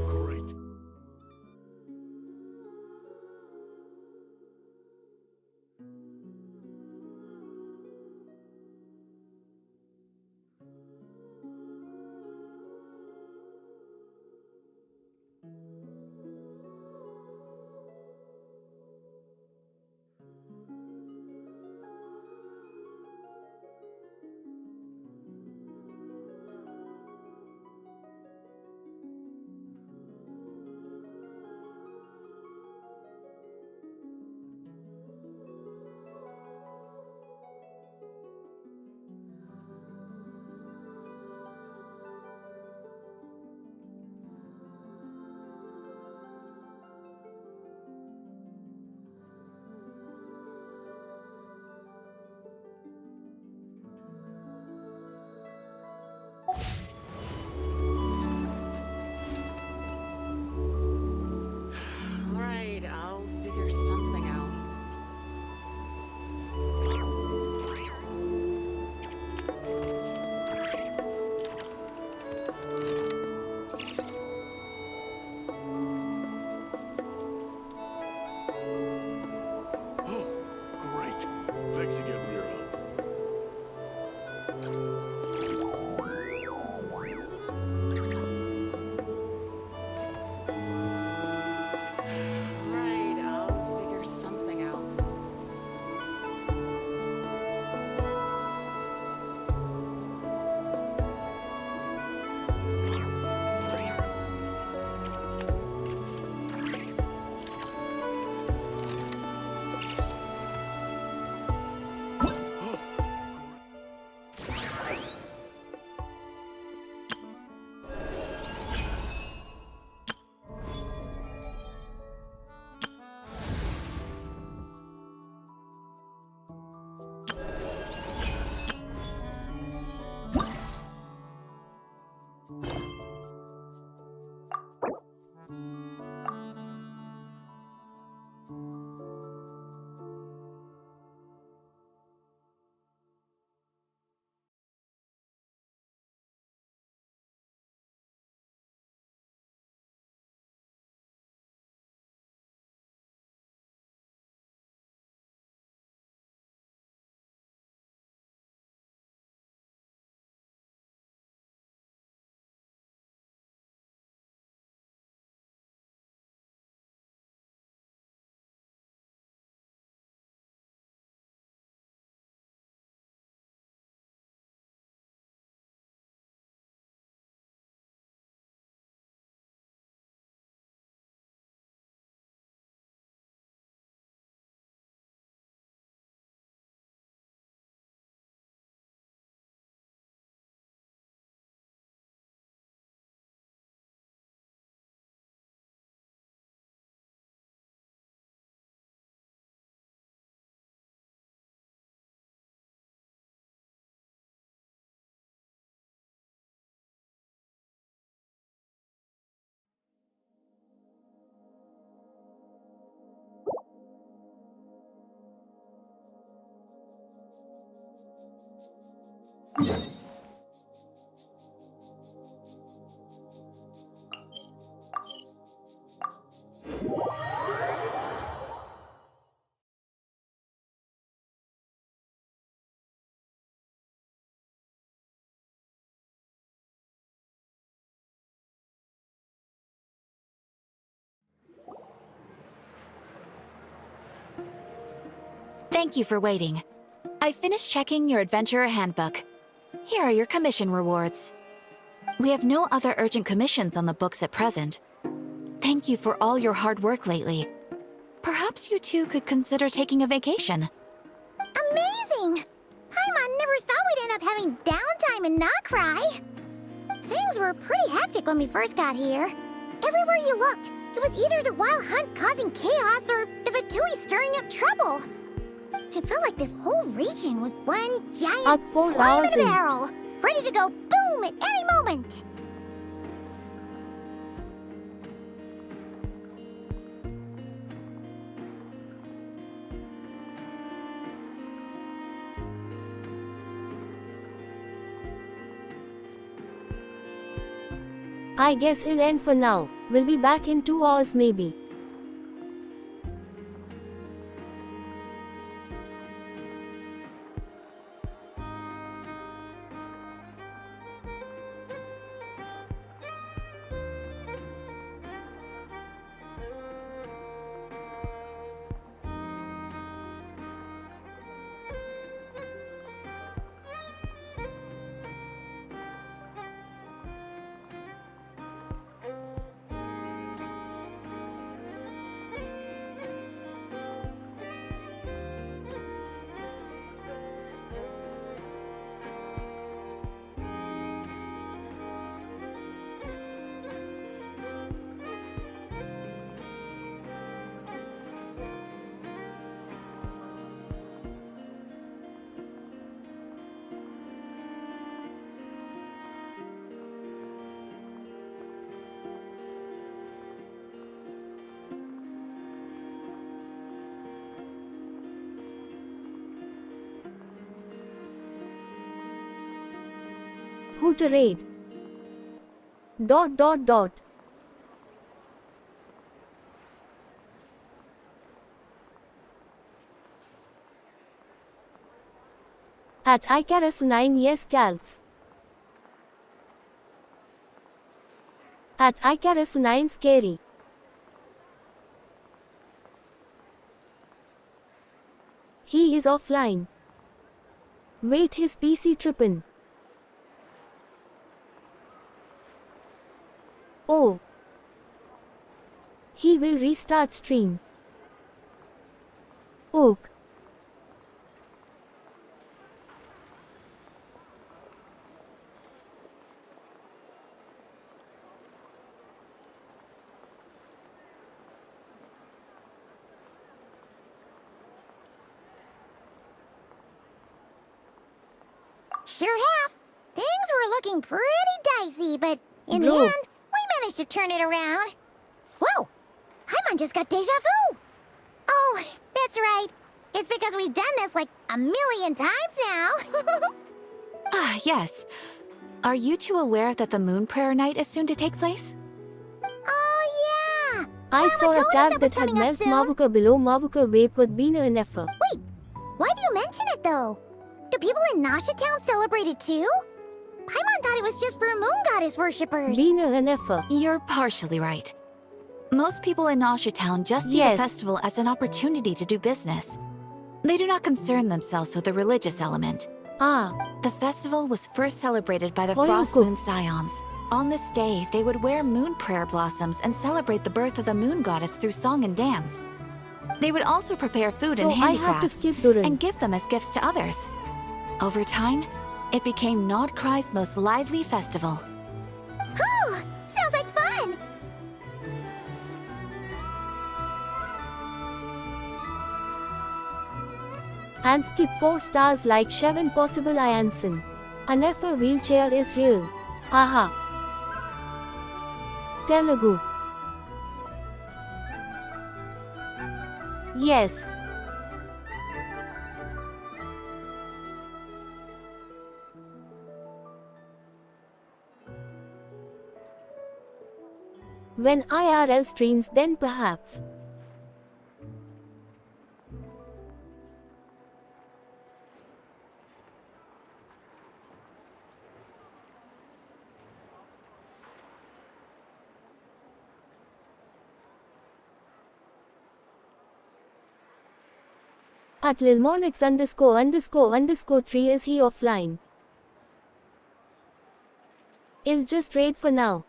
Great. Alright, I'll figure something out. Great. Thanks again for your help. Alright, I'll figure something out. Thank you for waiting. I finished checking your adventurer handbook. Here are your commission rewards. We have no other urgent commissions on the books at present. Thank you for all your hard work lately. Perhaps you two could consider taking a vacation. Amazing! Paimon never thought we'd end up having downtime and not cry. Things were pretty hectic when we first got here. Everywhere you looked, it was either the Wild Hunt causing chaos or the Vatui stirring up trouble. It felt like this whole region was one giant slime in a barrel, ready to go boom at any moment. I guess it'll end for now. We'll be back in 2 hours maybe. Who to raid? ... At Icarus 9 yes calcs. At Icarus 9 scary. He is offline. Wait, his PC trippin'. Oh. He will restart stream. Ook. Sure have. Things were looking pretty dicey, but in the Bro. end, we managed to turn it around. Whoa! Paimon just got deja vu! Oh, that's right. It's because we've done this like a million times now. Ah, yes. Are you two aware that the Moon Prayer Night is soon to take place? Oh, yeah! I Mama saw a told us tag that was that had coming up Mel's soon. Mavuka below Mavuka Vape with Bina and Effa. Wait, why do you mention it though? Do people in Nasha Town celebrate it too? Paimon thought it was just for moon goddess worshippers. Bina and Effa. You're partially right. Most people in Nasha Town just see Yes. the festival as an opportunity to do business. They do not concern themselves with the religious element. Ah, The festival was first celebrated by the Hoyuku. Frost Moon Scions. On this day, they would wear moon prayer blossoms and celebrate the birth of the moon goddess through song and dance. They would also prepare food so and I have to handicrafts skip Duran. and give them as gifts to others. Over time, it became Nod Cry's most lively festival. Oh, sounds like fun! And skip 4 stars like Shevin Possible Ianson. An Effa wheelchair is real. Aha. Telugu. Yes. When IRL streams, then perhaps. At Lilmonix ___3 is he offline? I'll just raid for now.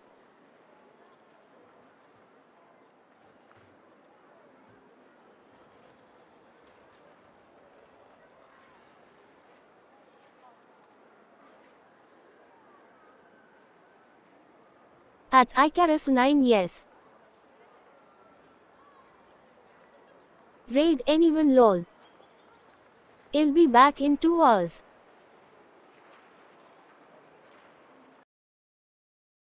At Icarus 9 yes. Raid anyone lol. I'll be back in 2 hours.